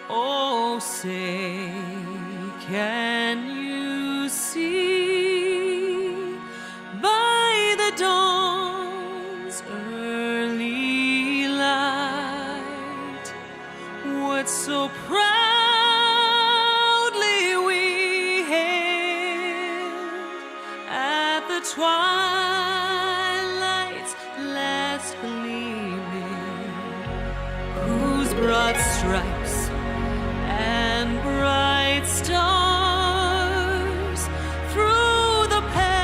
Oh, say, can you see by the dawn's early light what so proudly we hailed at the twilight's last gleaming, whose broad stripes and bright stars through the perilous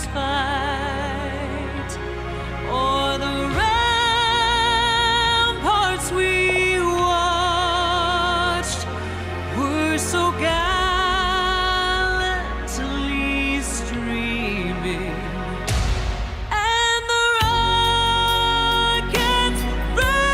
fight o'er the ramparts we watched were so gallantly streaming, and the rockets burst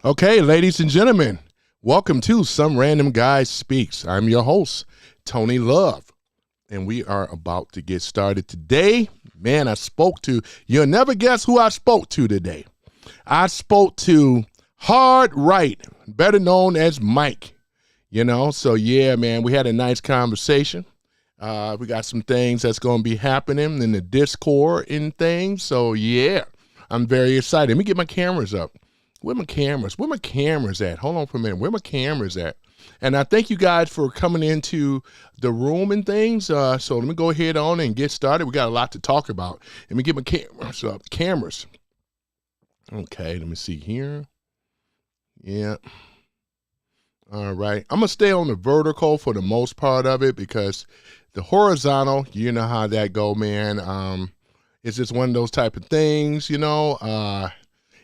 Okay, ladies and gentlemen, welcome to Some Random Guy Speaks. I'm your host, Tony Love, and we are about to get started today. Man, you'll never guess who I spoke to today. I spoke to Hard Right, better known as Mike, so yeah, man, we had a nice conversation. We got some things that's going to be happening in the Discord and things, so yeah, I'm very excited. Let me get my cameras up. Where my cameras? Where my cameras at? Hold on for a minute. Where my cameras at? And I thank you guys for coming into the room and things. So let me go ahead on and get started. We got a lot to talk about. Let me get my cameras up. Cameras. Okay, let me see here. Yeah. All right. I'm going to stay on the vertical for the most part of it because the horizontal, you know how that go, man. It's just one of those type of things,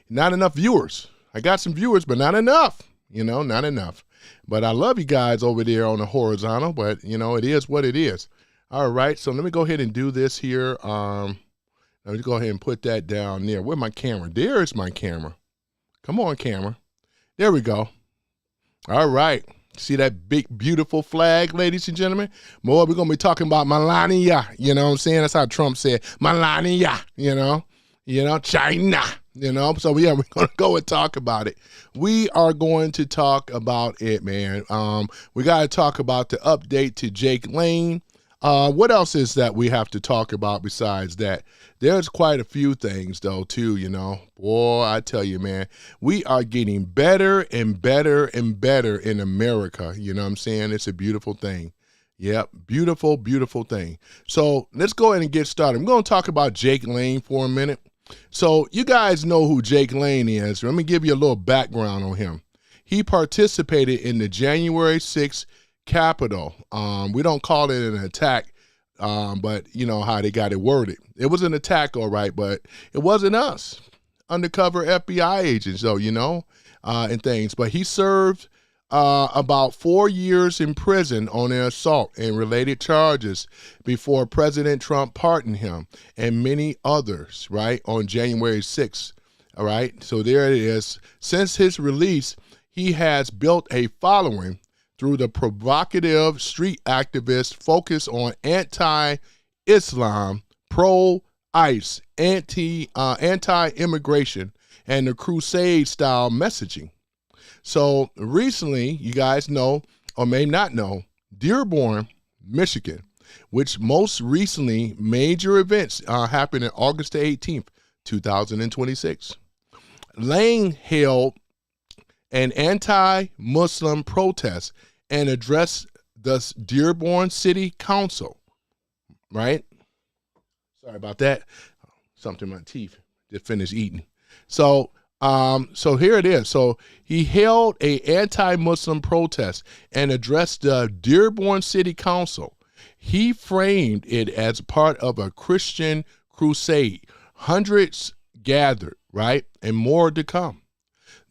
not enough viewers. I got some viewers, but not enough, not enough. But I love you guys over there on the horizontal, but, it is what it is. All right, so let me go ahead and do this here. Let me go ahead and put that down there. Where's my camera? There is my camera. Come on, camera. There we go. All right. See that big, beautiful flag, ladies and gentlemen? More, we're going to be talking about Melania, you know what I'm saying? That's how Trump said, Melania, China. So yeah, we're going to go and talk about it. We are going to talk about it, man. We got to talk about the update to Jake Lane. What else is that we have to talk about besides that? There's quite a few things, though, too, Boy, I tell you, man, we are getting better and better and better in America. You know what I'm saying? It's a beautiful thing. Yep, beautiful, beautiful thing. So let's go ahead and get started. I'm going to talk about Jake Lane for a minute. So you guys know who Jake Lane is. Let me give you a little background on him. He participated in the January 6th Capitol. We don't call it an attack, but you know how they got it worded. It was an attack, all right, but it wasn't us. Undercover FBI agents, though, and things. But he served about 4 years in prison on an assault and related charges before President Trump pardoned him and many others, right, on January 6th, all right? So there it is. Since his release, he has built a following through the provocative street activists focused on anti-Islam, pro-ICE, anti-immigration, and the crusade-style messaging. So recently, you guys know, or may not know, Dearborn, Michigan, which most recently major events happened on August the 18th, 2026. Lane held an anti-Muslim protest and addressed the Dearborn City Council, right? Sorry about that. Something in my teeth. Just finished eating. So here it is. So he held a anti-Muslim protest and addressed the Dearborn City Council. He framed it as part of a Christian crusade. Hundreds gathered, right? And more to come.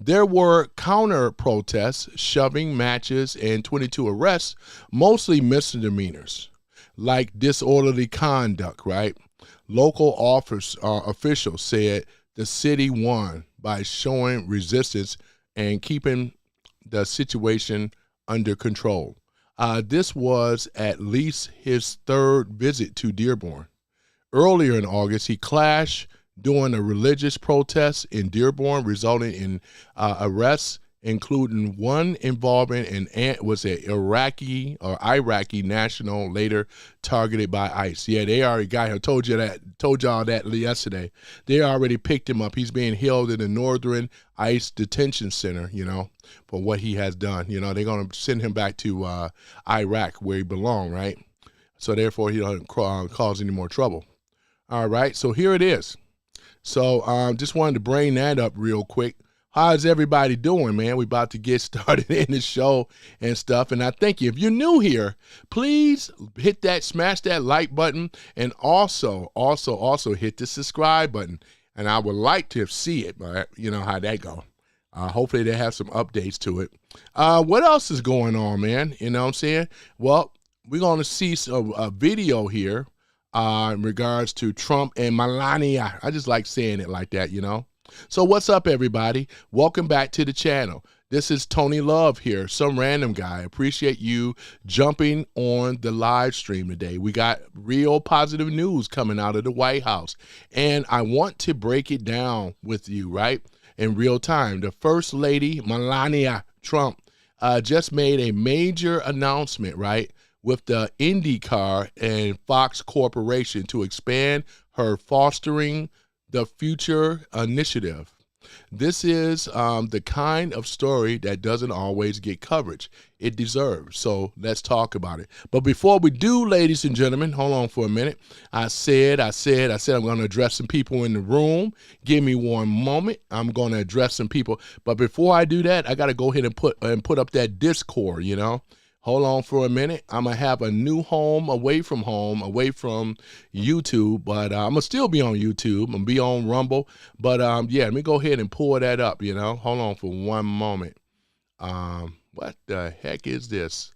There were counter protests, shoving matches, and 22 arrests, mostly misdemeanors, like disorderly conduct, right? Local officials said the city won by showing resistance and keeping the situation under control. This was at least his third visit to Dearborn. Earlier in August, he clashed during a religious protest in Dearborn, resulting in arrests, including one involving an Iraqi national later targeted by ICE. Yeah, they already got him. Told y'all that yesterday. They already picked him up. He's being held in the Northern ICE detention center, for what he has done. They're going to send him back to Iraq where he belongs, right? So therefore, he doesn't cause any more trouble. All right, so here it is. So just wanted to bring that up real quick. How's everybody doing, man? We about to get started in the show and stuff. And I thank you. If you're new here, please smash that like button, and also hit the subscribe button. And I would like to see it, but you know how that go. Hopefully they have some updates to it. What else is going on, man? You know what I'm saying? Well, we're going to see a video here in regards to Trump and Melania. I just like saying it like that, So what's up, everybody? Welcome back to the channel. This is Tony Love here, some random guy. Appreciate you jumping on the live stream today. We got real positive news coming out of the White House, and I want to break it down with you, right, in real time. The First Lady, Melania Trump, just made a major announcement, right, with the IndyCar and FOX Corporation to expand her Fostering the Future initiative. This is the kind of story that doesn't always get coverage it deserves. So let's talk about it. But before we do, ladies and gentlemen, hold on for a minute. I said I'm going to address some people in the room. Give me one moment. I'm going to address some people. But before I do that, I got to go ahead and put up that Discord, you know. Hold on for a minute. I'm going to have a new home away from YouTube, but I'm going to still be on YouTube. I'm going to be on Rumble. But, yeah, let me go ahead and pull that up, you know. Hold on for one moment. What the heck is this?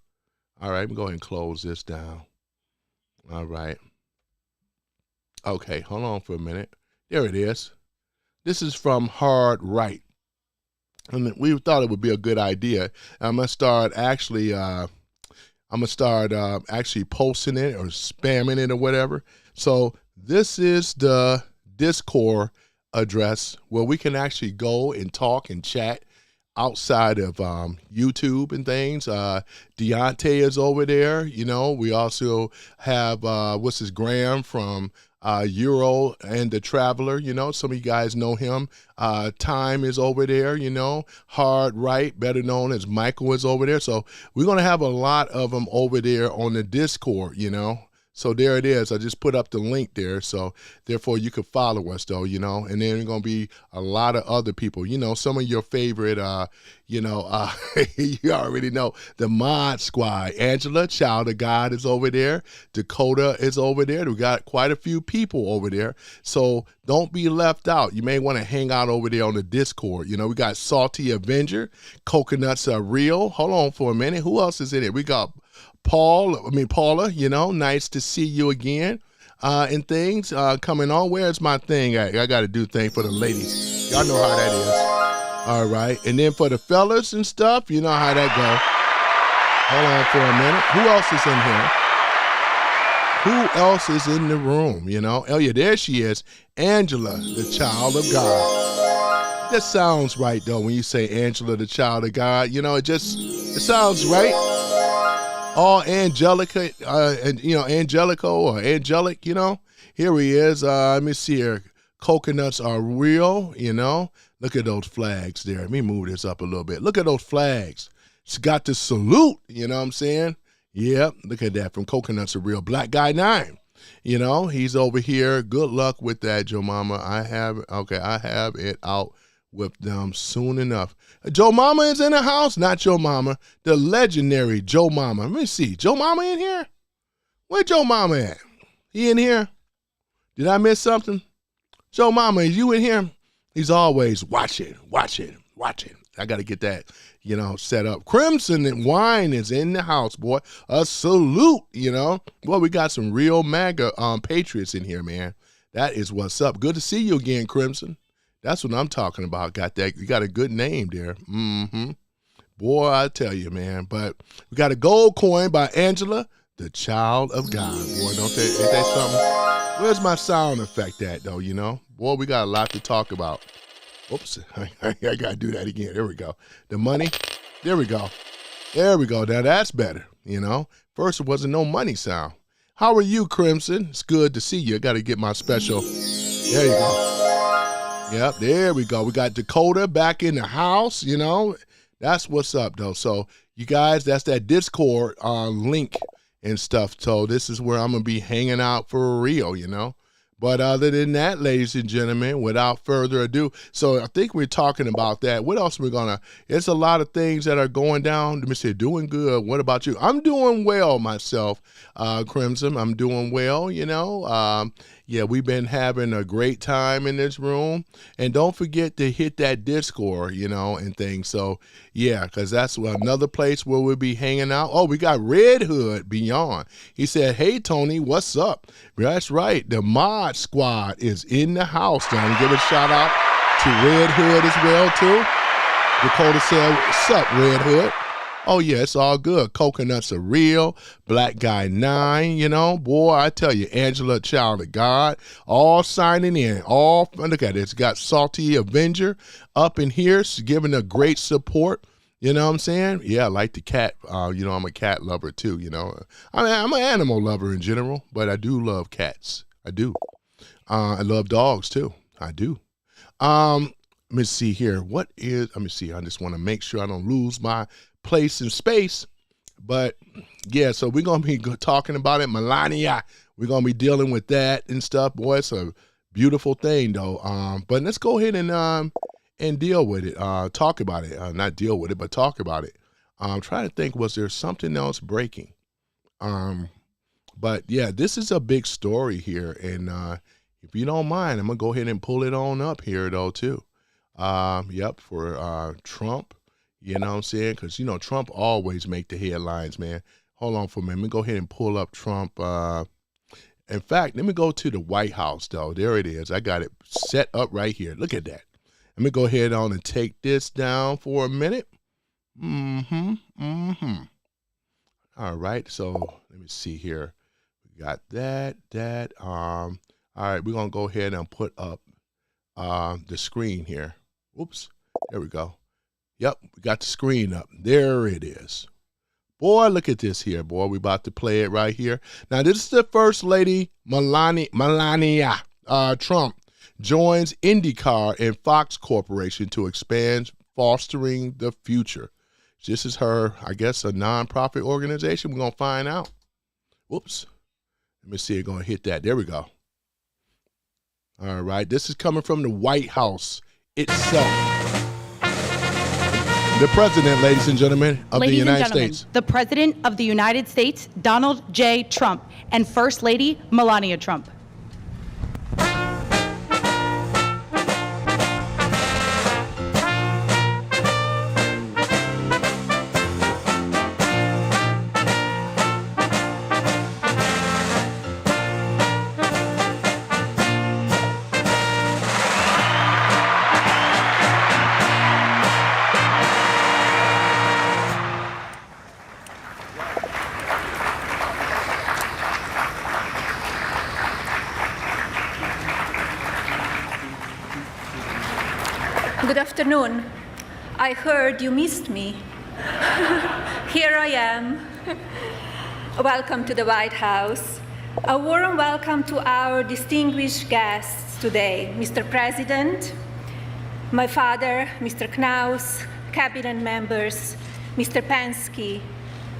All right, let me go ahead and close this down. All right. Okay, hold on for a minute. There it is. This is from Hard Right. And we thought it would be a good idea. I'm going to start actually actually posting it or spamming it or whatever. So this is the Discord address where we can actually go and talk and chat outside of YouTube and things. Deontay is over there. You know, we also have, Graham from Euro and the Traveler, you know, some of you guys know him. Time is over there, you know. Hard Right, better known as Michael, is over there. So we're going to have a lot of them over there on the Discord, you know. So there it is. I just put up the link there. So therefore you can follow us though, you know, and then there's going to be a lot of other people, you know, some of your favorite, you already know the Mod Squad. Angela, Child of God, is over there. Dakota is over there. We got quite a few people over there. So don't be left out. You may want to hang out over there on the Discord. You know, we got Salty Avenger. Coconuts Are Real. Hold on for a minute. Who else is in it? We got Paula, you know, nice to see you again, and things coming on. Where's my thing at? I got to do thing for the ladies. Y'all know how that is. All right. And then for the fellas and stuff, you know how that go. Hold on for a minute. Who else is in here? Who else is in the room, you know? Oh, yeah, there she is. Angela, the Child of God. That sounds right, though, when you say Angela, the Child of God. You know, it sounds right. All Angelica, Angelico or Angelic, you know. Here he is. Let me see here. Coconuts Are Real, you know. Look at those flags there. Let me move this up a little bit. Look at those flags. It's got the salute, you know what I'm saying? Yep, look at that from Coconuts Are Real. Black Guy 9, you know, he's over here. Good luck with that, Joe Mama. I have it out with them soon enough. Joe Mama is in the house. Not Joe Mama, the legendary Joe Mama. Let me see. Joe Mama in here? Where Joe Mama at? He in here? Did I miss something? Joe Mama, is you in here? He's always watching. I got to get that, you know, set up. Crimson and Wine is in the house, boy. A salute, you know. Well, we got some real MAGA patriots in here, man. That is what's up. Good to see you again, Crimson. That's what I'm talking about. You got a good name there. Boy, I tell you, man. But we got a gold coin by Angela, the Child of God. Boy, ain't that something? Where's my sound effect at, though, you know? Boy, we got a lot to talk about. Oops, I got to do that again. There we go. The money. There we go. Now that's better, you know? First, it wasn't no money sound. How are you, Crimson? It's good to see you. I got to get my special. There you go. Yep, there we go. We got Dakota back in the house, you know. That's what's up, though. So, you guys, that's that Discord link and stuff. So, this is where I'm going to be hanging out for real, you know. But other than that, ladies and gentlemen, without further ado, so I think we're talking about that. What else are we going to, it's a lot of things that are going down. Let me say, doing good. What about you? I'm doing well myself, Crimson. I'm doing well, you know. Yeah, we've been having a great time in this room. And don't forget to hit that Discord, you know, and things. So, yeah, because that's another place where we'll be hanging out. Oh, we got Red Hood Beyond. He said, hey, Tony, what's up? That's right. The Mod Squad is in the house. Don't give a shout out to Red Hood as well, too. Dakota said, what's up, Red Hood? Oh, yeah, it's all good. Coconuts are real. Black Guy 9, you know. Boy, I tell you, Angela, Child of God, all signing in. All, look at it. It's got Salty Avenger up in here, giving a great support. You know what I'm saying? Yeah, I like the cat. You know, I'm a cat lover, too, you know. I mean, I'm an animal lover in general, but I do love cats. I do. I love dogs, too. I do. Let me see here. Let me see. I just want to make sure I don't lose my place in space. But yeah, so we're going to be talking about it. Melania, we're going to be dealing with that and stuff. Boy, it's a beautiful thing though. But let's go ahead and deal with it. Talk about it. Not deal with it, but talk about it. I'm trying to think, was there something else breaking? But yeah, this is a big story here. And if you don't mind, I'm going to go ahead and pull it on up here though too. Yep, for Trump. You know what I'm saying? Because, you know, Trump always make the headlines, man. Hold on for a minute. Let me go ahead and pull up Trump. In fact, let me go to the White House, though. There it is. I got it set up right here. Look at that. Let me go ahead on and take this down for a minute. All right. So let me see here. We got that. All right. We're going to go ahead and put up the screen here. Oops. There we go. Yep, we got the screen up. There it is. Boy, look at this here, boy. We about to play it right here. Now, this is the First Lady Melania Trump joins IndyCar and FOX Corporation to expand fostering the future. This is her, I guess, a nonprofit organization. We're going to find out. Whoops. Let me see. It's going to hit that. There we go. All right. This is coming from the White House itself. The president, ladies and gentlemen, of the United States. The president of the United States, Donald J. Trump, and First Lady Melania Trump. Good afternoon. I heard you missed me. Here I am. Welcome to the White House. A warm welcome to our distinguished guests today, Mr. President, my father, Mr. Knaus, cabinet members, Mr. Penske,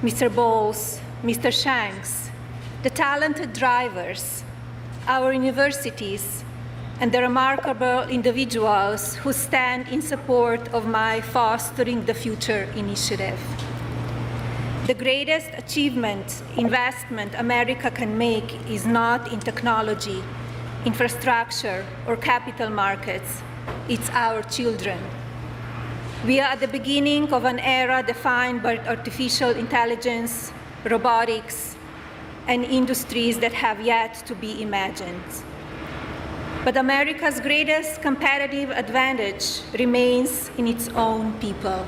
Mr. Bose, Mr. Shanks, the talented drivers, our universities, and the remarkable individuals who stand in support of my Fostering the Future initiative. The greatest achievement, investment America can make is not in technology, infrastructure, or capital markets. It's our children. We are at the beginning of an era defined by artificial intelligence, robotics, and industries that have yet to be imagined. But America's greatest competitive advantage remains in its own people.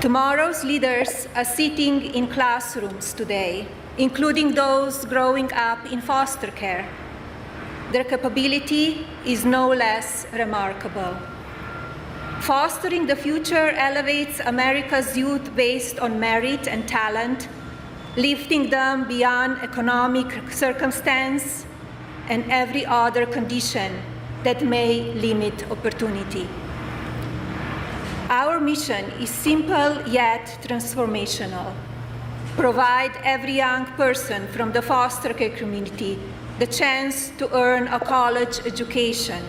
Tomorrow's leaders are sitting in classrooms today, including those growing up in foster care. Their capability is no less remarkable. Fostering the future elevates America's youth based on merit and talent, lifting them beyond economic circumstance and every other condition that may limit opportunity. Our mission is simple yet transformational. Provide every young person from the foster care community the chance to earn a college education,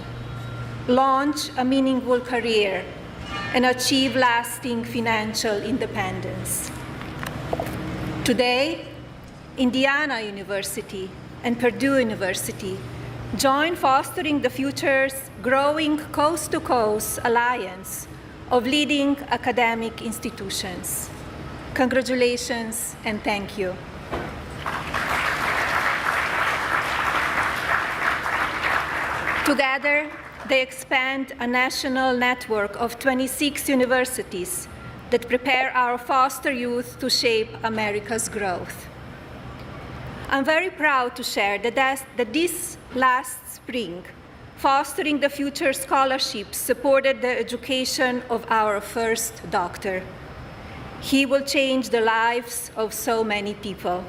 launch a meaningful career, and achieve lasting financial independence. Today, Indiana University and Purdue University join Fostering the Future's growing coast-to-coast alliance of leading academic institutions. Congratulations and thank you. Together, They expand a national network of 26 universities that prepare our foster youth to shape America's growth. I'm very proud to share that this last spring, Fostering the Future Scholarship supported the education of our first doctor. He will change the lives of so many people.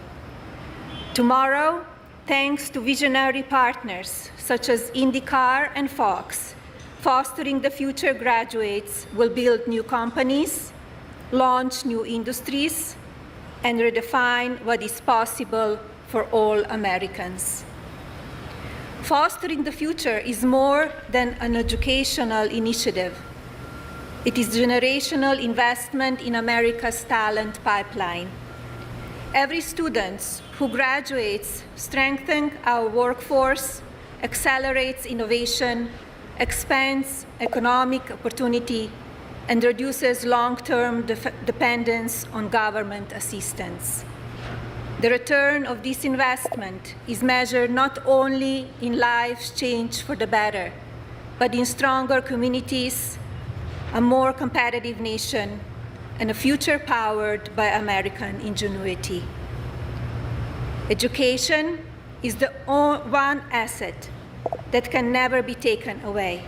Tomorrow, thanks to visionary partners such as IndyCar and FOX, Fostering the Future graduates will build new companies, launch new industries, and redefine what is possible for all Americans. Fostering the Future is more than an educational initiative. It is generational investment in America's talent pipeline. Every student who graduates strengthens our workforce, accelerates innovation, expands economic opportunity, and reduces long-term dependence on government assistance. The return of this investment is measured not only in lives changed for the better, but in stronger communities, a more competitive nation, and a future powered by American ingenuity. Education is the one asset that can never be taken away.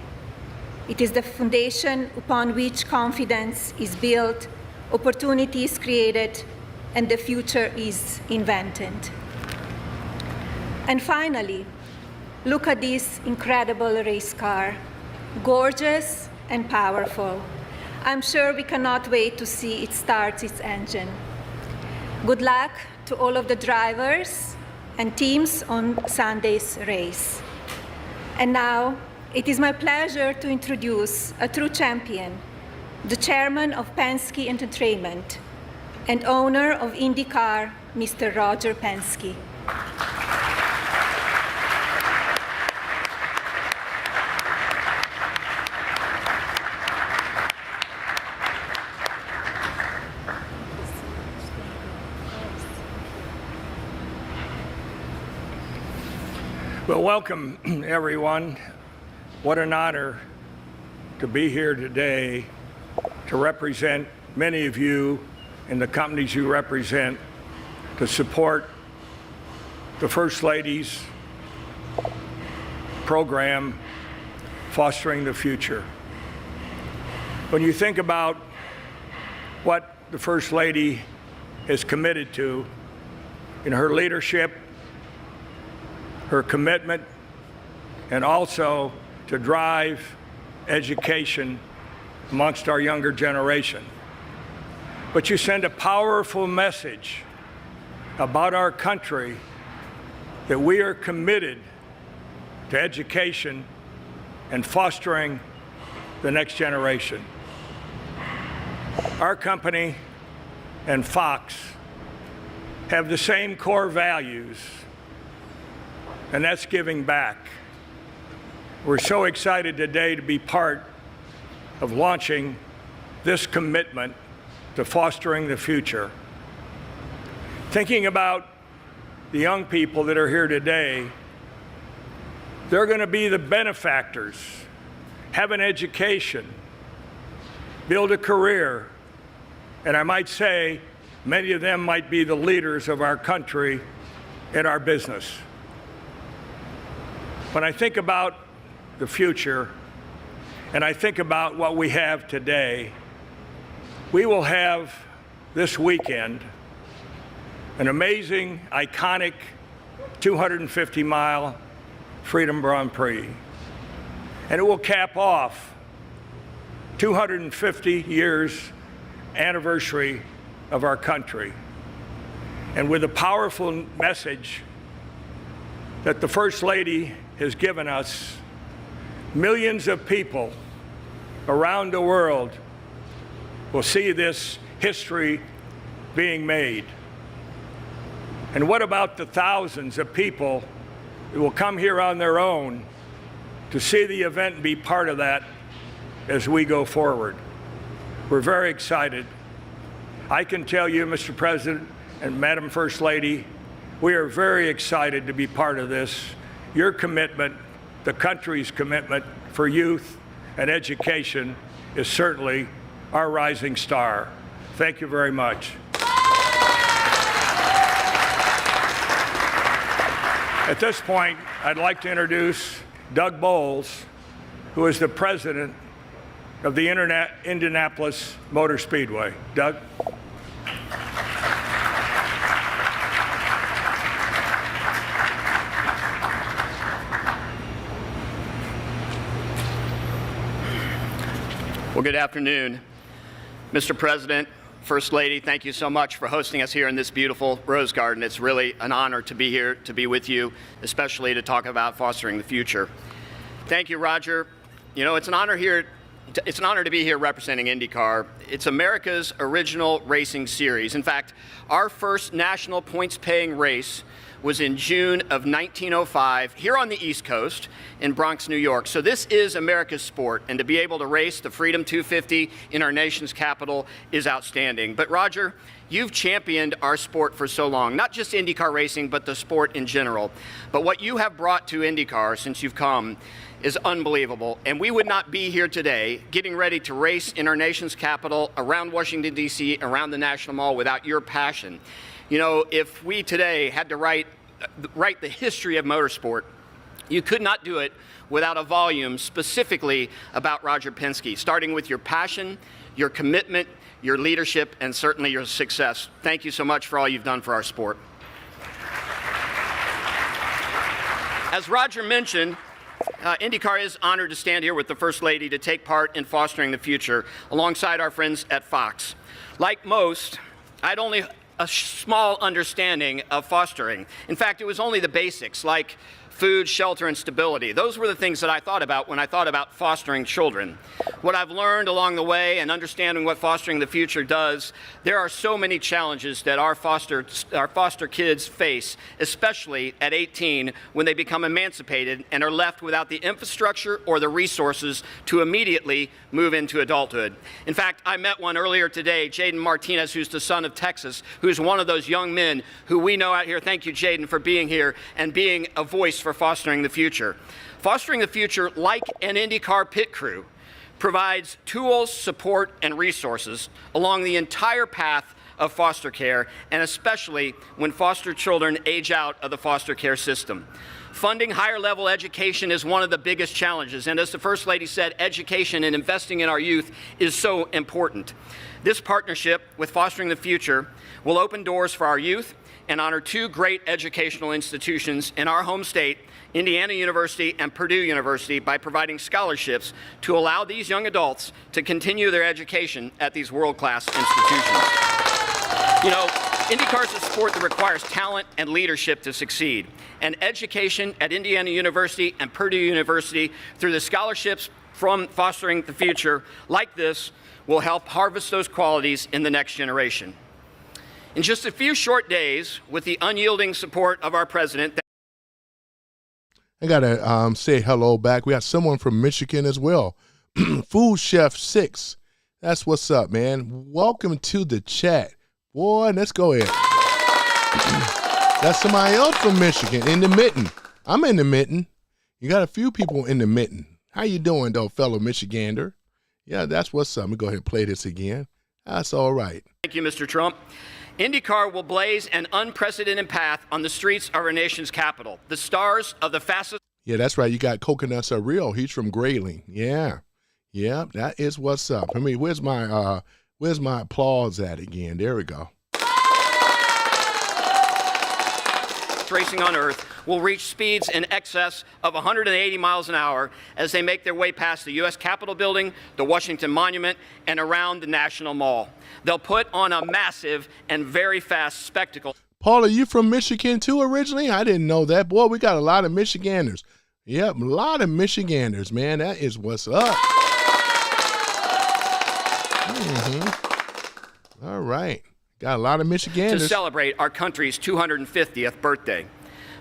It is the foundation upon which confidence is built, opportunities created, and the future is invented. And finally, look at this incredible race car, gorgeous and powerful. I'm sure we cannot wait to see it start its engine. Good luck to all of the drivers and teams on Sunday's race. And now, it is my pleasure to introduce a true champion, the chairman of Penske Entertainment and owner of IndyCar, Mr. Roger Penske. Well, welcome, everyone. What an honor to be here today to represent many of you and the companies you represent, to support the First Lady's program, Fostering the Future. When you think about what the First Lady is committed to in her leadership, her commitment, and also to drive education amongst our younger generation. But you send a powerful message about our country that we are committed to education and fostering the next generation. Our company and Fox have the same core values, and that's giving back. We're so excited today to be part of launching this commitment to fostering the future. Thinking about the young people that are here today, they're going to be the benefactors, have an education, build a career, and I might say many of them might be the leaders of our country and our business. When I think about the future and I think about what we have today, we will have this weekend an amazing, iconic 250-mile Freedom Grand Prix. And it will cap off 250 years anniversary of our country. And with a powerful message that the First Lady has given us, millions of people around the world will see this history being made. And what about the thousands of people who will come here on their own to see the event and be part of that as we go forward? We're very excited. I can tell you, Mr. President and Madam First Lady, we are very excited to be part of this. Your commitment, the country's commitment, for youth and education is certainly our rising star. Thank you very much. At this point, I'd like to introduce Doug Bose, who is the president of the Indianapolis Motor Speedway. Doug? Well, good afternoon. Mr. President, First Lady, thank you so much for hosting us here in this beautiful rose garden. It's really an honor to be here, to be with you, especially to talk about fostering the future. Thank you, Roger. You know, it's an honor to be here representing IndyCar. It's America's original racing series. In fact, our first national points-paying race was in June of 1905 here on the East Coast in Bronx, New York. So this is America's sport, and to be able to race the Freedom 250 in our nation's capital is outstanding. But Roger, you've championed our sport for so long, not just IndyCar racing, but the sport in general. But what you have brought to IndyCar since you've come is unbelievable, and we would not be here today getting ready to race in our nation's capital, around Washington, D.C., around the National Mall without your passion. You know, if we today had to write the history of motorsport, you could not do it without a volume specifically about Roger Penske, starting with your passion, your commitment, your leadership, and certainly your success. Thank you so much for all you've done for our sport. As Roger mentioned, IndyCar is honored to stand here with the First Lady to take part in fostering the future alongside our friends at Fox. Like most, I'd only a small understanding of fostering. In fact, it was only the basics like food, shelter, and stability. Those were the things that I thought about when I thought about fostering children. What I've learned along the way and understanding what fostering the future does, there are so many challenges that our foster kids face, especially at 18 when they become emancipated and are left without the infrastructure or the resources to immediately move into adulthood. In fact, I met one earlier today, Jaden Martinez, who's the son of Texas, who's one of those young men who we know out here. Thank you, Jaden, for being here and being a voice for fostering the future. Fostering the future, like an IndyCar pit crew, provides tools, support, and resources along the entire path of foster care, and especially when foster children age out of the foster care system. Funding higher level education is one of the biggest challenges, and as the First Lady said, education and investing in our youth is so important. This partnership with Fostering the Future will open doors for our youth and honor two great educational institutions in our home state, Indiana University and Purdue University, by providing scholarships to allow these young adults to continue their education at these world-class institutions. You know, IndyCar is a sport that requires talent and leadership to succeed. And education at Indiana University and Purdue University, through the scholarships from Fostering the Future like this, will help harvest those qualities in the next generation. In just a few short days, with the unyielding support of our president. I got to say hello back. We got someone from Michigan as well. Food Chef 6. That's what's up, man. Welcome to the chat. Boy, let's go ahead. That's somebody else from Michigan, in the mitten. I'm in the mitten. You got a few people in the mitten. How you doing, though, fellow Michigander? Yeah, that's what's up. Let me go ahead and play this again. That's all right. Thank you, Mr. Trump. IndyCar will blaze an unprecedented path on the streets of our nation's capital. The stars of the fastest. Yeah, that's right. You got Coconuts Are Real. He's from Grayling. Yeah, that is what's up. I mean, where's my applause at again? There we go. Racing on Earth will reach speeds in excess of 180 miles an hour as they make their way past the U.S. Capitol building, the Washington Monument, and around the National Mall. They'll put on a massive and very fast spectacle. Paul, are you from Michigan too originally? I didn't know that. Boy, we got a lot of Michiganders. Yep, a lot of Michiganders, man. That is what's up. All right. Got a lot of Michiganders. To celebrate our country's 250th birthday.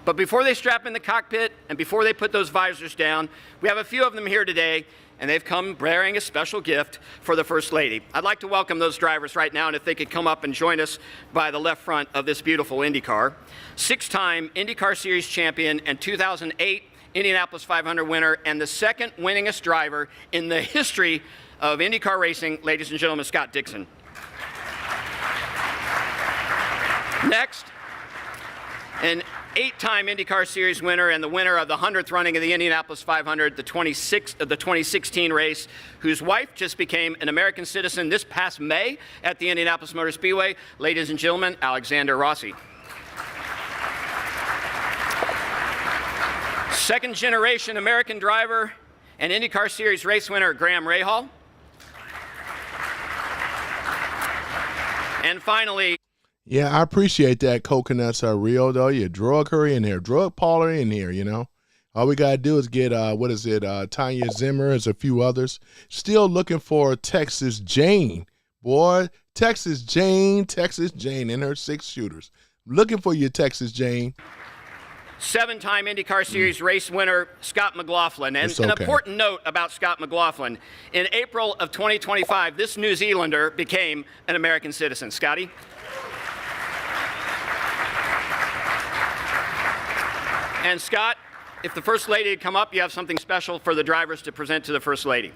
But before they strap in the cockpit and before they put those visors down, we have a few of them here today, and they've come bearing a special gift for the First Lady. I'd like to welcome those drivers right now, and if they could come up and join us by the left front of this beautiful IndyCar. 6-time IndyCar Series champion and 2008 Indianapolis 500 winner and the second winningest driver in the history of IndyCar racing, ladies and gentlemen, Scott Dixon. Next, an 8-time IndyCar Series winner and the winner of the 100th running of the Indianapolis 500, the 2016 race, whose wife just became an American citizen this past May at the Indianapolis Motor Speedway, ladies and gentlemen, Alexander Rossi. Second-generation American driver and IndyCar Series race winner Graham Rahal. And finally, yeah, I appreciate that. Coconuts are real, though. You drug her in here, drug Paula in here, you know. All we got to do is get, Tanya Zimmer, as a few others. Still looking for Texas Jane. Boy, Texas Jane in her 6 shooters. Looking for you, Texas Jane. 7-time IndyCar Series race winner Scott McLaughlin. And an important note about Scott McLaughlin. In April of 2025, this New Zealander became an American citizen. Scotty? And Scott, if the First Lady had come up, you have something special for the drivers to present to the First Lady.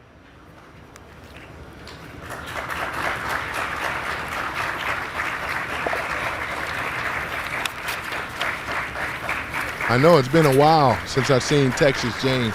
I know it's been a while since I've seen Texas Jane.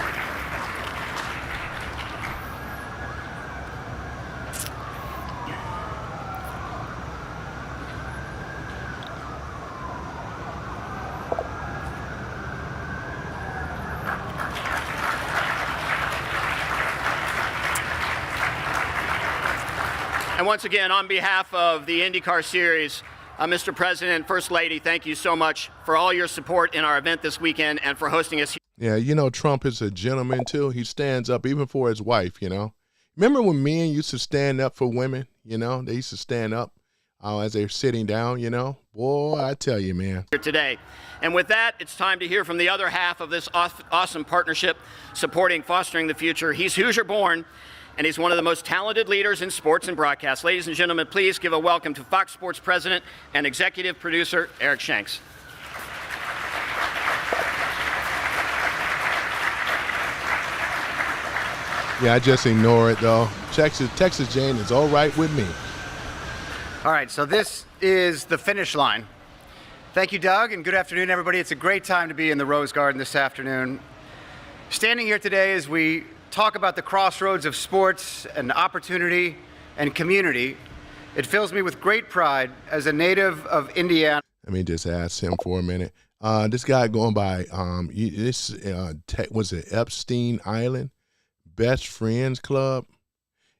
And once again, on behalf of the IndyCar Series, Mr. President, First Lady, thank you so much for all your support in our event this weekend and for hosting us here. Yeah, you know, Trump is a gentleman, too. He stands up even for his wife, you know. Remember when men used to stand up for women, you know? They used to stand up as they're sitting down, you know. Boy, I tell you, man. Today. And with that, it's time to hear from the other half of this awesome partnership supporting Fostering the Future. He's Hoosier born, and he's one of the most talented leaders in sports and broadcast. Ladies and gentlemen, please give a welcome to Fox Sports President and Executive Producer, Eric Shanks. Yeah, I just ignore it, though. Texas Jane is all right with me. All right, so this is the finish line. Thank you, Doug, and good afternoon, everybody. It's a great time to be in the Rose Garden this afternoon. Standing here today as we talk about the crossroads of sports and opportunity and community, it fills me with great pride as a native of Indiana. Let me just ask him for a minute. This guy going by, was it Epstein Island? Best Friends Club?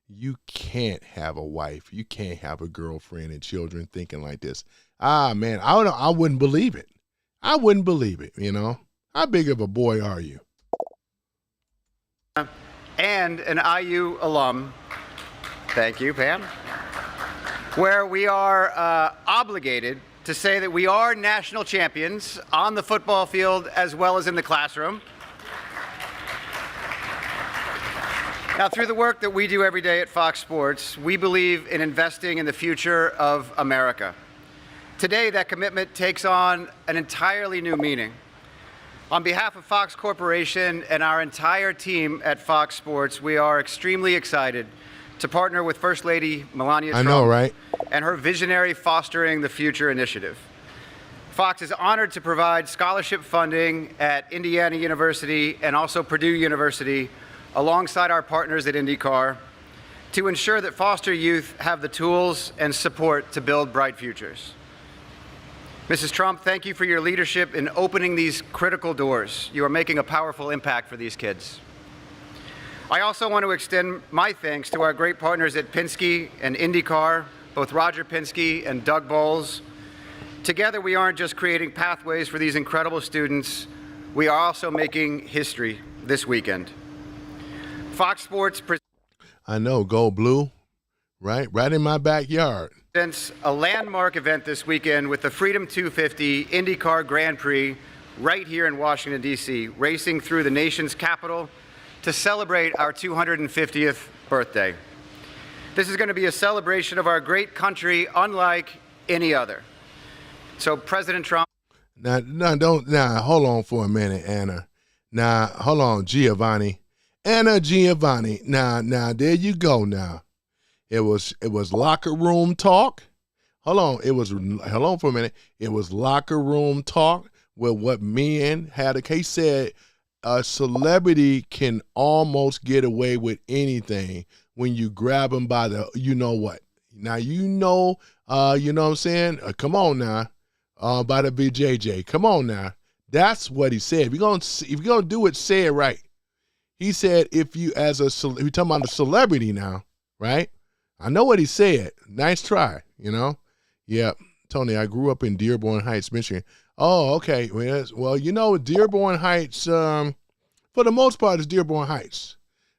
You can't have a wife. You can't have a girlfriend and children thinking like this. Man, I wouldn't believe it. I wouldn't believe it, you know. How big of a boy are you? And an IU alum, thank you, Pam, where we are obligated to say that we are national champions on the football field as well as in the classroom. Now, through the work that we do every day at Fox Sports, we believe in investing in the future of America. Today, that commitment takes on an entirely new meaning. On behalf of Fox Corporation and our entire team at Fox Sports, we are extremely excited to partner with First Lady Melania Trump, I know, right? And her visionary Fostering the Future initiative. Fox is honored to provide scholarship funding at Indiana University and also Purdue University alongside our partners at IndyCar to ensure that foster youth have the tools and support to build bright futures. Mrs. Trump, thank you for your leadership in opening these critical doors. You are making a powerful impact for these kids. I also want to extend my thanks to our great partners at Penske and IndyCar, both Roger Penske and Doug Bose. Together, we aren't just creating pathways for these incredible students, we are also making history this weekend. Fox Sports I know, go blue, right in my backyard. Presents a landmark event this weekend with the Freedom 250 IndyCar Grand Prix right here in Washington, D.C., racing through the nation's capital to celebrate our 250th birthday. This is going to be a celebration of our great country unlike any other. So President Trump. Now, hold on for a minute, Anna. Now, hold on, Giovanni. Anna Giovanni. Now, there you go now. It was locker room talk. Hold on for a minute. It was locker room talk with what men had. He said a celebrity can almost get away with anything when you grab them by the, you know what. Now, you know what I'm saying? Come on now. By the BJJ. Come on now. That's what he said. If you're gonna do it, say it right. He said if you we're talking about the celebrity now, right? I know what he said. Nice try, you know? Yeah, Tony, I grew up in Dearborn Heights, Michigan. Oh, okay. Well, you know, Dearborn Heights, for the most part, is Dearborn Heights.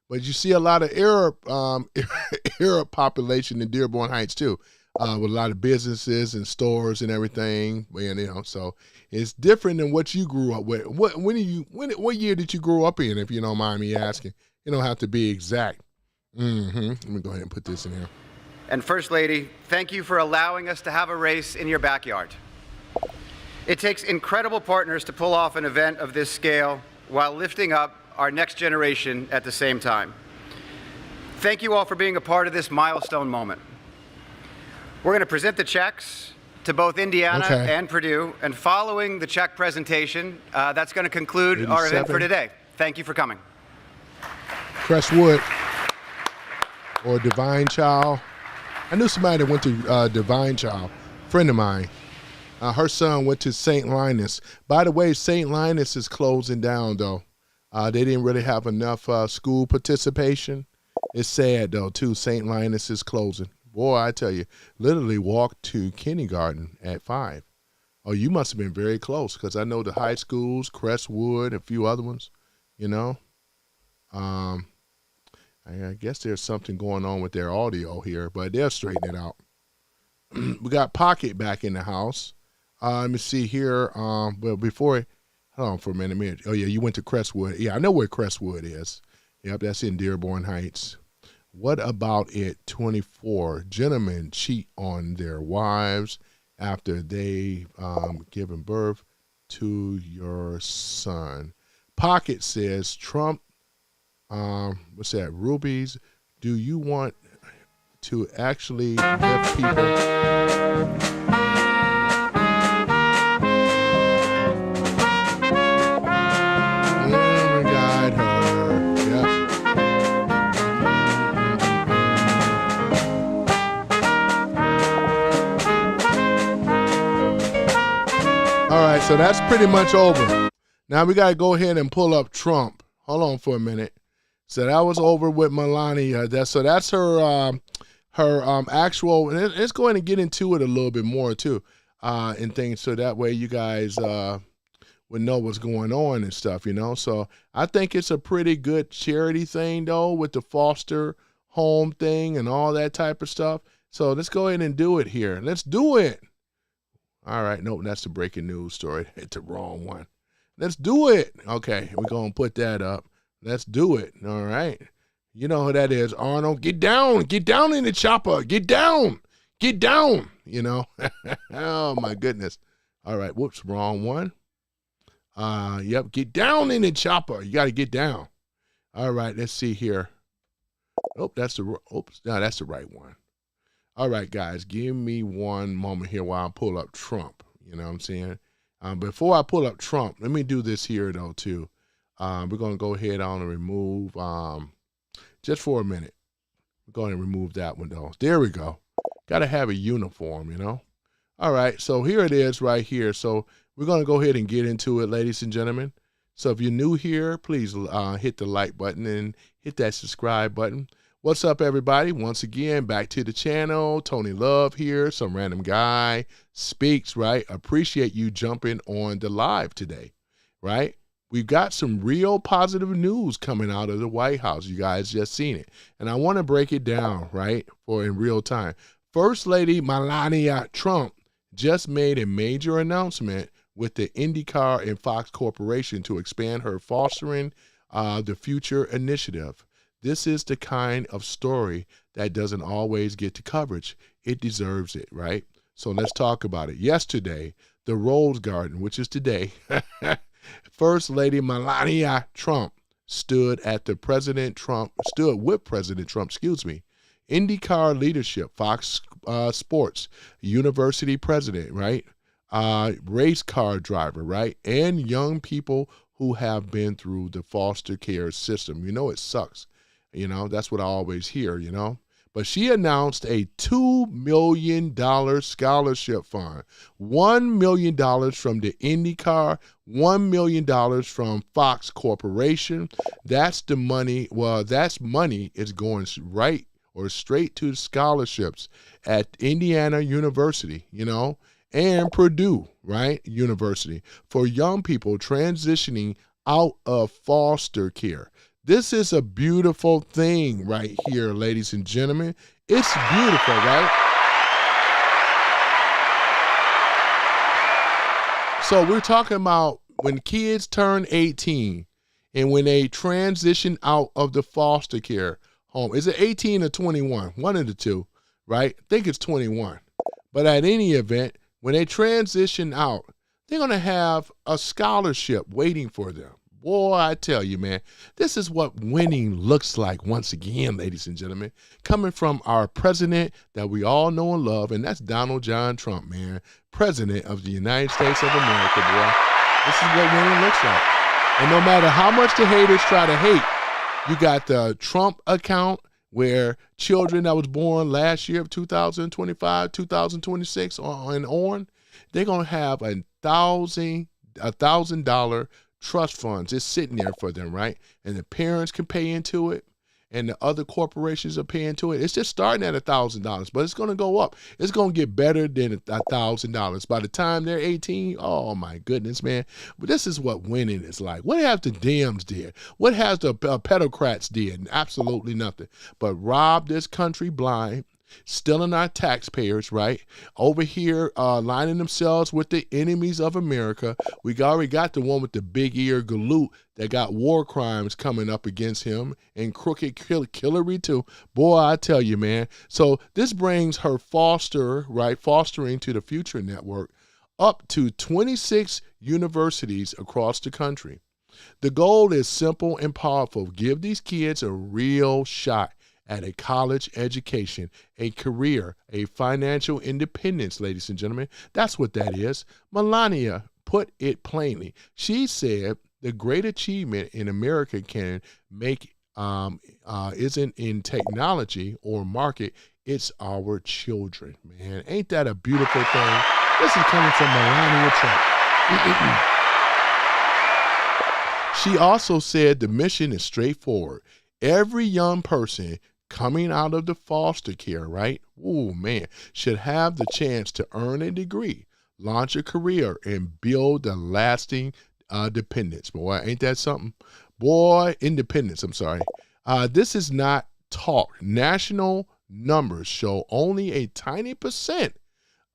But you see a lot of Arab population in Dearborn Heights too, with a lot of businesses and stores and everything. And, you know, so it's different than what you grew up with. What year did you grow up in? If you don't mind me asking, you don't have to be exact. Let me go ahead and put this in here. And First Lady, thank you for allowing us to have a race in your backyard. It takes incredible partners to pull off an event of this scale while lifting up our next generation at the same time. Thank you all for being a part of this milestone moment. We're going to present the checks to both Indiana and Purdue, and following the check presentation, that's going to conclude 87. our event for today. Thank you for coming. Crestwood or Divine Child. I knew somebody that went to Divine Child, friend of mine. Her son went to St. Linus. By the way, St. Linus is closing down, though. They didn't really have enough school participation. It's sad, though, too. St. Linus is closing. Boy, I tell you, literally walked to kindergarten at 5. Oh, you must have been very close, because I know the high schools, Crestwood, a few other ones, you know. I guess there's something going on with their audio here, but they'll straighten it out. We got Pocket back in the house. Let me see here. Well, hold on for a minute. Oh, yeah, you went to Crestwood. Yeah, I know where Crestwood is. Yep, that's in Dearborn Heights. What about it? 24 gentlemen cheat on their wives after they given birth to your son. Pocket says, Trump, what's that? Rubies, do you want to actually lift people? All right, so that's pretty much over. Now we got to go ahead and pull up Trump. Hold on for a minute. So that was over with Melania. That's her actual, and it's going to get into it a little bit more too, and things, so that way you guys would know what's going on and stuff, you know. So I think it's a pretty good charity thing though, with the foster home thing and all that type of stuff. So let's go ahead and do it here. Let's do it. All right, nope, that's the breaking news story. Hit the wrong one. Let's do it. Okay, we're going to put that up. Let's do it. All right. You know who that is, Arnold. Get down. Get down in the chopper. Get down. Get down. You know. Oh, my goodness. All right. Whoops, wrong one. Yep, get down in the chopper. You got to get down. All right, let's see here. Oh, that's the right one. All right, guys, give me one moment here while I pull up Trump. You know what I'm saying? Before I pull up Trump, let me do this here, though, too. We're going to go ahead on and remove, just for a minute. We're going to remove that one, though. There we go. Got to have a uniform, you know? All right, so here it is right here. So we're going to go ahead and get into it, ladies and gentlemen. So if you're new here, please hit the like button and hit that subscribe button. What's up, everybody? Once again, back to the channel. Tony Love here, some random guy speaks, right? Appreciate you jumping on the live today, right? We've got some real positive news coming out of the White House. You guys just seen it. And I want to break it down, right, for in real time. First Lady Melania Trump just made a major announcement with the IndyCar and FOX Corporation to expand her Fostering the Future initiative. This is the kind of story that doesn't always get the coverage. It deserves it, right? So let's talk about it. Yesterday, the Rose Garden, which is today, First Lady Melania Trump stood with President Trump, IndyCar leadership, Fox Sports, university president, right? Race car driver, right? And young people who have been through the foster care system. You know, it sucks. You know, that's what I always hear, you know. But she announced a $2 million scholarship fund, $1 million from the IndyCar, $1 million from Fox Corporation. That's the money. Well, that's money is going right or straight to scholarships at Indiana University, you know, and Purdue, right, University, for young people transitioning out of foster care. This is a beautiful thing right here, ladies and gentlemen. It's beautiful, right? So we're talking about when kids turn 18 and when they transition out of the foster care home. Is it 18 or 21? One of the two, right? I think it's 21. But at any event, when they transition out, they're going to have a scholarship waiting for them. Boy, I tell you, man, this is what winning looks like once again, ladies and gentlemen, coming from our president that we all know and love, and that's Donald John Trump, man, president of the United States of America, boy. This is what winning looks like. And no matter how much the haters try to hate, you got the Trump account where children that was born last year of 2025, 2026 and on, they're going to have $1,000 trust funds. It's sitting there for them, right? And the parents can pay into it, and the other corporations are paying into it. It's just starting at $1,000, but it's going to go up. It's going to get better than $1,000 by the time they're 18. Oh my goodness, man! But this is what winning is like. What have the Dems did? What has the pedocrats did? Absolutely nothing. But rob this country blind, stealing our taxpayers, right? Over here, lining themselves with the enemies of America. We already got the one with the big ear galoot that got war crimes coming up against him, and crooked Hillary too. Boy, I tell you, man. So this brings her fostering to the Future Network up to 26 universities across the country. The goal is simple and powerful. Give these kids a real shot at a college education, a career, a financial independence, ladies and gentlemen. That's what that is. Melania put it plainly. She said the great achievement in America can make isn't in technology or market, it's our children, man. Ain't that a beautiful thing? This is coming from Melania Trump. She also said the mission is straightforward. Every young person coming out of the foster care, right? Oh, man, should have the chance to earn a degree, launch a career, and build a lasting dependence. Boy, ain't that something? Boy, independence, I'm sorry. This is not talk. National numbers show only a tiny %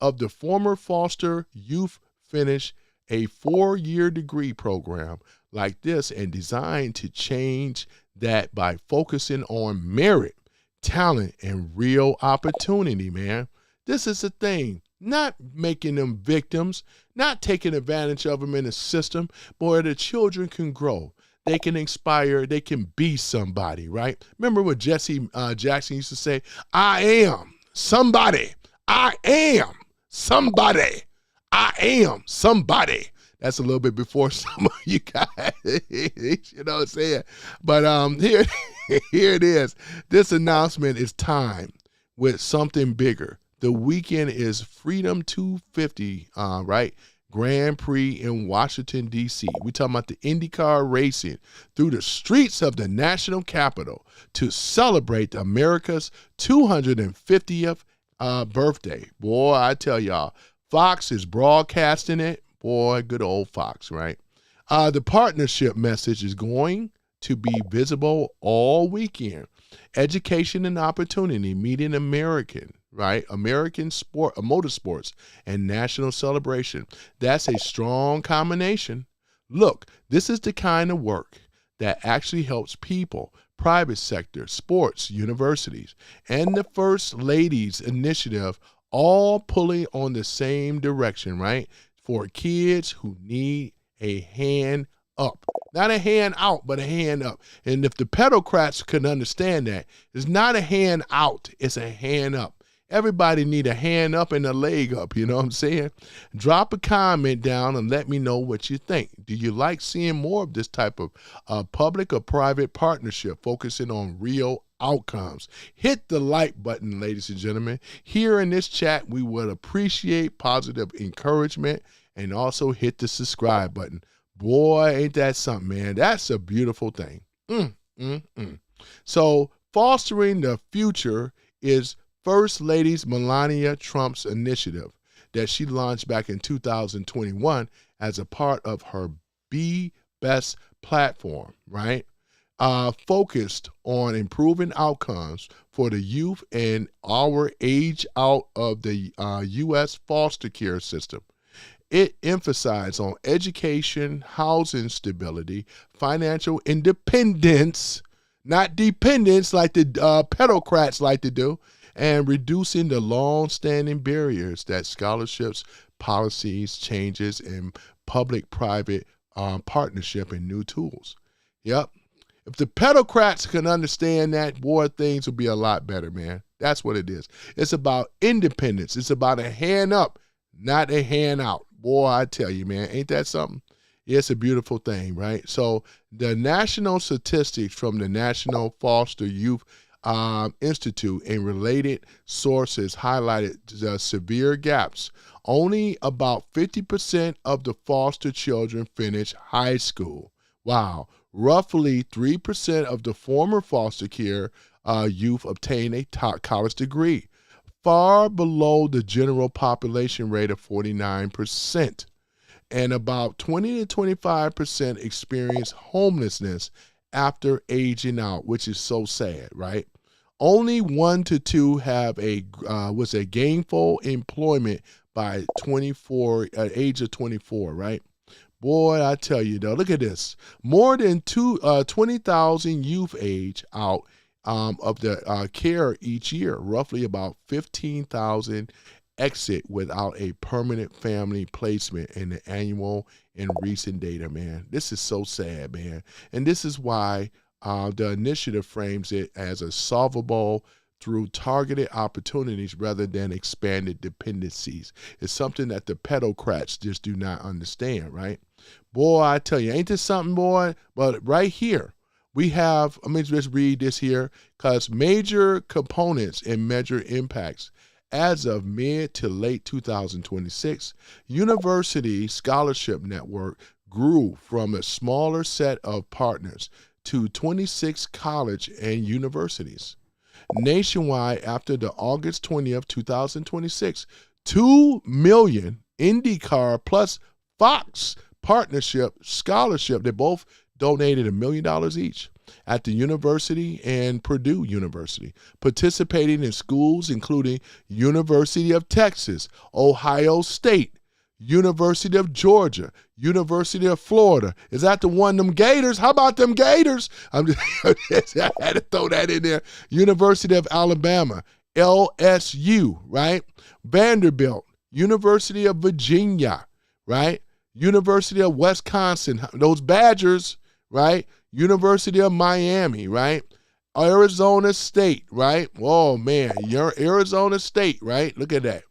of the former foster youth finish a 4-year degree program like this, and designed to change that by focusing on merit, talent, and real opportunity, man. This is the thing. Not making them victims, not taking advantage of them in the system, but where the children can grow. They can inspire, they can be somebody, right? Remember what Jesse Jackson used to say, I am somebody. I am somebody. I am somebody. That's a little bit before some of you guys, you know what I'm saying? But here it is. This announcement is timed with something bigger. The weekend is Freedom 250, right? Grand Prix in Washington, D.C. We're talking about the IndyCar racing through the streets of the national capital to celebrate America's 250th birthday. Boy, I tell y'all, Fox is broadcasting it. Boy, good old Fox, right? The partnership message is going to be visible all weekend. Education and opportunity, meeting American, right? American sport, motorsports, and national celebration. That's a strong combination. Look, this is the kind of work that actually helps people, private sector, sports, universities, and the First Lady's initiative all pulling on the same direction, right? For kids who need a hand up. Not a hand out, but a hand up. And if the pedocrats could understand that, it's not a hand out, it's a hand up. Everybody need a hand up and a leg up, you know what I'm saying? Drop a comment down and let me know what you think. Do you like seeing more of this type of public or private partnership focusing on real outcomes? Hit the like button, ladies and gentlemen. Here in this chat, we would appreciate positive encouragement, and also hit the subscribe button. Boy, ain't that something, man. That's a beautiful thing. So fostering the future is First Lady Melania Trump's initiative that she launched back in 2021 as a part of her Be Best platform, right? Focused on improving outcomes for the youth and our age out of the U.S. foster care system. It emphasized on education, housing stability, financial independence, not dependence like the pedocrats like to do, and reducing the long-standing barriers that scholarships, policies, changes, and public-private partnership and new tools. Yep. If the pedocrats can understand that, boy, things will be a lot better, man. That's what it is. It's about independence. It's about a hand up, not a hand out. Boy, I tell you, man, ain't that something? It's a beautiful thing, right? So the national statistics from the National Foster Youth Institute and related sources highlighted the severe gaps. Only about 50% of the foster children finish high school. Wow. Roughly 3% of the former foster care youth obtain a college degree, far below the general population rate of 49%. And about 20 to 25% experience homelessness after aging out, which is so sad, right? Only 1 to 2 have a gainful employment by age of 24, right? Boy, I tell you though, look at this. More than 20,000 youth age out of the care each year. Roughly about 15,000 exit without a permanent family placement in the annual and recent data, man. This is so sad, man. And this is why the initiative frames it as a solvable through targeted opportunities rather than expanded dependencies. It's something that the pedocrats just do not understand, right? Boy, I tell you, ain't this something, boy? But right here, we have, let me just read this here, because major components and measure impacts. As of mid to late 2026, University Scholarship Network grew from a smaller set of partners to 26 college and universities. Nationwide, after the August 20th, 2026, 2 million IndyCar plus Fox partnership scholarship, they both donated $1 million each at the university and Purdue University, participating in schools including University of Texas, Ohio State, University of Georgia, University of Florida. Is that the one, them Gators? How about them Gators? I had to throw that in there. University of Alabama, LSU, right? Vanderbilt, University of Virginia, right? University of Wisconsin, those Badgers, right? University of Miami, right? Arizona State, right? Oh, man, you're Arizona State, right? Look at that.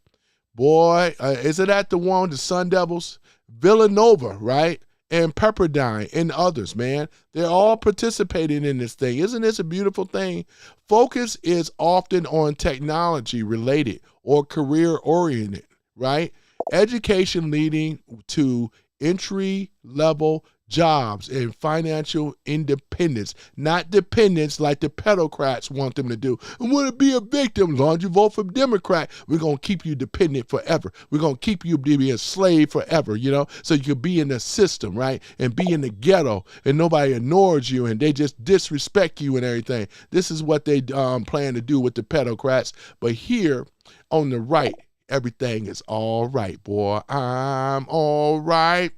Boy, is it at the one, the Sun Devils? Villanova, right? And Pepperdine and others, man. They're all participating in this thing. Isn't this a beautiful thing? Focus is often on technology related or career oriented, right? Education leading to entry level jobs and financial independence, not dependence like the pedocrats want them to do. I want to be a victim. As long as you vote for Democrat, we're going to keep you dependent forever. We're going to keep you being a slave forever, you know, so you can be in the system, right, and be in the ghetto, and nobody ignores you, and they just disrespect you and everything. This is what they plan to do with the pedocrats. But here on the right, everything is all right, boy. I'm all right.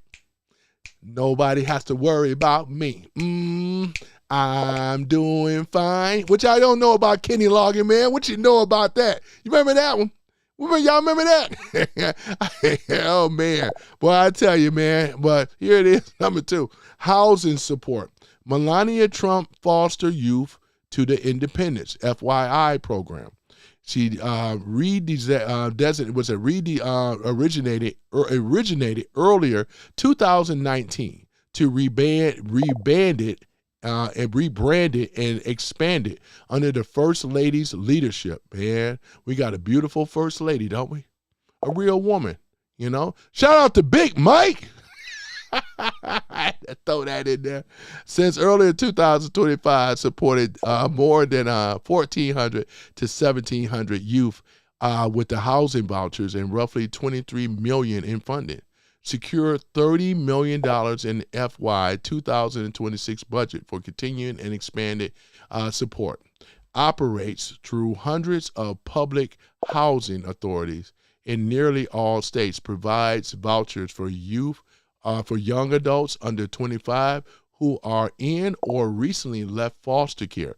Nobody has to worry about me. I'm doing fine. Which I don't know about Kenny Loggins, man. What you know about that? You remember that one? Y'all remember that? Oh, man. Well, I tell you, man. But here it is, number 2. Housing support. Melania Trump foster youth to the Independence, FYI program. She originated earlier 2019 to rebrand it and expand it under the First Lady's leadership. Man, we got a beautiful First Lady, don't we? A real woman, you know. Shout out to Big Mike. I had to throw that in there. Since earlier 2025, supported more than 1,400 to 1,700 youth with the housing vouchers and roughly $23 million in funding. Secure $30 million in FY 2026 budget for continuing and expanded support. Operates through hundreds of public housing authorities in nearly all states. Provides vouchers for youth, for young adults under 25 who are in or recently left foster care,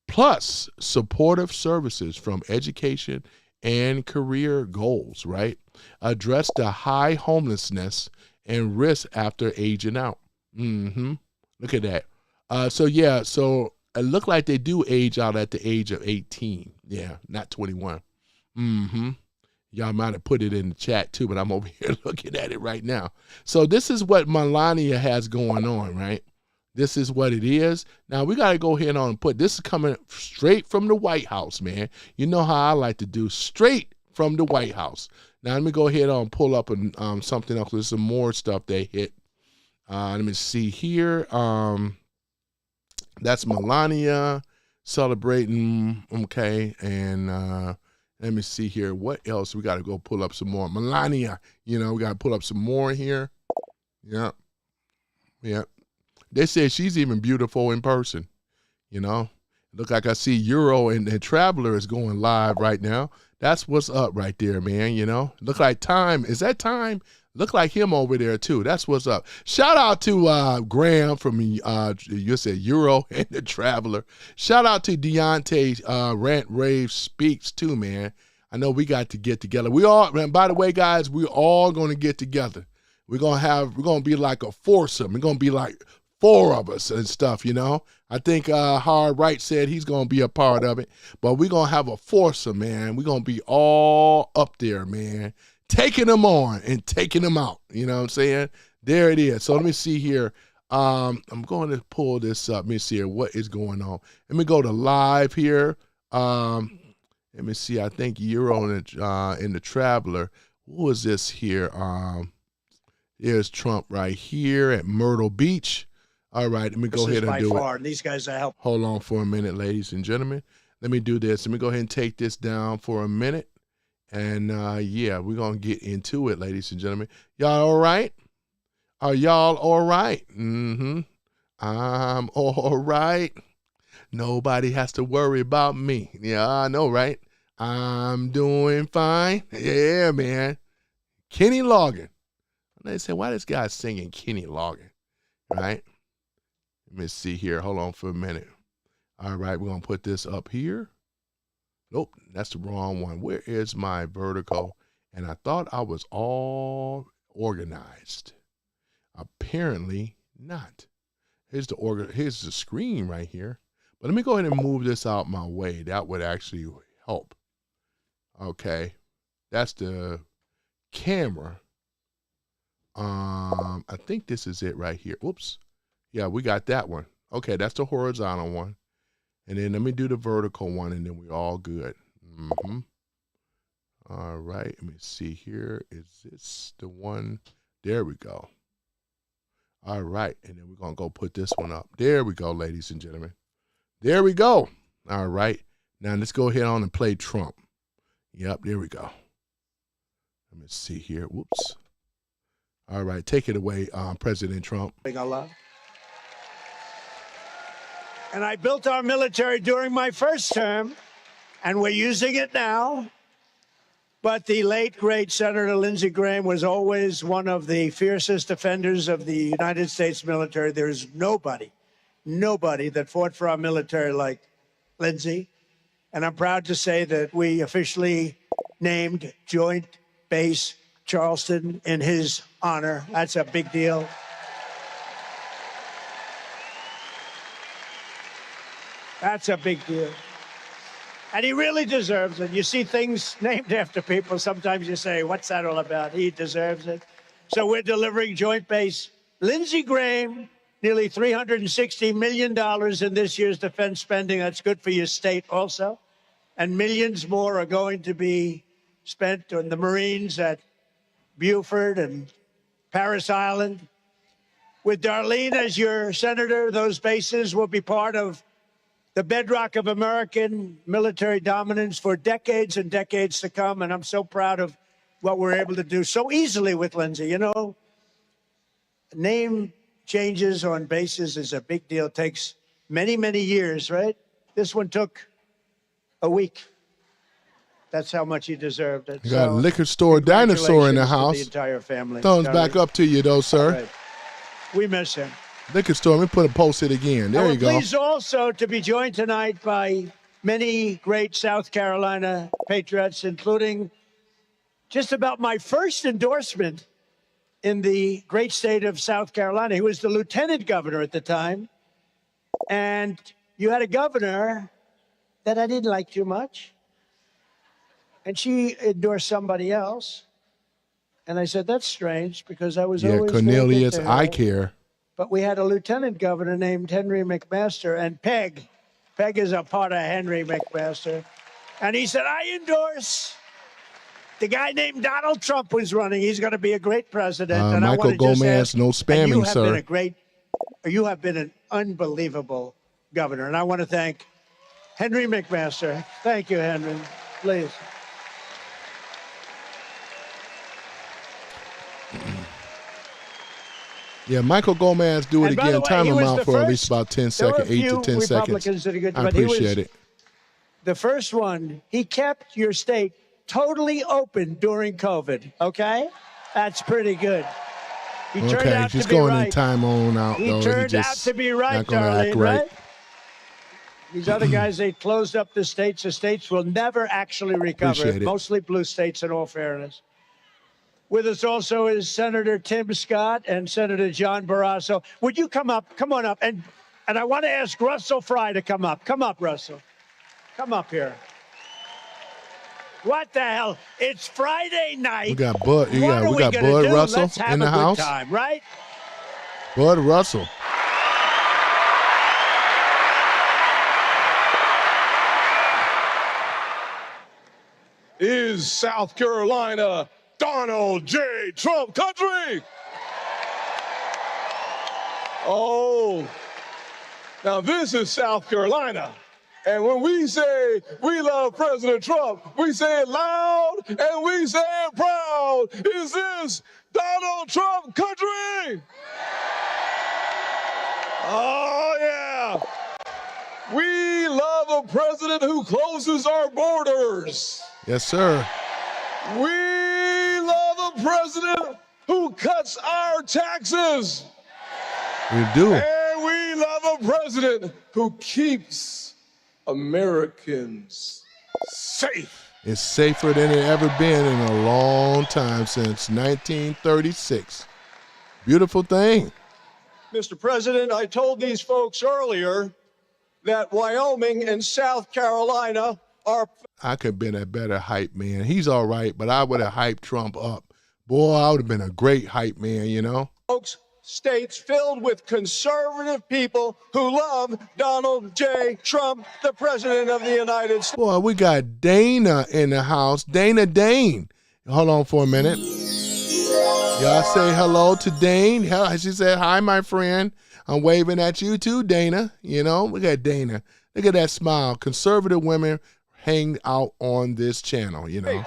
plus supportive services from education and career goals, right? Address the high homelessness and risk after aging out. Look at that. So it looked like they do age out at the age of 18. Yeah, not 21. Y'all might have put it in the chat too, but I'm over here looking at it right now. So this is what Melania has going on, right? This is what it is. Now we got to go ahead on and put this is coming straight from the White House, man. You know how I like to do, straight from the White House. Now let me go ahead on and pull up something else. There's some more stuff they hit. Let me see here. That's Melania celebrating. Okay, and let me see here. What else? We got to go pull up some more. Melania, we got to pull up some more here. Yeah. They say she's even beautiful in person. Look like I see Euro and Traveler is going live right now. That's what's up right there, man. Look like Time. Is that Time? Look like him over there too. That's what's up. Shout out to Graham from you said Euro and the Traveler. Shout out to Deontay Rant Rave Speaks too, man. I know we got to get together. We all, and by the way, guys, we're all going to get together. We're going to be like a foursome. We're going to be like 4 of us and stuff, I think Hard Right said he's going to be a part of it, but we're going to have a foursome, man. We're going to be all up there, man. Taking them on and taking them out. You know what I'm saying? There it is. So let me see here. I'm going to pull this up. Let me see here. What is going on? Let me go to live here. Let me see. I think Euro in the Traveler. What was this here? There's Trump right here at Myrtle Beach. All right. Let me go ahead and do it. These guys are helping. Hold on for a minute, ladies and gentlemen. Let me do this. Let me go ahead and take this down for a minute. And, we're going to get into it, ladies and gentlemen. Y'all all right? Are y'all all right? I'm all right. Nobody has to worry about me. Yeah, I know, right? I'm doing fine. Yeah, man. Kenny Loggins. They say, why this guy singing Kenny Loggins, right? Let me see here. Hold on for a minute. All right, we're going to put this up here. Nope, that's the wrong one. Where is my vertical? And I thought I was all organized. Apparently not. Here's the screen right here. But let me go ahead and move this out my way. That would actually help. Okay. That's the camera. I think this is it right here. Whoops. Yeah, we got that one. Okay, that's the horizontal one. And then let me do the vertical one, and then we're all good. All right, let me see here. Is this the one? There we go. All right, and then we're going to go put this one up. There we go, ladies and gentlemen. There we go. All right. Now let's go ahead on and play Trump. Yep, there we go. Let me see here. Whoops. All right, take it away, President Trump. And I built our military during my first term, and we're using it now. But the late, great Senator Lindsey Graham was always one of the fiercest defenders of the United States military. There is nobody that fought for our military like Lindsey. And I'm proud to say that we officially named Joint Base Charleston in his honor. That's a big deal. That's a big deal. And he really deserves it. You see things named after people, sometimes you say, what's that all about? He deserves it. So we're delivering Joint Base. Lindsey Graham, nearly $360 million in this year's defense spending. That's good for your state also. And millions more are going to be spent on the Marines at Beaufort and Parris Island. With Darlene as your senator, those bases will be part of the bedrock of American military dominance for decades and decades to come. And I'm so proud of what we're able to do so easily with Lindsey. You know, name changes on bases is a big deal. It takes many, many years, right? This one took a week. That's how much he deserved it. You got a liquor store dinosaur in the house. The entire family. Thumbs back up to you, though, sir. Right. We miss him. Liquor store, let me put a post it again. There you go. Pleased also to be joined tonight by many great South Carolina patriots, including just about my first endorsement in the great state of South Carolina. He was the lieutenant governor at the time. And you had a governor that I didn't like too much. And she endorsed somebody else. And I said, that's strange, because I was always Cornelius, I care. But we had a lieutenant governor named Henry McMaster, and Peg is a part of Henry McMaster. And he said, I endorse the guy named Donald Trump who's running. He's going to be a great president. And Michael I want to Gomez, ask, no spamming, sir. You have been an unbelievable governor. And I want to thank Henry McMaster. Thank you, Henry. Please. Yeah, Michael Gomez, do it again. Time him out for at least about 10 seconds, 8 to 10 seconds. I appreciate it. The first one, he kept your state totally open during COVID, okay? That's pretty good. He turned out just to be going right. in time on out, though. He turned out to be right, not gonna Darlene, act right. These other guys, they closed up the states. The states will never actually recover. Appreciate it. Mostly blue states, in all fairness. With us also is Senator Tim Scott and Senator John Barrasso. Would you come up? Come on up. And I want to ask Russell Fry to come up. Come up, Russell. Come up here. What the hell? It's Friday night. We got Bud. We got Bud Russell in the house. Let's have a good time, right? Bud Russell. Is South Carolina Donald J. Trump country? Oh, now this is South Carolina. And when we say we love President Trump, we say it loud and we say it proud. Is this Donald Trump country? Oh, yeah. We love a president who closes our borders. Yes, sir. We love a president who cuts our taxes. We do. And we love a president who keeps Americans safe. It's safer than it ever been in a long time, since 1936. Beautiful thing. Mr. President, I told these folks earlier that Wyoming and South Carolina are... I could have been a better hype man. He's all right, but I would have hyped Trump up. Boy, I would have been a great hype man, you know? Folks, states filled with conservative people who love Donald J. Trump, the President of the United States. Boy, we got Dana in the house. Dana Dane. Hold on for a minute. Y'all say hello to Dane. She said, hi, my friend. I'm waving at you too, Dana. You know, look at Dana. Look at that smile. Conservative women hang out on this channel, you know.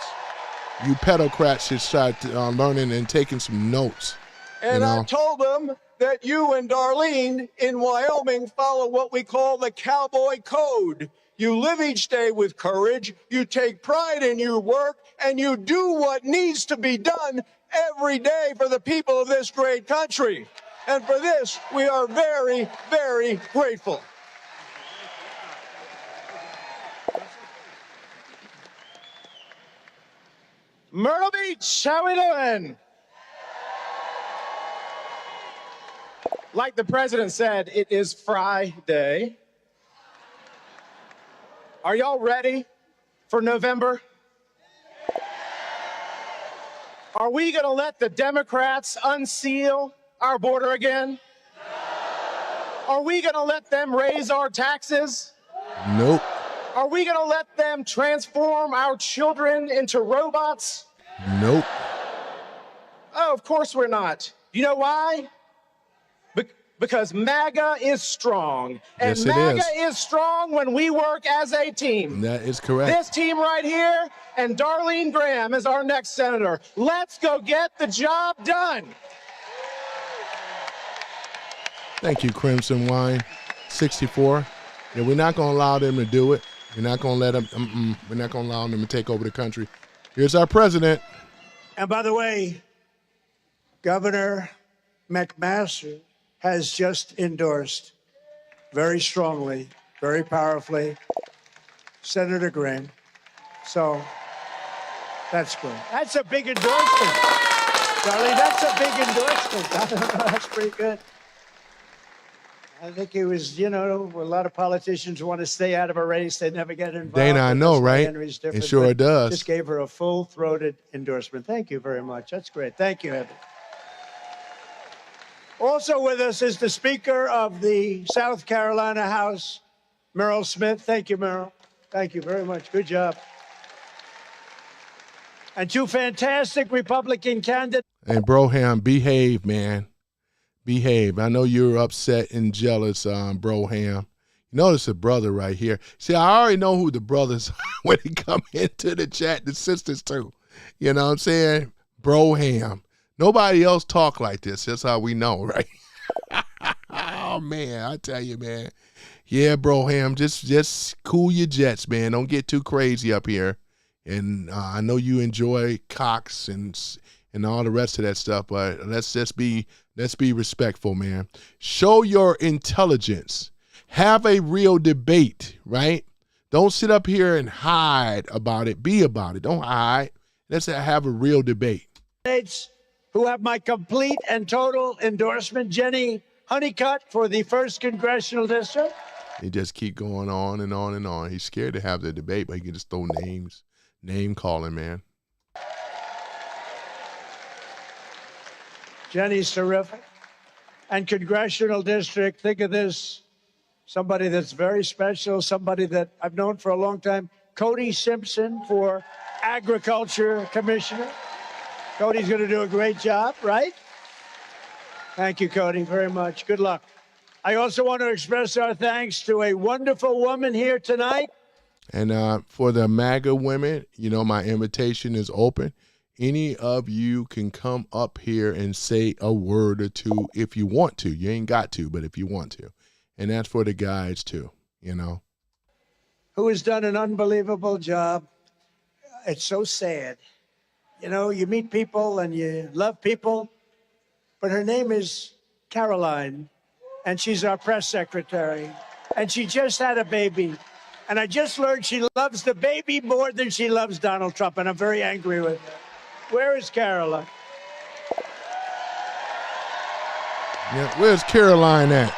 You pedocrats should start learning and taking some notes. And I told them that you and Darlene in Wyoming follow what we call the cowboy code. You live each day with courage, you take pride in your work, and you do what needs to be done every day for the people of this great country. And for this, we are very, very grateful. Myrtle Beach, how we doing? Like the president said, it is Friday. Are y'all ready for November? Are we going to let the Democrats unseal our border again? Are we going to let them raise our taxes? Nope. Are we going to let them transform our children into robots? Nope. Oh, of course we're not. You know why? Because MAGA is strong. And Yes, it MAGA is. is strong when we work as a team. That is correct. This team right here, and Darlene Graham is our next senator. Let's go get the job done. Thank you, Crimson Wine 64. Yeah, we're not going to allow them to do it. We're not going to let them, we're not going to allow them to take over the country. Here's our president. And by the way, Governor McMaster has just endorsed very strongly, very powerfully, Senator Graham. So that's good. That's a big endorsement. Darlene, that's a big endorsement. That's pretty good. I think it was, you know, a lot of politicians want to stay out of a race. They never get involved. Dana, I know, right? Henry's different, It sure but does. Just gave her a full-throated endorsement. Thank you very much. That's great. Thank you, Heather. Also with us is the Speaker of the South Carolina House, Merrill Smith. Thank you, Merrill. Thank you very much. Good job. And two fantastic Republican candidates. And Broham, behave, man. Behave. I know you're upset and jealous, Broham. You notice a brother right here. See, I already know who the brothers are when they come into the chat, the sisters too. You know what I'm saying? Broham. Nobody else talk like this. That's how we know, right? Oh, man, I tell you, man. Yeah, Broham, just cool your jets, man. Don't get too crazy up here. And I know you enjoy Cox and all the rest of that stuff, but let's be respectful, man. Show your intelligence. Have a real debate, right? Don't sit up here and hide about it. Be about it. Don't hide. Let's have a real debate. Who have my complete and total endorsement. Jenny Honeycutt for the 1st Congressional District. They just keep going on and on and on. He's scared to have the debate, but he can just throw names. Name calling, man. Jenny's terrific. And Congressional District, think of this, somebody that's very special, somebody that I've known for a long time, Cody Simpson for Agriculture Commissioner. Cody's going to do a great job, right? Thank you, Cody, very much. Good luck. I also want to express our thanks to a wonderful woman here tonight. And for the MAGA women, you know, my invitation is open. Any of you can come up here and say a word or two if you want to. You ain't got to, but if you want to. And that's for the guys, too, you know. Who has done an unbelievable job. It's so sad. You know, you meet people and you love people, but her name is Caroline, and she's our press secretary, and she just had a baby. And I just learned she loves the baby more than she loves Donald Trump, and I'm very angry with her. Where is Caroline? Yeah, where's Caroline at?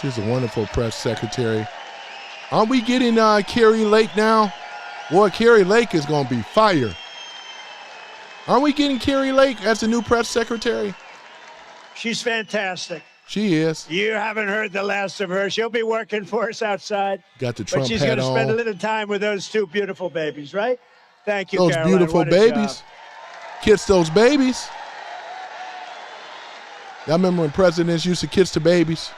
She's a wonderful press secretary. Aren't we getting Carrie Lake now? Boy, Carrie Lake is going to be fire. Aren't we getting Carrie Lake as the new press secretary? She's fantastic. She is. You haven't heard the last of her. She'll be working for us outside. Got the Trump But she's hat going to spend on. a little time with those two beautiful babies, right? Thank you, Those Caroline. beautiful What a babies. job. Kiss those babies. Y'all remember when presidents used to kiss the babies?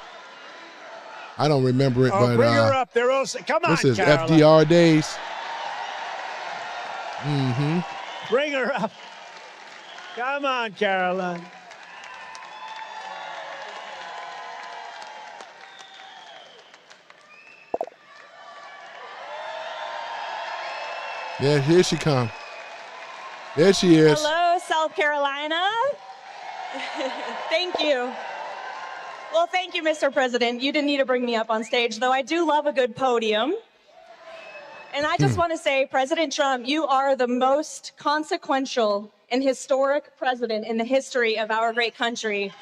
I don't remember it, Oh, but bring her up. They're all. Come on, this is Caroline. FDR days. Mm-hmm. Bring her up. Come on, Caroline. Yeah, here she comes. There she is. Hello, South Carolina. Thank you. Well, thank you, Mr. President. You didn't need to bring me up on stage, though I do love a good podium. And I just want to say, President Trump, you are the most consequential and historic president in the history of our great country.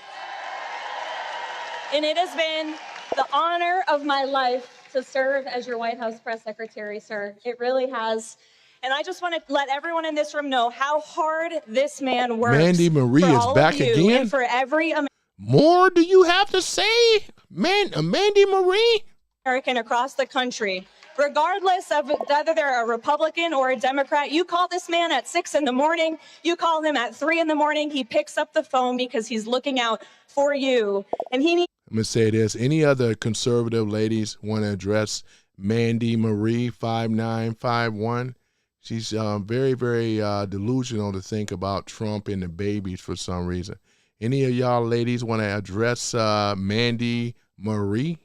And it has been the honor of my life to serve as your White House press secretary, sir. It really has. And I just want to let everyone in this room know how hard this man works. Mandy Marie for is all back of you again? and for every More do you have to say, Mandy Marie? American across the country. Regardless of whether they're a Republican or a Democrat, you call this man at 6 in the morning, you call him at 3 in the morning, he picks up the phone because he's looking out for you. And he needs. I'm going to say this. Any other conservative ladies want to address Mandy Marie 5951? She's very, very delusional to think about Trump and the babies for some reason. Any of y'all ladies want to address Mandy Marie?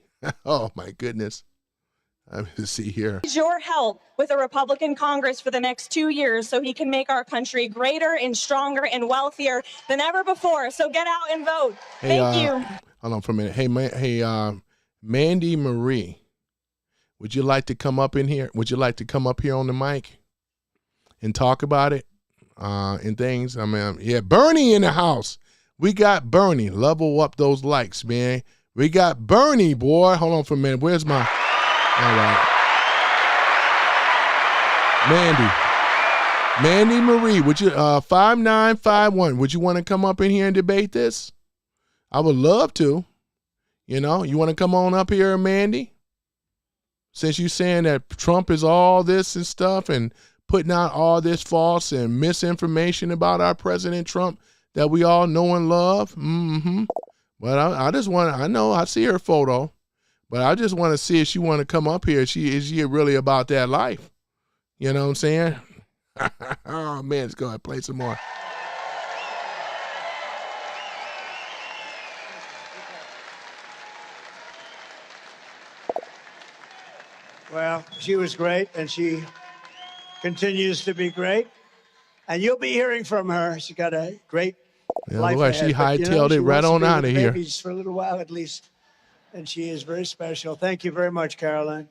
Oh, my goodness. Let's see here. Your help with a Republican Congress for the next 2 years so he can make our country greater and stronger and wealthier than ever before. So get out and vote. Hey, Thank you. Hold on for a minute. Hey, Mandy Marie, would you like to come up in here? Would you like to come up here on the mic and talk about it and things? I mean, yeah, Bernie in the house. We got Bernie. Level up those likes, man. We got Bernie, boy. Hold on for a minute. Where's my... All right. Mandy Marie, would you 5951, would you want to come up in here and debate this? I would love to. You know, you want to come on up here, Mandy? Since you're saying that Trump is all this and stuff and putting out all this false and misinformation about our President Trump that we all know and love. Mm-hmm. But I just want to, I know I see her photo. But I just want to see if she want to come up here. Is she really about that life? You know what I'm saying? Oh, man, let's go ahead and play some more. Well, she was great, and she continues to be great. And you'll be hearing from her. She got a great life Boy, ahead. she But, hightailed it right on out of here. Babies for a little while at least. And she is very special. Thank you very much, Caroline.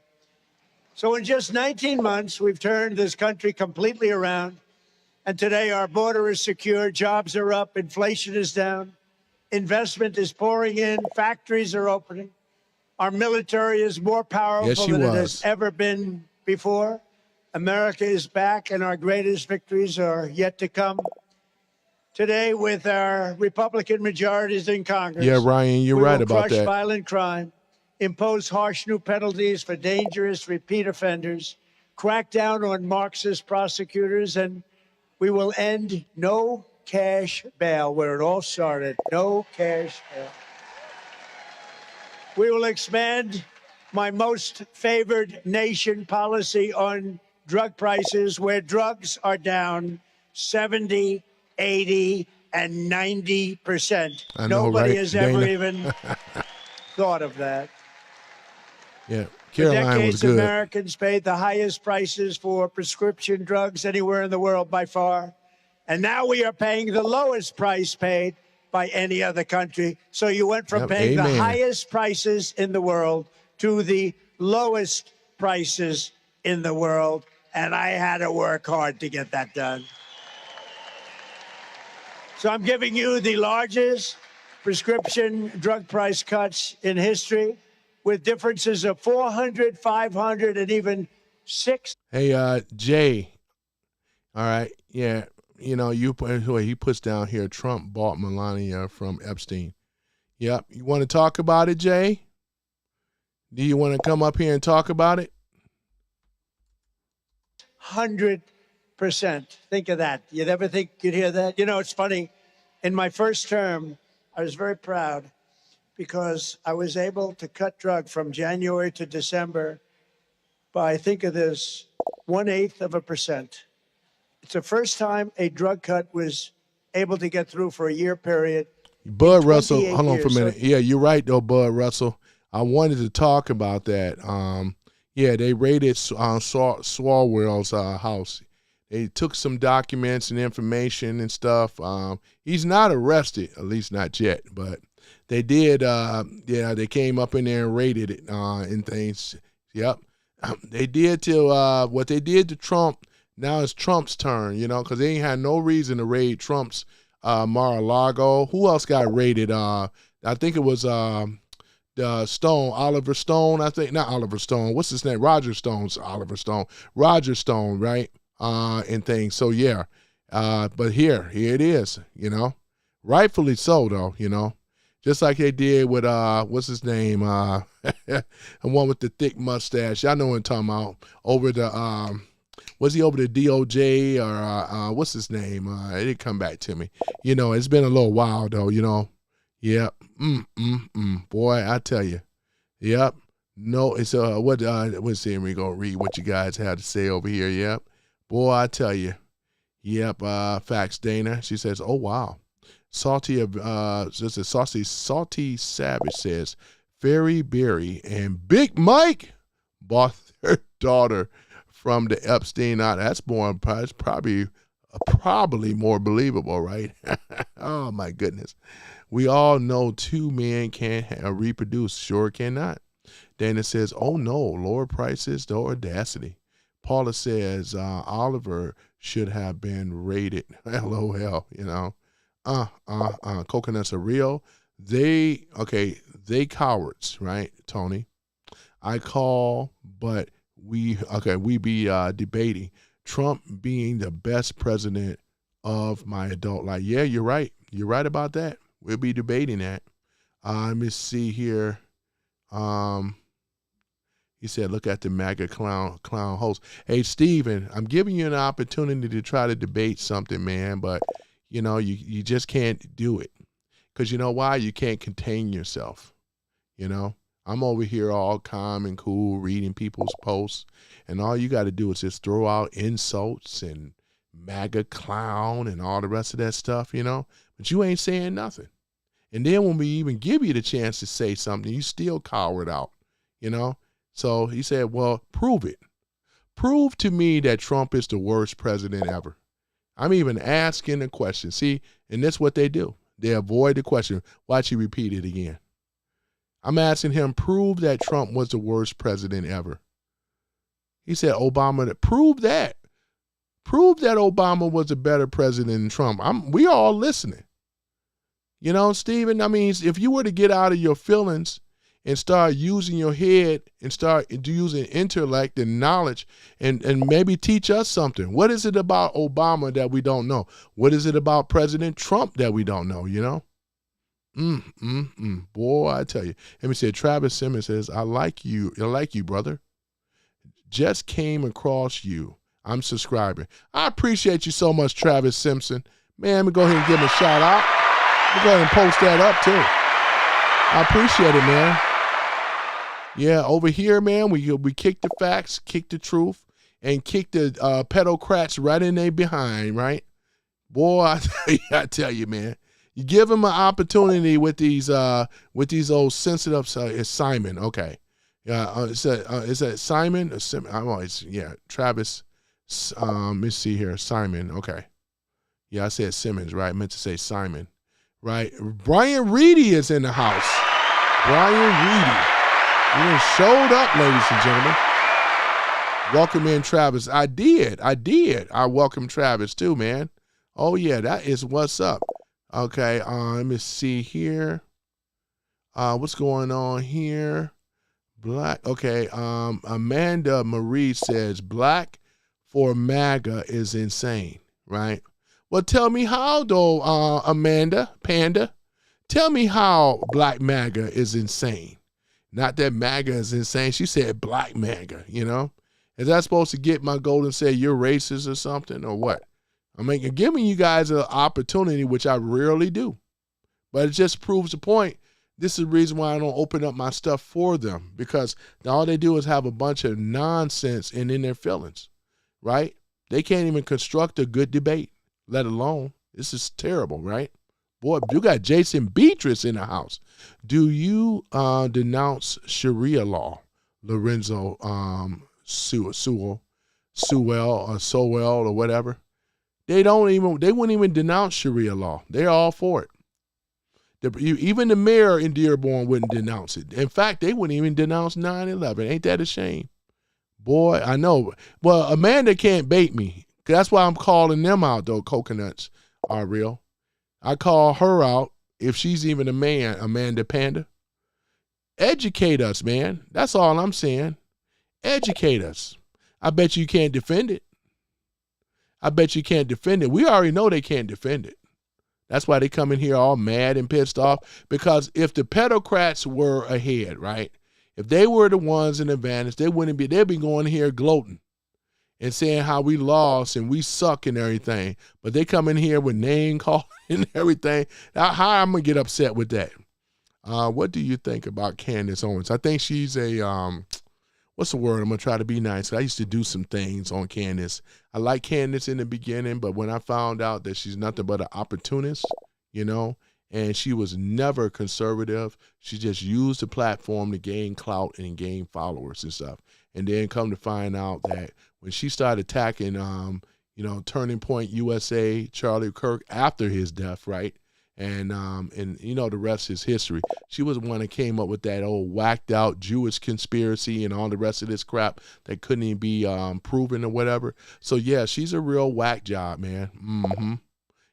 So in just 19 months, we've turned this country completely around. And today our border is secure, jobs are up, inflation is down, investment is pouring in, factories are opening. Our military is more powerful than it has ever been before. America is back, and our greatest victories are yet to come. Today, with our Republican majorities in Congress, yeah, Ryan, you're right about crush that. Violent crime, impose harsh new penalties for dangerous repeat offenders, crack down on Marxist prosecutors, and we will end no cash bail, where it all started. No cash bail. We will expand my most favored nation policy on drug prices, where drugs are down 70, 80, and 90%. Nobody has ever even thought of that. Yeah, For Caroline decades, was good. Americans paid the highest prices for prescription drugs anywhere in the world by far. And now we are paying the lowest price paid by any other country. So you went from paying the highest prices in the world to the lowest prices in the world. And I had to work hard to get that done. So I'm giving you the largest prescription drug price cuts in history, with differences of 400, 500, and even 6. Hey, Jay. All right. Yeah. You know, he puts down here, Trump bought Melania from Epstein. Yep. You want to talk about it, Jay? Do you want to come up here and talk about it? 100%. Think of that. You'd ever think you'd hear that? You know, it's funny. In my first term, I was very proud because I was able to cut drug from January to December by, think of this, 1/8%. It's the first time a drug cut was able to get through for a year period. Bud Russell, hold on for a years. minute. Yeah, you're right, though, Bud Russell. I wanted to talk about that. Yeah, they raided Swalwell's house. They took some documents and information and stuff. He's not arrested, at least not yet, but they did. Yeah, they came up in there and raided it and things. Yep. They did to what they did to Trump. Now it's Trump's turn, because they ain't had no reason to raid Trump's Mar-a-Lago. Who else got raided? I think it was Stone, Oliver Stone. I think not Oliver Stone. What's his name? Roger Stone's Oliver Stone. Roger Stone, right? And things. So yeah, but here it is. Rightfully so, though. Just like they did with what's his name? The one with the thick mustache. Y'all know what I'm talking about. Over the was he over the DOJ or what's his name? It didn't come back to me. It's been a little while though. Yep. Boy, I tell you. Yep. No, it's let's see. We gonna read what you guys have to say over here. Yep. Boy, I tell you. Yep. Facts, Dana. She says, "Oh wow." Salty Savage says, Fairy Berry and Big Mike bought their daughter from the Epstein. Now that's probably more believable, right? Oh my goodness. We all know two men can't reproduce. Sure cannot. Dana says, oh no, lower prices, the audacity. Paula says, Oliver should have been rated. LOL, coconuts are real. They cowards, right, Tony? I call, but we be debating Trump being the best president of my adult life. Yeah, you're right. You're right about that. We'll be debating that. Let me see here. He said, look at the MAGA clown host. Hey, Steven, I'm giving you an opportunity to try to debate something, man, but you just can't do it. Because you know why? You can't contain yourself. I'm over here all calm and cool reading people's posts, and all you got to do is just throw out insults and MAGA clown and all the rest of that stuff, but you ain't saying nothing. And then when we even give you the chance to say something, you still cower it out, So he said, well, prove it. Prove to me that Trump is the worst president ever. I'm even asking the question. See, and that's what they do. They avoid the question. Watch you repeat it again. I'm asking him, prove that Trump was the worst president ever. He said, Obama, prove that. Prove that Obama was a better president than Trump. We all listening. Stephen, I mean, if you were to get out of your feelings and start using your head and start using intellect and knowledge and maybe teach us something. What is it about Obama that we don't know? What is it about President Trump that we don't know, Boy, I tell you. Let me say, Travis Simmons says, I like you, brother. Just came across you. I'm subscribing. I appreciate you so much, Travis Simpson. Man, let me go ahead and give him a shout out. Let me go ahead and post that up, too. I appreciate it, man. Yeah, over here, man, we kick the facts, kick the truth, and kick the pedocrats right in their behind, right? Boy, I tell you, man. You give them an opportunity with these old sensitive. It's Simon, okay? Yeah, is that Simon? Travis. Let me see here, Simon. Okay, yeah, I said Simmons, right? I meant to say Simon, right? Brian Reedy is in the house. Brian Reedy. You showed up, ladies and gentlemen. Welcome in, Travis. I did. I welcome Travis too, man. Oh yeah, that is what's up. Okay, let me see here. What's going on here? Black. Okay, Amanda Marie says black for MAGA is insane, right? Well, tell me how though, Amanda Panda. Tell me how black MAGA is insane. Not that MAGA is insane. She said black MAGA, Is that supposed to get my goal and say you're racist or something or what? I mean, giving you guys an opportunity, which I rarely do. But it just proves the point. This is the reason why I don't open up my stuff for them, because all they do is have a bunch of nonsense and in their feelings, right? They can't even construct a good debate, let alone. This is terrible, right? Boy, you got Jason Beatrice in the house. Do you denounce Sharia law, Lorenzo Sewell or whatever? They wouldn't even denounce Sharia law. They're all for it. Even the mayor in Dearborn wouldn't denounce it. In fact, they wouldn't even denounce 9/11. Ain't that a shame? Boy, I know. Well, Amanda can't bait me. That's why I'm calling them out, though. Coconuts are real. I call her out if she's even a man, Amanda Panda. Educate us, man. That's all I'm saying. Educate us. I bet you can't defend it. I bet you can't defend it. We already know they can't defend it. That's why they come in here all mad and pissed off. Because if the pedocrats were ahead, right? If they were the ones in advantage, they wouldn't be. They'd be going here gloating and saying how we lost and we suck and everything. But they come in here with name calling and everything. How I'm gonna get upset with that? What do you think about Candace Owens? I think she's a what's the word? I'm going to try to be nice. I used to do some things on Candace. I liked Candace in the beginning, but when I found out that she's nothing but an opportunist, you know, and she was never conservative, she just used the platform to gain clout and gain followers and stuff. And then come to find out that when she started attacking, you know, Turning Point USA, Charlie Kirk after his death, right? And you know, the rest is history. She was the one that came up with that old whacked out Jewish conspiracy and all the rest of this crap that couldn't even be proven or whatever. So yeah, she's a real whack job, man. Mm-hmm.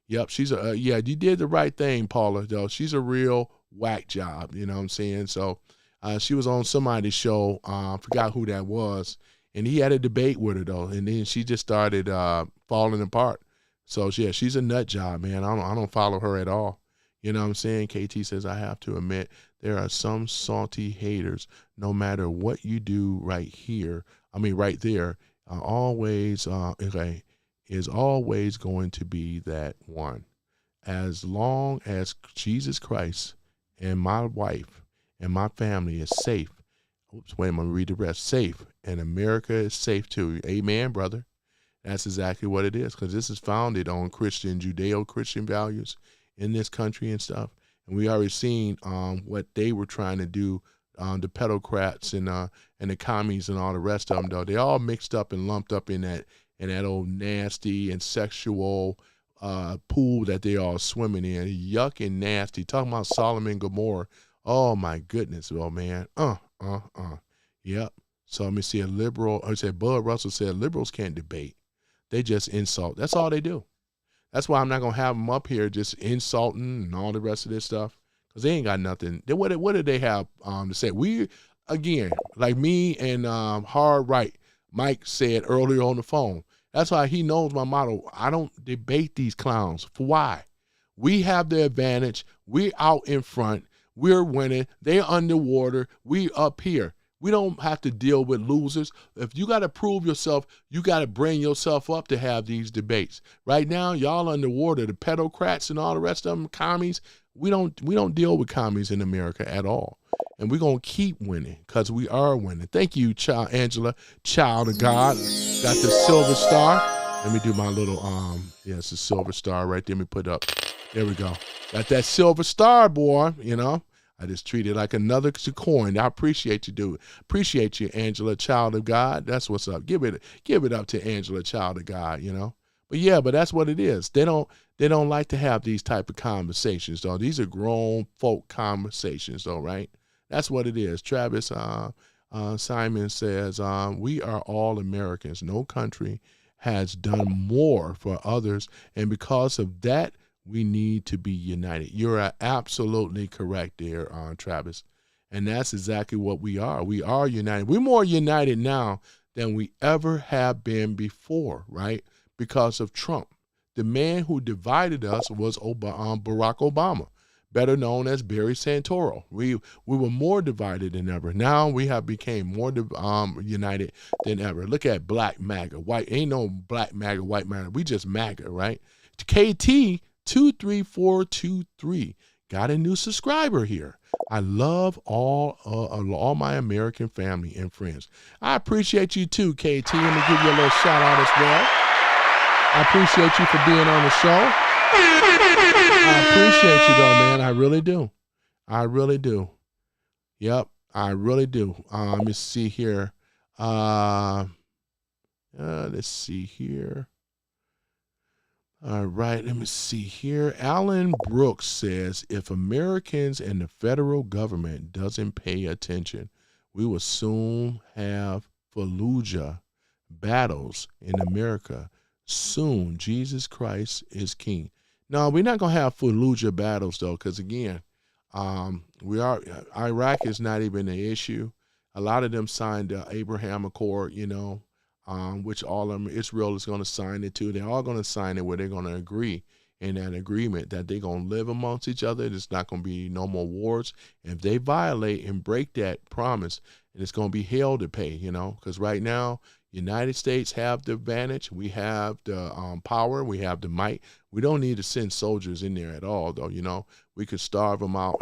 Yep, she's a yeah, you did the right thing, Paula, though. She's a real whack job, you know what I'm saying? So she was on somebody's show, forgot who that was, and he had a debate with her though, and then she just started falling apart. So yeah, she's a nut job, man. I don't follow her at all. You know what I'm saying? KT says, I have to admit, there are some salty haters. No matter what you do right there, always is always going to be that one. As long as Jesus Christ and my wife and my family is safe. Oops, wait a minute, read the rest. Safe, and America is safe too. Amen, brother. That's exactly what it is, because this is founded on Judeo-Christian values in this country and stuff. And we already seen what they were trying to do, the pedocrats and the commies and all the rest of them, though. They all mixed up and lumped up in that old nasty and sexual pool that they all swimming in. Yuck and nasty. Talking about Solomon and Gomorrah. Oh, my goodness, oh, man. Yep. So let me see, Bud Russell said liberals can't debate. They just insult. That's all they do. That's why I'm not going to have them up here just insulting and all the rest of this stuff, because they ain't got nothing. What do they have to say? We, again, like me and Hard Right, Mike said earlier on the phone, that's why he knows my motto. I don't debate these clowns. For why? We have the advantage. We're out in front. We're winning. They're underwater. We up here. We don't have to deal with losers. If you got to prove yourself, you got to bring yourself up to have these debates. Right now, y'all underwater, the pedocrats and all the rest of them, commies. We don't deal with commies in America at all. And we're going to keep winning because we are winning. Thank you, Angela, child of God. Got the silver star. Let me do my little, it's a silver star right there. Let me put up. There we go. Got that silver star, boy, you know. I just treat it like another coin. I appreciate you, dude. Appreciate you, Angela, child of God. That's what's up. Give it up to Angela, child of God, you know. But that's what it is. They don't like to have these type of conversations, though. These are grown folk conversations, though, right? That's what it is. Travis Simon says, we are all Americans. No country has done more for others, and because of that, we need to be united. You're absolutely correct there, Travis. And that's exactly what we are. We are united. We're more united now than we ever have been before, right? Because of Trump. The man who divided us was Barack Obama, better known as Barry Santoro. We were more divided than ever. Now we have became more united than ever. Look at black MAGA. White, ain't no black MAGA, white MAGA. We just MAGA, right? KT 23423 got a new subscriber here. I love all my American family and friends. I appreciate you too, KT. Let me give you a little shout out as well. I appreciate you for being on the show. I appreciate you though, man. I really do. I really do. Yep, I really do. Let me see here. Let's see here. All right, let me see here. Alan Brooks says, if Americans and the federal government doesn't pay attention, we will soon have Fallujah battles in America soon. Jesus Christ is king. No, we're not going to have Fallujah battles, though, because, again, Iraq is not even an issue. A lot of them signed the Abraham Accord, which all of them, Israel is going to sign it too. They're all going to sign it where they're going to agree in that agreement that they're going to live amongst each other. There's not going to be no more wars. And if they violate and break that promise, it's going to be hell to pay, because right now, United States have the advantage. We have the power. We have the might. We don't need to send soldiers in there at all, though. We could starve them out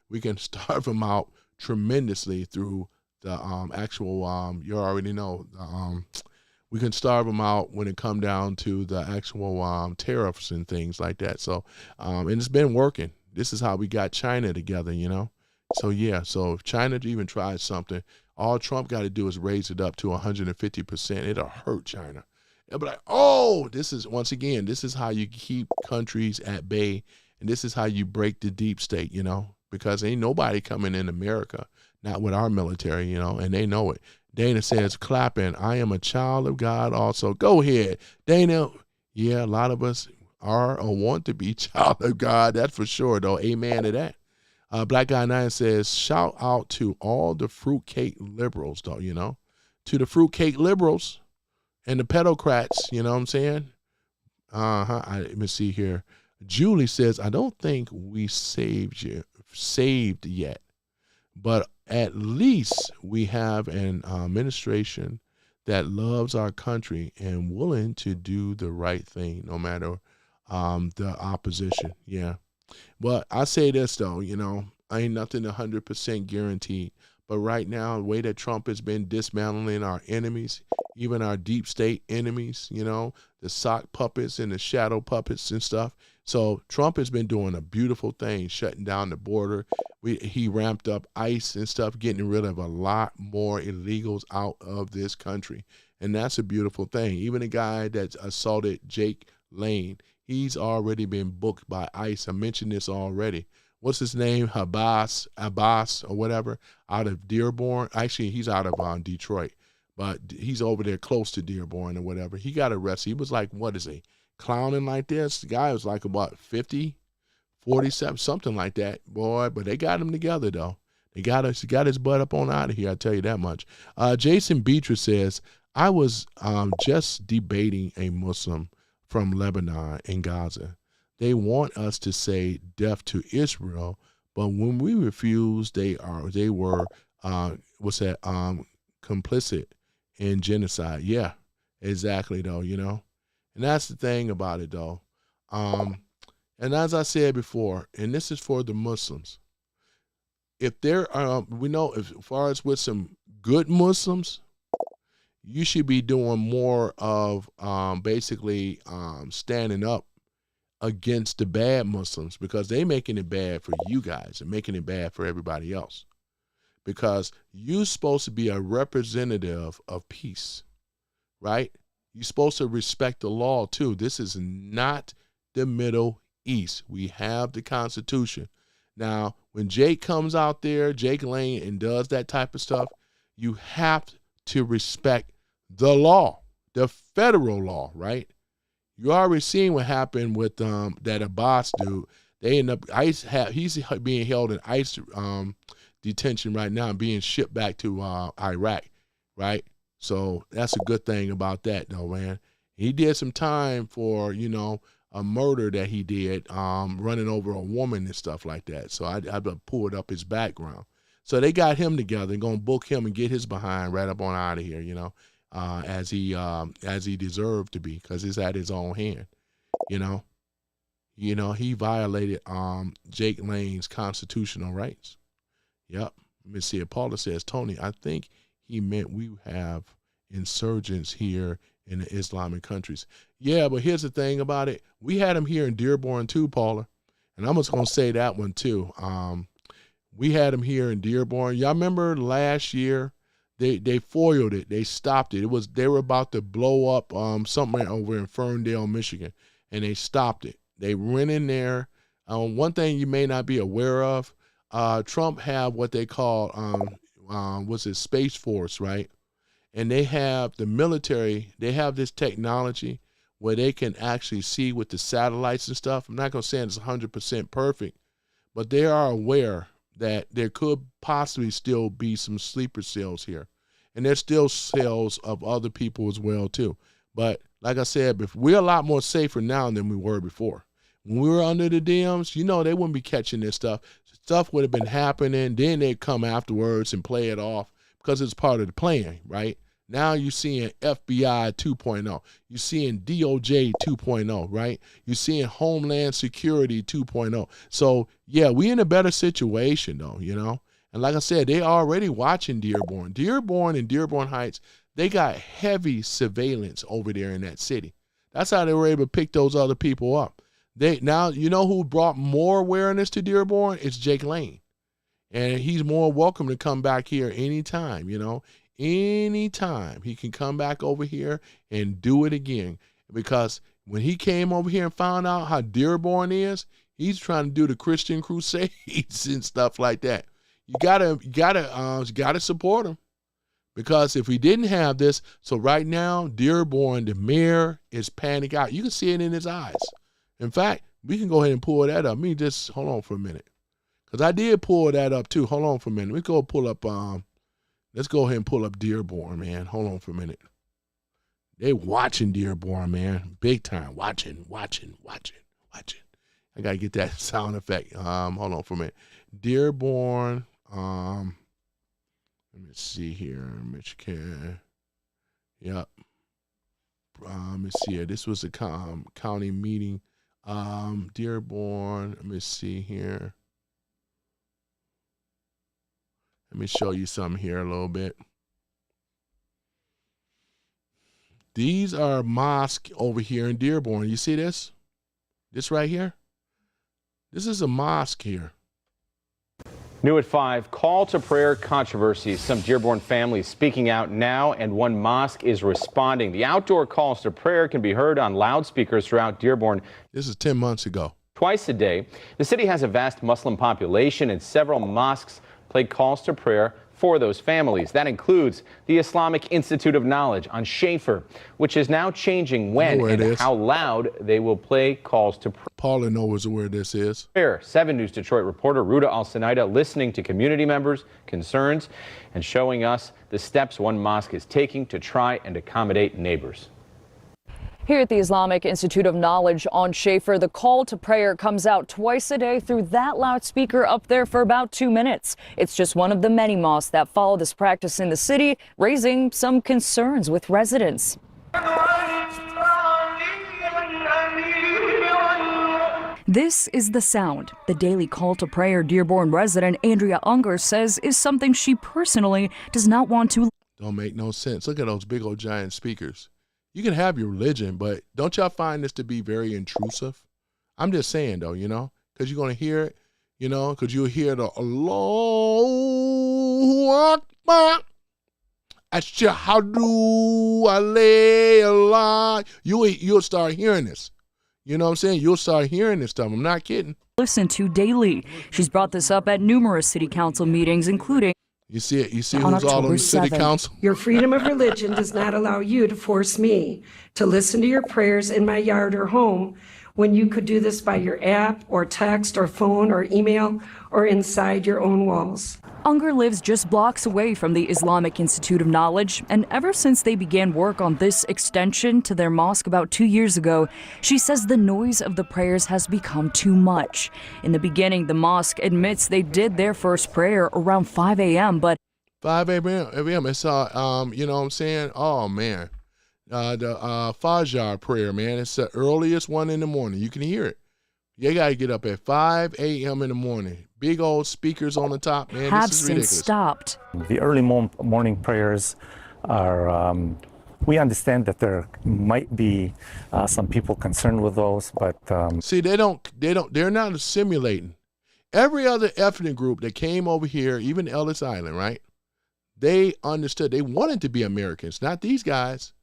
we can starve them out tremendously through the actual. You already know. We can starve them out when it come down to the actual tariffs and things like that. So, and it's been working. This is how we got China together, So yeah. So if China even tries something, all Trump got to do is raise it up to 150%. It'll hurt China. It'll be like, this is how you keep countries at bay. And this is how you break the deep state, because ain't nobody coming in America, not with our military, and they know it. Dana says, clapping, I am a child of God also. Go ahead, Dana. Yeah, a lot of us are or want to be child of God. That's for sure, though. Amen to that. Black Guy 9 says, shout out to all the fruitcake liberals, though, to the fruitcake liberals and the pedocrats, you know what I'm saying? Let me see here. Julie says, I don't think we saved yet, but at least we have an administration that loves our country and willing to do the right thing, no matter the opposition. Yeah. But I say this, though, ain't nothing 100% guaranteed. But right now, the way that Trump has been dismantling our enemies, even our deep state enemies, the sock puppets and the shadow puppets and stuff. So Trump has been doing a beautiful thing, shutting down the border. He ramped up ICE and stuff, getting rid of a lot more illegals out of this country. And that's a beautiful thing. Even the guy that assaulted Jake Lane, he's already been booked by ICE. I mentioned this already. What's his name? Abbas or whatever, out of Dearborn. Actually, he's out of Detroit, but he's over there close to Dearborn or whatever. He got arrested. He was like, what is he, clowning like this? The guy was like about 50, 47, something like that, boy. But they got him together, though. He got his butt up on out of here, I tell you that much. Jason Beatrice says, I was just debating a Muslim from Lebanon and Gaza. They want us to say death to Israel, but when we refuse, they were complicit in genocide. Yeah, exactly, though, And that's the thing about it, though. And as I said before, and this is for the Muslims, if there are, we know as far as with some good Muslims, you should be doing more of basically standing up against the bad Muslims, because they making it bad for you guys and making it bad for everybody else, because you're supposed to be a representative of peace, right? You're supposed to respect the law too. This is not the Middle East. We have the Constitution. Now, when Jake comes out there, Jake Lane, and does that type of stuff, you have to respect the law, the federal law, right? You already seen what happened with that Abbas dude. They end up he's being held in ICE detention right now and being shipped back to Iraq, right? So that's a good thing about that, though, man. He did some time for a murder that he did, running over a woman and stuff like that. So I pulled up his background. So they got him together and gonna book him and get his behind right up on out of here, as he deserved to be, because it's at his own hand. He violated Jake Lane's constitutional rights. Yep. Let me see it. Paula says, Tony, I think he meant we have insurgents here in the Islamic countries. Yeah, but here's the thing about it. We had them here in Dearborn too, Paula. And I'm just going to say that one too. We had them here in Dearborn. Y'all remember last year, they foiled it. They stopped it. They were about to blow up something over in Ferndale, Michigan, and they stopped it. They went in there. One thing you may not be aware of, Trump have what they call Space Force, right? And they have the military, they have this technology where they can actually see with the satellites and stuff. I'm not going to say it's 100% perfect, but they are aware that there could possibly still be some sleeper cells here. And there's still cells of other people as well, too. But like I said, we're a lot more safer now than we were before. When we were under the DMs, you know, they wouldn't be catching this stuff. Stuff would have been happening. Then they'd come afterwards and play it off because it's part of the plan, right? Now you're seeing FBI 2.0. You're seeing DOJ 2.0, right? You're seeing Homeland Security 2.0. So, yeah, we're in a better situation, though, you know? And like I said, they already watching Dearborn. Dearborn and Dearborn Heights, they got heavy surveillance over there in that city. That's how they were able to pick those other people up. Now, you know who brought more awareness to Dearborn? It's Jake Lane. And he's more welcome to come back here anytime, you know? Anytime. He can come back over here and do it again. Because when he came over here and found out how Dearborn is, he's trying to do the Christian Crusades and stuff like that. You gotta support him, because if we didn't have this, so right now Dearborn, the mayor, is panic out. You can see it in his eyes. In fact, we can go ahead and pull that up. Just hold on for a minute, because I did pull that up too. Hold on for a minute. We go pull up. Let's go ahead and pull up Dearborn, man. Hold on for a minute. They watching Dearborn, man, big time. Watching. I gotta get that sound effect. Hold on for a minute. Dearborn. Let me see here. Michigan. Yep. Let me see here. This was a county meeting. Dearborn. Let me see here. Let me show you something here a little bit. These are mosques over here in Dearborn. You see this? This right here? This is a mosque here. New at 5, call to prayer controversy. Some Dearborn families speaking out now, and one mosque is responding. The outdoor calls to prayer can be heard on loudspeakers throughout Dearborn. This is 10 months ago. Twice a day. The city has a vast Muslim population, and several mosques play calls to prayer for those families. That includes the Islamic Institute of Knowledge on Schaefer, which is now changing when and how loud they will play calls to prayer. Paula knows where this is. 7 News Detroit reporter RØDE Al-Sinaida listening to community members' concerns and showing us the steps one mosque is taking to try and accommodate neighbors. Here at the Islamic Institute of Knowledge on Schaefer, the call to prayer comes out twice a day through that loudspeaker up there for about 2 minutes. It's just one of the many mosques that follow this practice in the city, raising some concerns with residents. This is the sound the daily call to prayer Dearborn resident Andrea Unger says is something she personally does not want to. Don't make no sense. Look at those big old giant speakers. You can have your religion, but don't y'all find this to be very intrusive? I'm just saying, though, you know, because you're going to hear it, you know, because you'll hear the Allahu Akbar, Ashhadu Allah. You'll start hearing this. You know what I'm saying? You'll start hearing this stuff. I'm not kidding. Listen to daily. She's brought this up at numerous city council meetings, including. You see it? You see who's all on the city council? Your freedom of religion does not allow you to force me to listen to your prayers in my yard or home when you could do this by your app or text or phone or email or inside your own walls. Unger lives just blocks away from the Islamic Institute of Knowledge, and ever since they began work on this extension to their mosque about 2 years ago, she says the noise of the prayers has become too much. In the beginning, the mosque admits they did their first prayer around 5 a.m., but 5 a.m. It's you know what I'm saying? Oh man, the Fajr prayer, man. It's the earliest one in the morning. You can hear it. You gotta get up at 5 a.m. in the morning. Big old speakers on the top, man. Have this is since ridiculous. Stopped. The early morning prayers are. We understand that there might be some people concerned with those, but see, they're not assimilating. Every other ethnic group that came over here, even Ellis Island, right? They understood. They wanted to be Americans, not these guys.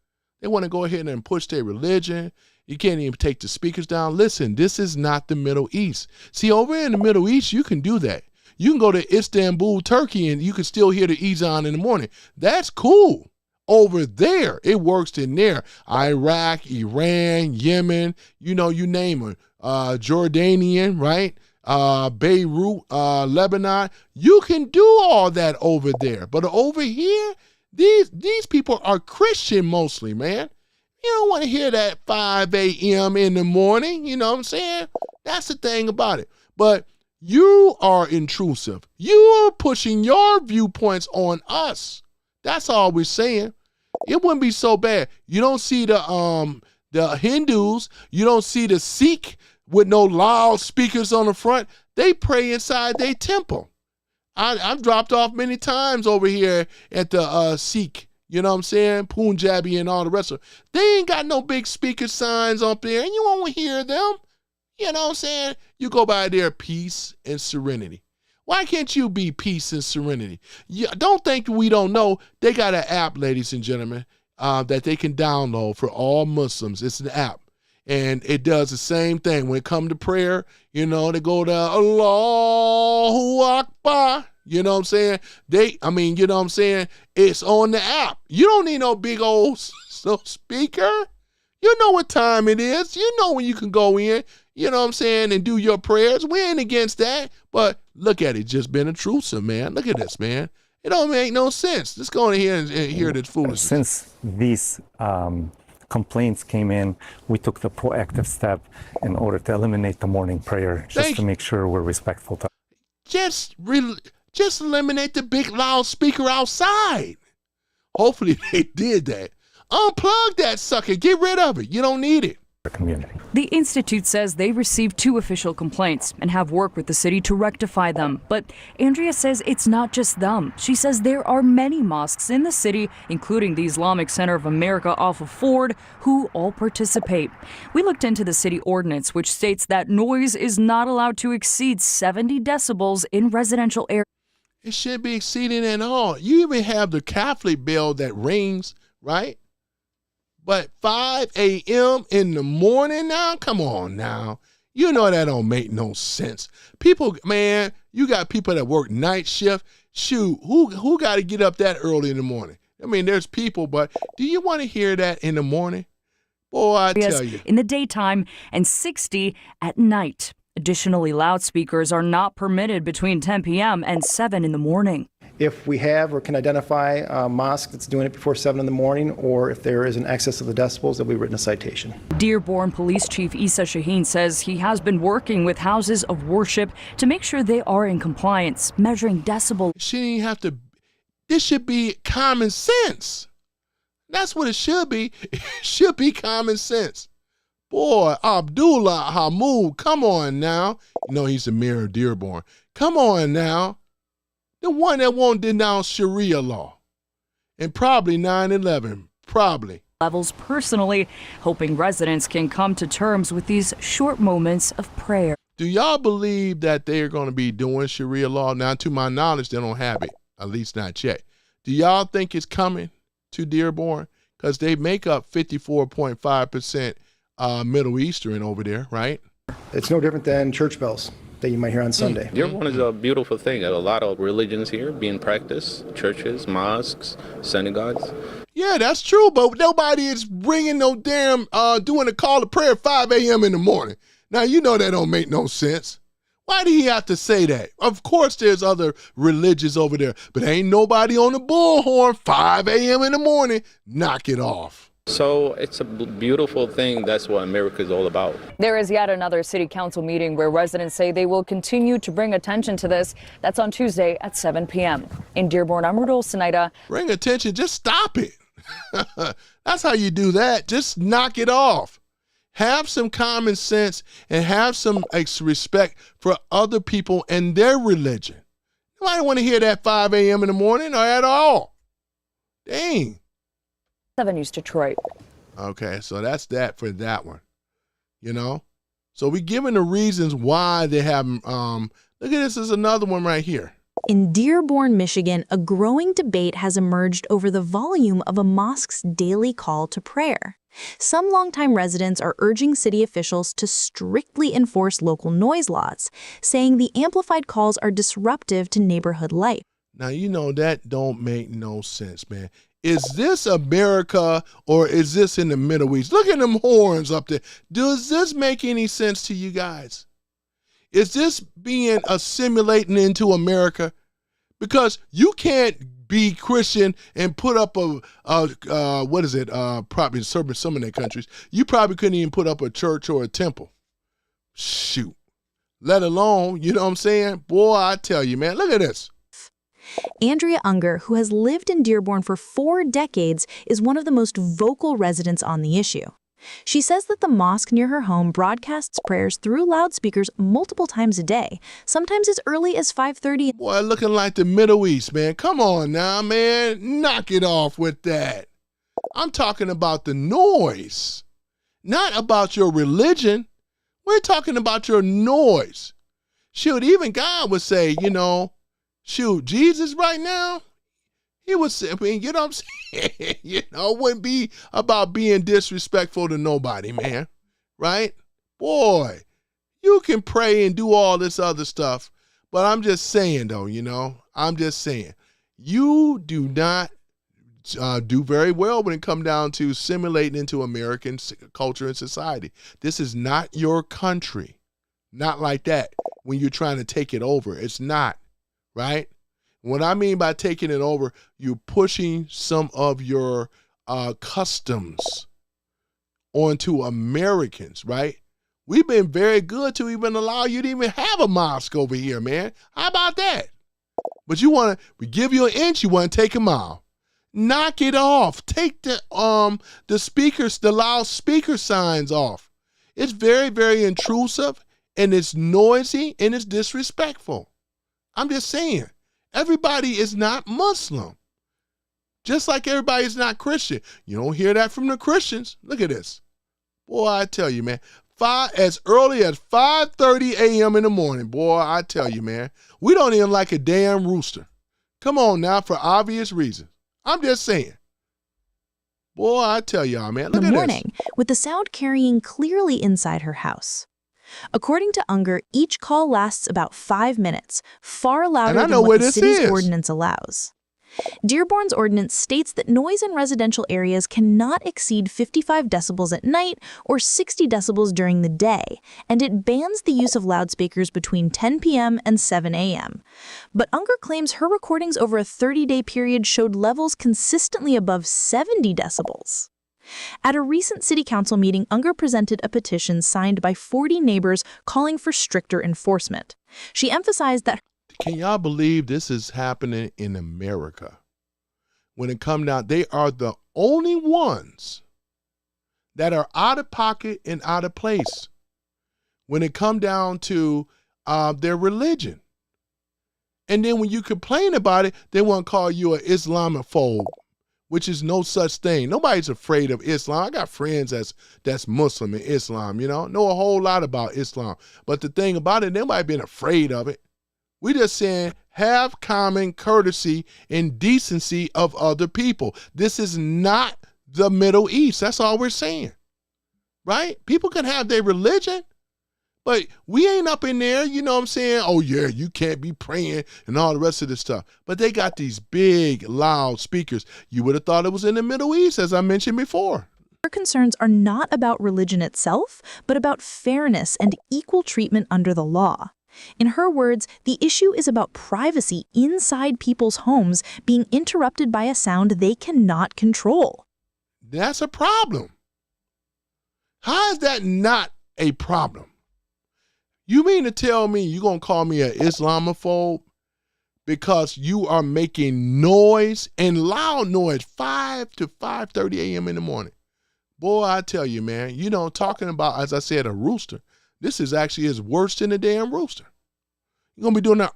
They want to go ahead and push their religion. You can't even take the speakers down. Listen, this is not the Middle East. See, over in the Middle East, you can do that. You can go to Istanbul, Turkey, and you can still hear the ezan in the morning. That's cool. Over there, it works in there. Iraq, Iran, Yemen, you name it. Jordanian, right? Beirut, Lebanon. You can do all that over there. But over here, these people are Christian mostly, man. You don't want to hear that 5 a.m. in the morning. You know what I'm saying? That's the thing about it. But you are intrusive. You're pushing your viewpoints on us. That's all we're saying. It wouldn't be so bad. You don't see the Hindus. You don't see the Sikh with no loudspeakers on the front. They pray inside their temple. I've dropped off many times over here at the Sikh, you know what I'm saying, Punjabi and all the rest of them. They ain't got no big speaker signs up there, and you won't hear them. You know what I'm saying? You go by there, peace and serenity. Why can't you be peace and serenity? Don't think we don't know. They got an app, ladies and gentlemen, that they can download for all Muslims. It's an app. And it does the same thing. When it comes to prayer, they go to Allahu Akbar. You know what I'm saying? You know what I'm saying? It's on the app. You don't need no big old speaker. You know what time it is. You know when you can go in, you know what I'm saying, and do your prayers. We ain't against that. But look at it, just being intrusive, man. Look at this, man. It don't make no sense. Just go in here and hear this foolishness. Since these complaints came in, we took the proactive step in order to eliminate the morning prayer, just to make sure we're respectful to. Just eliminate the big loudspeaker outside. Hopefully they did that. Unplug that sucker. Get rid of it. You don't need it. Community. The Institute says they received 2 official complaints and have worked with the city to rectify them. But Andrea says it's not just them. She says there are many mosques in the city, including the Islamic Center of America off of Ford, who all participate. We looked into the city ordinance, which states that noise is not allowed to exceed 70 decibels in residential areas. It shouldn't be exceeding at all. You even have the Catholic bell that rings, right? But 5 a.m. in the morning now? Come on now. You know that don't make no sense. People, man, you got people that work night shift. Shoot, who got to get up that early in the morning? I mean, there's people, but do you want to hear that in the morning? Boy, I tell you. In the daytime and 60 at night. Additionally, loudspeakers are not permitted between 10 p.m. and 7 in the morning. If we have or can identify a mosque that's doing it before 7 in the morning, or if there is an excess of the decibels, there'll be written a citation. Dearborn Police Chief Issa Shaheen says he has been working with houses of worship to make sure they are in compliance, measuring decibels. This should be common sense. That's what it should be. It should be common sense. Boy, Abdullah Hamoud, come on now. He's the mayor of Dearborn. Come on now. The one that won't denounce Sharia law. And probably 9/11. Probably. Levels personally, hoping residents can come to terms with these short moments of prayer. Do y'all believe that they're going to be doing Sharia law? Now, to my knowledge, they don't have it. At least not yet. Do y'all think it's coming to Dearborn? Because they make up 54.5% Middle Eastern over there, right? It's no different than church bells that you might hear on Sunday. Dearborn is a beautiful thing. A lot of religions here being practiced, churches, mosques, synagogues. Yeah, that's true, but nobody is bringing no damn, doing a call to prayer at 5 a.m. in the morning. Now, you know that don't make no sense. Why do he have to say that? Of course there's other religions over there, but ain't nobody on the bullhorn 5 a.m. in the morning. Knock it off. So it's a beautiful thing. That's what America is all about. There is yet another city council meeting where residents say they will continue to bring attention to this. That's on Tuesday at 7 p.m. In Dearborn, I'm RØDE Snyder. Bring attention, just stop it. That's how you do that. Just knock it off. Have some common sense and have some respect for other people and their religion. Nobody want to hear that 5 a.m. in the morning or at all. Dang. 7 News Detroit. Okay, so that's that for that one. So we given the reasons why they haven't. Look at this is another one right here. In Dearborn, Michigan, a growing debate has emerged over the volume of a mosque's daily call to prayer. Some longtime residents are urging city officials to strictly enforce local noise laws, saying the amplified calls are disruptive to neighborhood life. Now, that don't make no sense, man. Is this America or is this in the Middle East? Look at them horns up there. Does this make any sense to you guys? Is this being assimilating into America? Because you can't be Christian and put up probably in some of their countries, you probably couldn't even put up a church or a temple. Shoot. Let alone, you know what I'm saying? Boy, I tell you, man, look at this. Andrea Unger, who has lived in Dearborn for 4 decades, is one of the most vocal residents on the issue. She says that the mosque near her home broadcasts prayers through loudspeakers multiple times a day, sometimes as early as 5:30. Boy, looking like the Middle East, man. Come on now, man. Knock it off with that. I'm talking about the noise, not about your religion. We're talking about your noise. Shoot, even God would say, shoot, Jesus right now, he was saying, you know what I'm saying? It wouldn't be about being disrespectful to nobody, man. Right? Boy, you can pray and do all this other stuff. But I'm just saying, though, I'm just saying, you do not do very well when it comes down to assimilating into American culture and society. This is not your country. Not like that when you're trying to take it over. It's not, right? What I mean by taking it over, you're pushing some of your customs onto Americans, right? We've been very good to even allow you to even have a mosque over here, man. How about that? But we give you an inch, you want to take a mile. Knock it off. Take the speakers, the loudspeaker signs off. It's very, very intrusive, and it's noisy, and it's disrespectful. I'm just saying. Everybody is not Muslim. Just like everybody is not Christian. You don't hear that from the Christians. Look at this. Boy, I tell you, man. As early as 5:30 a.m. in the morning. Boy, I tell you, man. We don't even like a damn rooster. Come on now, for obvious reasons. I'm just saying. Boy, I tell y'all, man. Look at this. In the morning, with the sound carrying clearly inside her house. According to Unger, each call lasts about 5 minutes, far louder than what the city's ordinance allows. Dearborn's ordinance states that noise in residential areas cannot exceed 55 decibels at night or 60 decibels during the day, and it bans the use of loudspeakers between 10 p.m. and 7 a.m. But Unger claims her recordings over a 30-day period showed levels consistently above 70 decibels. At a recent city council meeting, Unger presented a petition signed by 40 neighbors calling for stricter enforcement. She emphasized that... Can y'all believe this is happening in America? When it comes down, they are the only ones that are out of pocket and out of place when it comes down to their religion. And then when you complain about it, they want to call you an Islamophobe, which is no such thing. Nobody's afraid of Islam. I got friends that's Muslim and Islam, know a whole lot about Islam. But the thing about it, nobody been afraid of it. We just saying have common courtesy and decency of other people. This is not the Middle East. That's all we're saying, right? People can have their religion, but we ain't up in there, you know what I'm saying? Oh, yeah, you can't be praying and all the rest of this stuff. But they got these big, loud speakers. You would have thought it was in the Middle East, as I mentioned before. Her concerns are not about religion itself, but about fairness and equal treatment under the law. In her words, the issue is about privacy inside people's homes being interrupted by a sound they cannot control. That's a problem. How is that not a problem? You mean to tell me you're going to call me an Islamophobe because you are making noise and loud noise 5 to 5:30 a.m. in the morning? Boy, I tell you, man, talking about, as I said, a rooster. This is worse than a damn rooster. You're going to be doing that,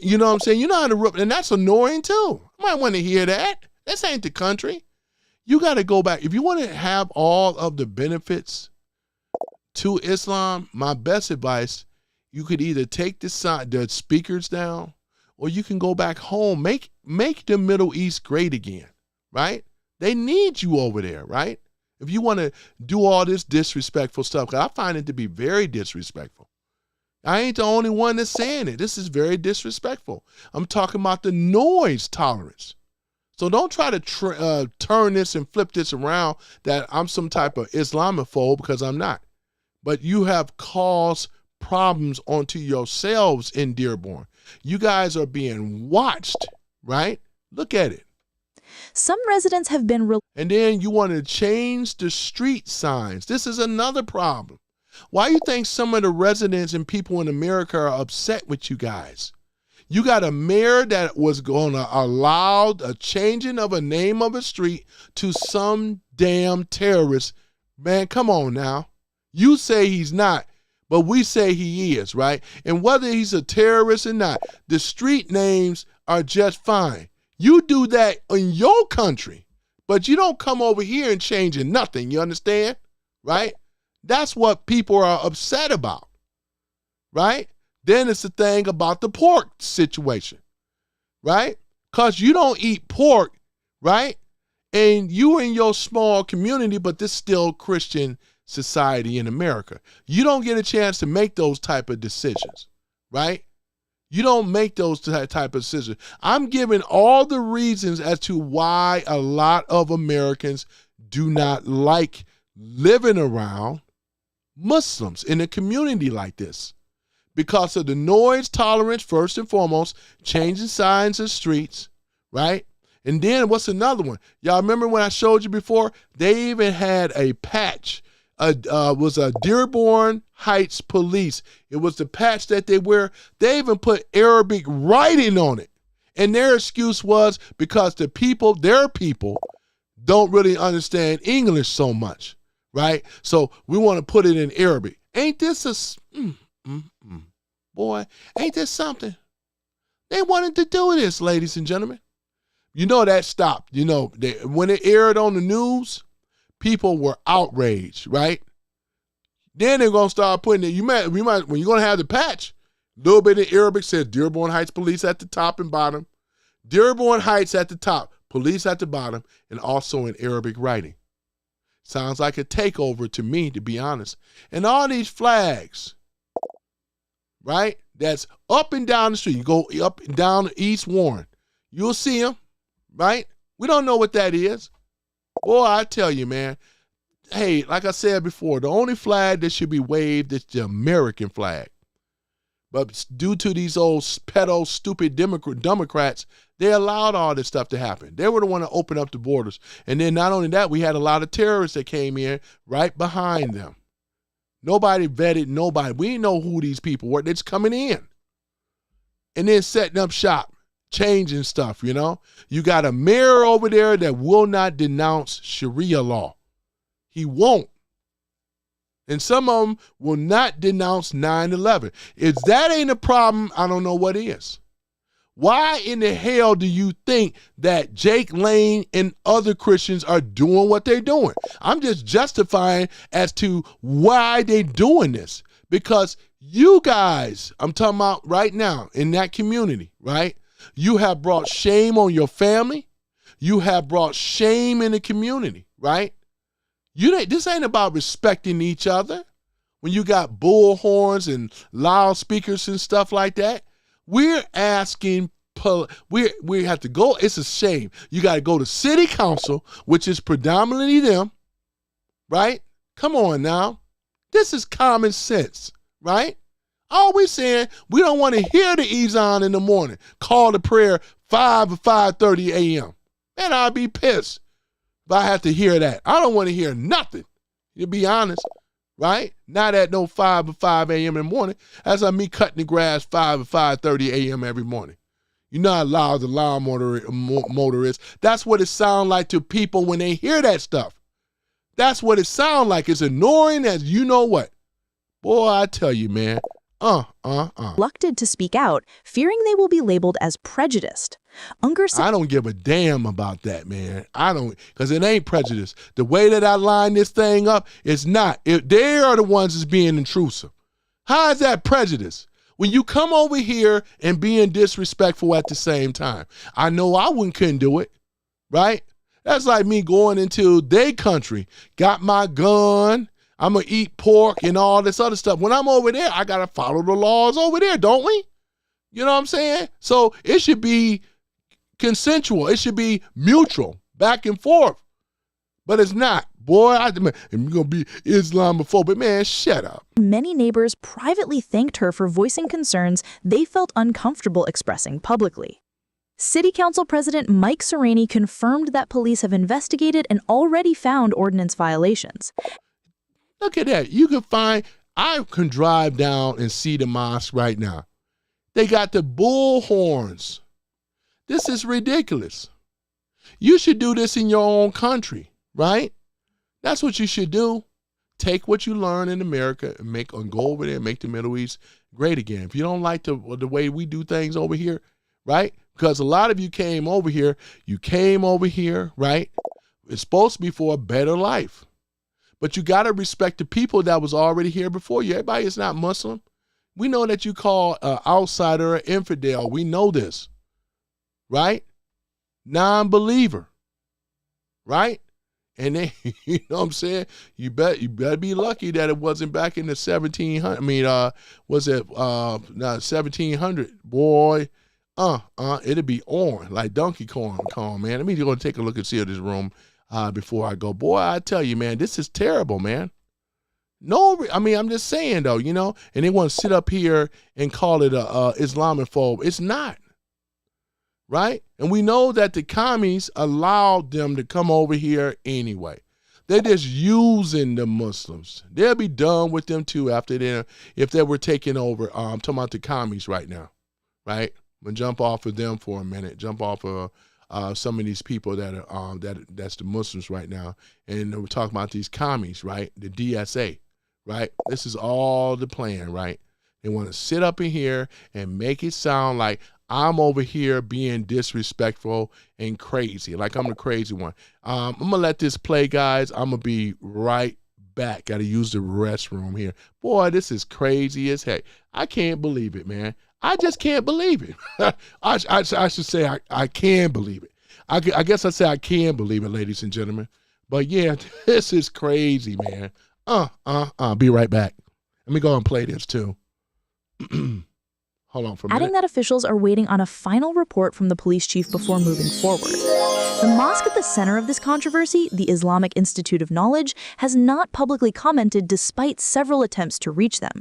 you know what I'm saying? You know how to, and that's annoying too. I might want to hear that. This ain't the country. You got to go back. If you want to have all of the benefits to Islam, my best advice, you could either take the speakers down, or you can go back home. Make the Middle East great again, right? They need you over there, right? If you want to do all this disrespectful stuff, 'cause I find it to be very disrespectful. I ain't the only one that's saying it. This is very disrespectful. I'm talking about the noise tolerance. So don't try to turn this and flip this around that I'm some type of Islamophobe, because I'm not. But you have caused problems onto yourselves in Dearborn. You guys are being watched, right? Look at it. Some residents have been and then you want to change the street signs. This is another problem. Why do you think some of the residents and people in America are upset with you guys? You got a mayor that was going to allow a changing of a name of a street to some damn terrorist. Man, come on now. You say he's not, but we say he is, right? And whether he's a terrorist or not, the street names are just fine. You do that in your country, but you don't come over here and changing nothing. You understand? Right? That's what people are upset about. Right? Then it's the thing about the pork situation. Right? Because you don't eat pork, right? And you in your small community, but this still Christian society in America. You don't get a chance to make those type of decisions, right? You don't make those type of decisions. I'm giving all the reasons as to why a lot of Americans do not like living around Muslims in a community like this. Because of the noise tolerance, first and foremost, changing signs of streets, right? And then what's another one? Y'all remember when I showed you before? They even had a patch. Was a Dearborn Heights Police. It was the patch that they wear. They even put Arabic writing on it. And their excuse was because their people don't really understand English so much, right? So we want to put it in Arabic. Ain't this boy, ain't this something? They wanted to do this, ladies and gentlemen. You know that stopped. You know, when it aired on the news, people were outraged, right? Then they're gonna start putting it. When you're gonna have the patch, a little bit in Arabic says Dearborn Heights Police at the top and bottom, Dearborn Heights at the top, police at the bottom, and also in Arabic writing. Sounds like a takeover to me, to be honest. And all these flags, right? That's up and down the street. You go up and down East Warren, you'll see them, right? We don't know what that is. Boy, I tell you, man, hey, like I said before, the only flag that should be waved is the American flag. But due to these old pedo, stupid Democrats, they allowed all this stuff to happen. They were the one to open up the borders. And then not only that, we had a lot of terrorists that came in right behind them. Nobody vetted nobody. We didn't know who these people were. They're just coming in. And then setting up shop. Changing stuff, you know. You got a mayor over there that will not denounce Sharia law. He won't. And some of them will not denounce 9/11. If that ain't a problem, I don't know what is. Why in the hell do you think that Jake Lane and other Christians are doing what they're doing? I'm just justifying as to why they're doing this. Because you guys, I'm talking about right now in that community, right? You have brought shame on your family. You have brought shame in the community, right? This ain't about respecting each other. When you got bullhorns and loudspeakers and stuff like that, we're asking, we have to go. It's a shame. You got to go to city council, which is predominantly them, right? Come on now. This is common sense, right? All we're saying, we don't want to hear the Ezan in the morning. Call the prayer 5 or 5:30 a.m. Man, I'd be pissed if I have to hear that. I don't want to hear nothing, to be honest, right? Not at no 5 or 5 a.m. in the morning. That's like me cutting the grass 5 or 5:30 a.m. every morning. You know how loud the lawn motor is. That's what it sounds like to people when they hear that stuff. That's what it sounds like. It's annoying as you know what. Boy, I tell you, man. Reluctant to speak out, fearing they will be labeled as prejudiced. Unger said, I don't give a damn about that, man. I don't, because it ain't prejudice. The way that I line this thing up, it's not. They are the ones that's being intrusive. How is that prejudice? When you come over here and being disrespectful at the same time. I know I couldn't do it, right? That's like me going into their country, got my gun, I'm going to eat pork and all this other stuff. When I'm over there, I got to follow the laws over there, don't we? You know what I'm saying? So it should be consensual. It should be mutual, back and forth. But it's not. Boy, I'm going to be Islamophobic. Man, shut up. Many neighbors privately thanked her for voicing concerns they felt uncomfortable expressing publicly. City Council President Mike Serrani confirmed that police have investigated and already found ordinance violations. Look at that. You can find, I can drive down and see the mosque right now. They got the bull horns. This is ridiculous. You should do this in your own country, right? That's what you should do. Take what you learn in America and go over there and make the Middle East great again. If you don't like the way we do things over here, right? Because a lot of you came over here, right? It's supposed to be for a better life. But you got to respect the people that was already here before you. Everybody is not Muslim. We know that you call an outsider an infidel. We know this, right? Non-believer, right? And they, you know what I'm saying? You better be lucky that it wasn't back in the 1700. I mean, was it 1700? Boy, it'd be on like Donkey Kong, man. Let me go and take a look and see this room before I go. Boy, I tell you, man, this is terrible, man. No, I mean, I'm just saying though, you know, and they want to sit up here and call it a Islamophobe. It's not. Right? And we know that the commies allowed them to come over here anyway. They're just using the Muslims. They'll be done with them too after if they were taking over. I'm talking about the commies right now, right? I'm gonna jump off of them for a minute. Jump off of some of these people that are that's the Muslims right now, and we're talking about these commies, right? The DSA, right? This is all the plan, right? They want to sit up in here and make it sound like I'm over here being disrespectful and crazy, like I'm the crazy one. I'm going to let this play, guys. I'm going to be right back. Got to use the restroom here. Boy, this is crazy as heck. I can't believe it, man. I just can't believe it. I should say I can believe it. I guess I say I can believe it, ladies and gentlemen. But, yeah, this is crazy, man. Be right back. Let me go and play this, too. Hold on for a minute. Adding that officials are waiting on a final report from the police chief before moving forward. The mosque at the center of this controversy, the Islamic Institute of Knowledge, has not publicly commented despite several attempts to reach them.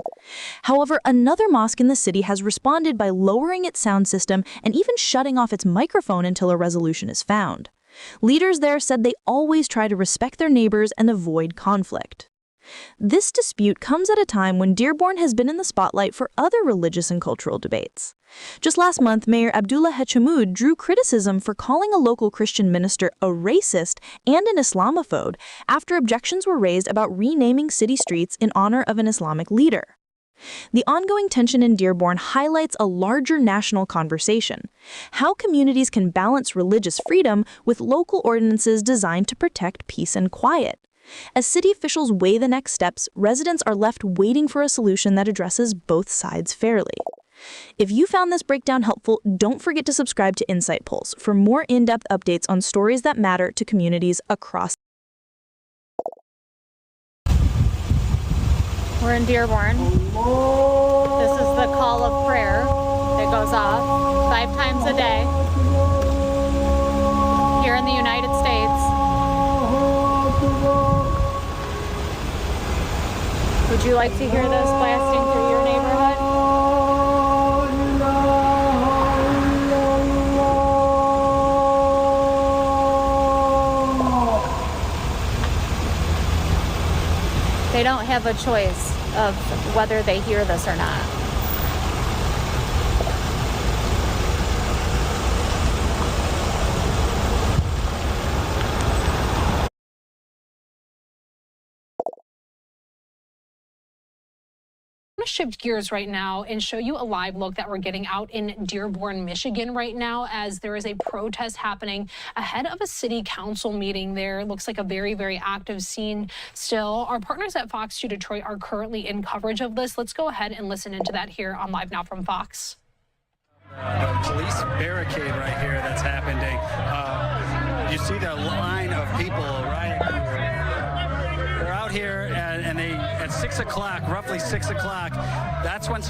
However, another mosque in the city has responded by lowering its sound system and even shutting off its microphone until a resolution is found. Leaders there said they always try to respect their neighbors and avoid conflict. This dispute comes at a time when Dearborn has been in the spotlight for other religious and cultural debates. Just last month, Mayor Abdullah Hachamoud drew criticism for calling a local Christian minister a racist and an Islamophobe after objections were raised about renaming city streets in honor of an Islamic leader. The ongoing tension in Dearborn highlights a larger national conversation: how communities can balance religious freedom with local ordinances designed to protect peace and quiet. As city officials weigh the next steps, residents are left waiting for a solution that addresses both sides fairly. If you found this breakdown helpful, don't forget to subscribe to Insight Pulse for more in-depth updates on stories that matter to communities across. We're in Dearborn. This is the call of prayer that goes off 5 times a day here in the United States. Would you like to hear this blasting through your neighborhood? They don't have a choice of whether they hear this or not. I'm going to shift gears right now and show you a live look that we're getting out in Dearborn, Michigan right now, as there is a protest happening ahead of a city council meeting there. It looks like a very, very active scene still. Our partners at Fox 2 Detroit are currently in coverage of this. Let's go ahead and listen into that here on Live Now from Fox. The police barricade right here that's happening. you see the line of people, right? They're out here, and they at 6 o'clock, roughly 6 o'clock. That's when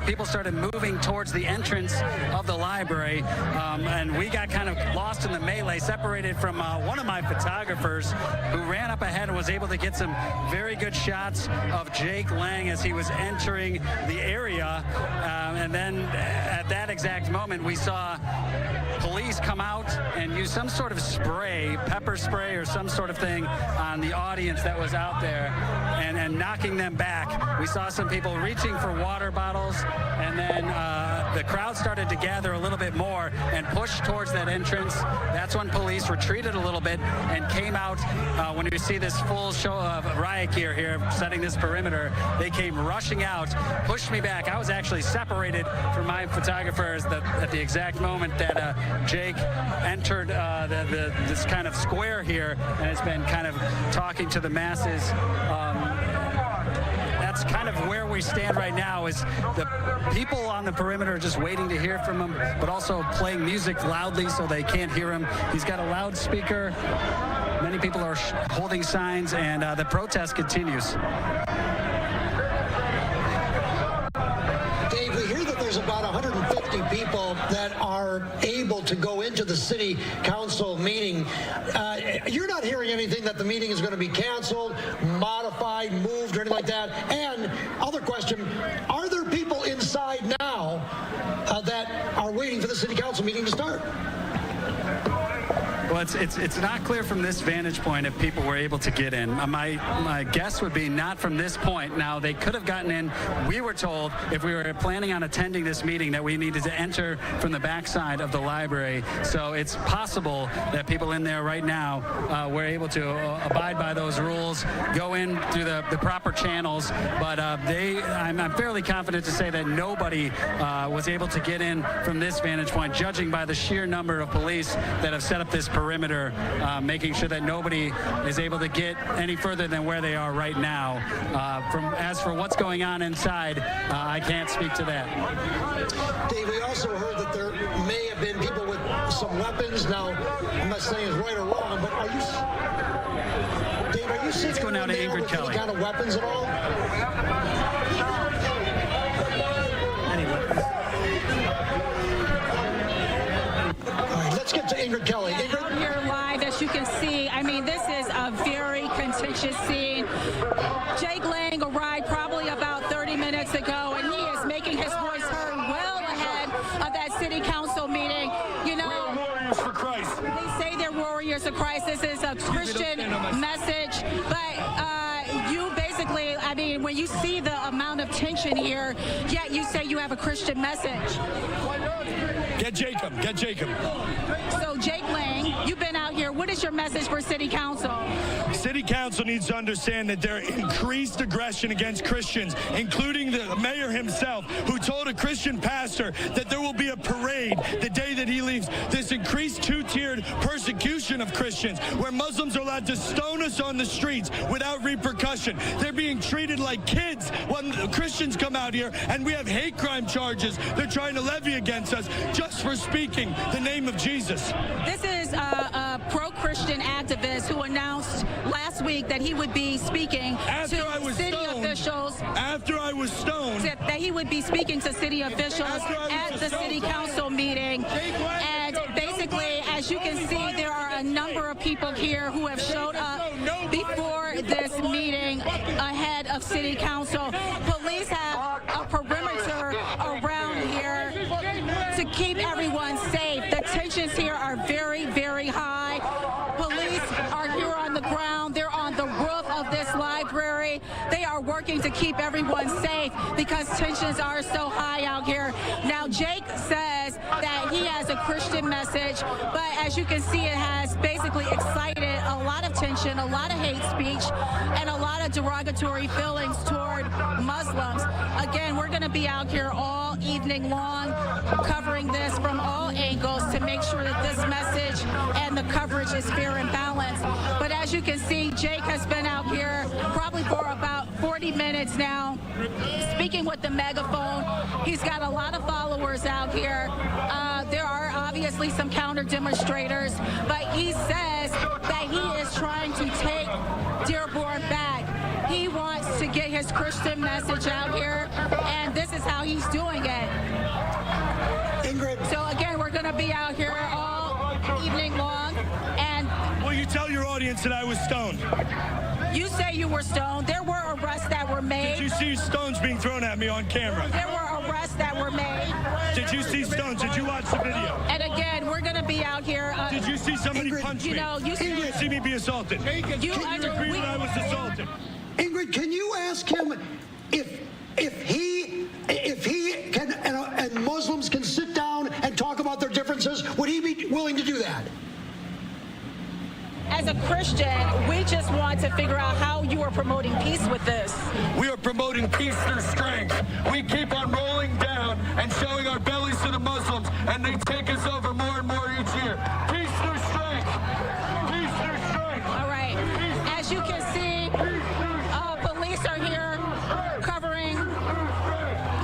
people started moving towards the entrance of the library, and we got kind of lost in the melee, separated from one of my photographers who ran up ahead and was able to get some very good shots of Jake Lang as he was entering the area. And then at that exact moment, we saw police come out and use some sort of spray, pepper spray or some sort of thing on the audience that was out there and knocking them back. We saw some people reaching for water bottles, and then the crowd started to gather a little bit more and push towards that entrance. That's when police retreated a little bit and came out. When you see this full show of riot gear here setting this perimeter, they came rushing out, pushed me back. I was actually separated from my photographers at the exact moment that Jake entered this kind of square here and has been kind of talking to the masses. That's kind of where we stand right now, is the people on the perimeter just waiting to hear from him, but also playing music loudly so they can't hear him. He's got a loudspeaker. Many people are holding signs, and the protest continues. Dave, we hear that there's about 150 people that are able to go into the city council meeting. You're not hearing anything that the meeting is going to be canceled, modified, moved, or anything like that. And other question, are there people inside now that are waiting for the city council meeting to start? Well, it's not clear from this vantage point if people were able to get in. My guess would be not from this point. Now, they could have gotten in. We were told if we were planning on attending this meeting that we needed to enter from the backside of the library. So it's possible that people in there right now were able to abide by those rules, go in through the proper channels. But I'm fairly confident to say that nobody was able to get in from this vantage point, judging by the sheer number of police that have set up this perimeter, making sure that nobody is able to get any further than where they are right now. As for what's going on inside, I can't speak to that. Dave, we also heard that there may have been people with some weapons. Now, I'm not saying it's right or wrong, but are you, Dave, are you seeing anyone now to Ingrid with Kelly. any kind of weapons at all? Let's get to Ingrid Kelly. Ingrid? Out here live, as you can see, I mean, this is a very contentious scene. Jake Lang arrived probably about 30 minutes ago, and he is making his voice heard well ahead of that city council meeting. You know, we're warriors for Christ. They say they're warriors of Christ. This is a Christian message, but you basically, I mean, when you see the amount of tension here, yet you say you have a Christian message. Get Jacob. Get Jacob. So, Jake Lang, you've been out here. What is your message for City Council? City Council needs to understand that there increased aggression against Christians, including the mayor himself, who told a Christian pastor that there will be a parade the day that he leaves. This increased two-tiered persecution of Christians, where Muslims are allowed to stone us on the streets without repercussion. They're being treated like kids when Christians come out here, and we have hate crime charges they're trying to levy against us just for speaking the name of Jesus. This is a pro-Christian activist who announced last week that he would be speaking to city officials. After I was stoned. That he would be speaking to city officials at the city council meeting. And basically, as you can see, there are a number of people here who have showed up before this meeting ahead of city council. Police have a perimeter around here to keep everyone safe. The tensions here are very, very high. Police are here on the ground. They're on the roof of this library. They are working to keep everyone safe because tensions are so high out here. Now, Jake says that he has a Christian message, but as you can see, it has basically excited a lot of tension, a lot of hate speech, and a lot of derogatory feelings toward Muslims. Again, we're going to be out here all all evening long, covering this from all angles to make sure that this message and the coverage is fair and balanced. But as you can see, Jake has been out here probably for about 40 minutes now, speaking with the megaphone. He's got a lot of followers out here. There are obviously some counter demonstrators, but he says that he is trying to take Dearborn back. He wants to get his Christian message out here, and this is how he's doing it. Ingrid. So again, we're going to be out here all evening long, and Will you tell your audience that I was stoned? you say you were stoned. There were arrests that were made. Did you see stones being thrown at me on camera? There were arrests that were made. Did you see stones? Did you watch the video? And again, we're going to be out here. Did you see somebody punch me? You know, you Did you see me be assaulted? You Can you agree that I was assaulted? Ingrid, can you ask him if he can and Muslims can sit down and talk about their differences? Would he be willing to do that? As a Christian, we just want to figure out how you are promoting peace with this. We are promoting peace through strength. We keep on rolling down and showing our bellies to the Muslims, and they take us over more and more each year. Peace through strength. Peace through strength. All right. As you can see, police are here covering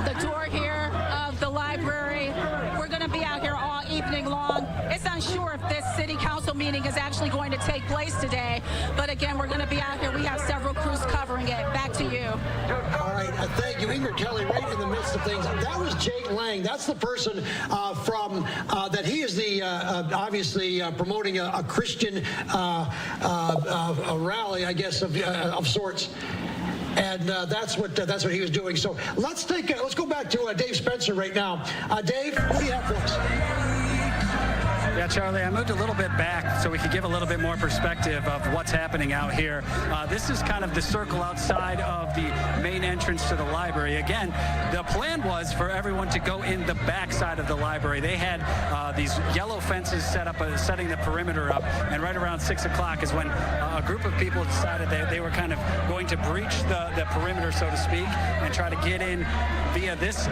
the door here of the library. We're going to be out here all evening long. It's unsure if this city council meeting is actually going to take place today, but again, we're going to be out here. We have several crews covering it. Back to you. All right, thank you, Ingrid Kelly. Right in the midst of things, that was Jake Lang. That's the person from that he is the obviously promoting a Christian a rally, I guess, of sorts. And that's what he was doing. So let's go back to Dave Spencer right now. Dave, what do you have for us? Yeah, Charlie, I moved a little bit back so we could give a little bit more perspective of what's happening out here. This is kind of the circle outside of the main entrance to the library. Again, the plan was for everyone to go in the back side of the library. They had these yellow fences set up, setting the perimeter up, and right around 6 o'clock is when a group of people decided that they were kind of going to breach the perimeter, so to speak, and try to get in via this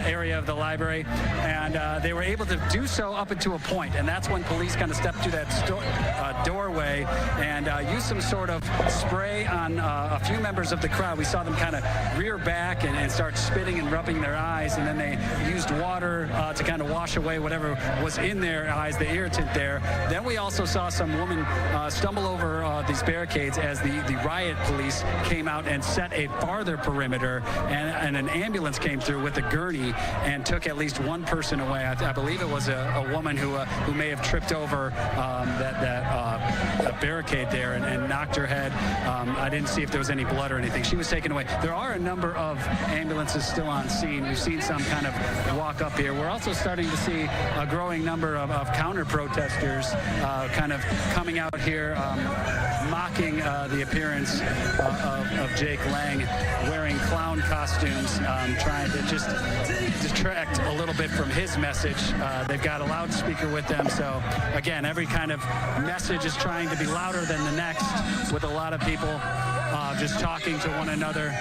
area of the library. And they were able to do so up until a point, and that's when police kind of stepped through that doorway and used some sort of spray on a few members of the crowd. We saw them kind of rear back and start spitting and rubbing their eyes, and then they used water to kind of wash away whatever was in their eyes, the irritant there. Then we also saw some woman stumble over these barricades as the riot police came out and set a farther perimeter, and an ambulance came through with a gurney and took at least one person away. I believe it was a woman who may have tripped over that barricade there and knocked her head. I didn't see if there was any blood or anything. She was taken away. There are a number of ambulances still on scene. We've seen some kind of walk up here. We're also starting to see a growing number of counter-protesters kind of coming out here mocking the appearance of Jake Lang wearing clown costumes, trying to just distract a little bit from his message. They've got a loudspeaker with them, so again, every kind of message is trying to be louder than the next, with a lot of people just talking to one another.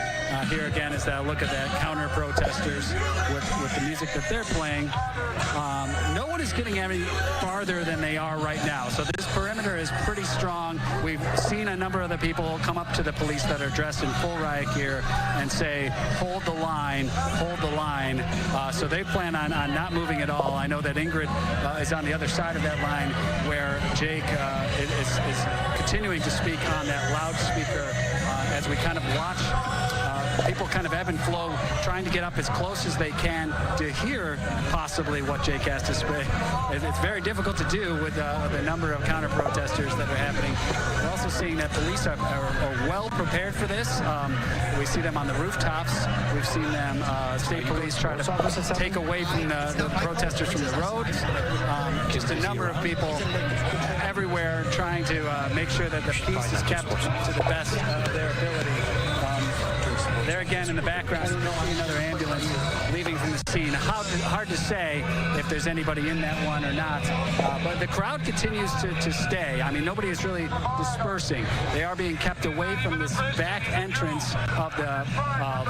Here again is that look at that counter-protesters with the music that they're playing. No one is getting any farther than they are right now, so this perimeter is pretty strong. We've seen a number of the people come up to the police that are dressed in full riot gear and say, hold the line, hold the line. So they plan on not moving at all. I know that Ingrid is on the other side of that line where Jake is continuing to speak on that loudspeaker as we kind of watch people kind of ebb and flow, trying to get up as close as they can to hear possibly what Jake has to say. It's very difficult to do with the number of counter-protesters that are happening. We're also seeing that police are well prepared for this. We see them on the rooftops. We've seen them, state police try to take away from the protesters from the road. Just a number of people everywhere trying to make sure that the peace is kept to the best of their ability. There again in the background, you see another ambulance leaving from the scene. Hard to say if there's anybody in that one or not. But the crowd continues to stay. I mean, nobody is really dispersing. They are being kept away from this back entrance of the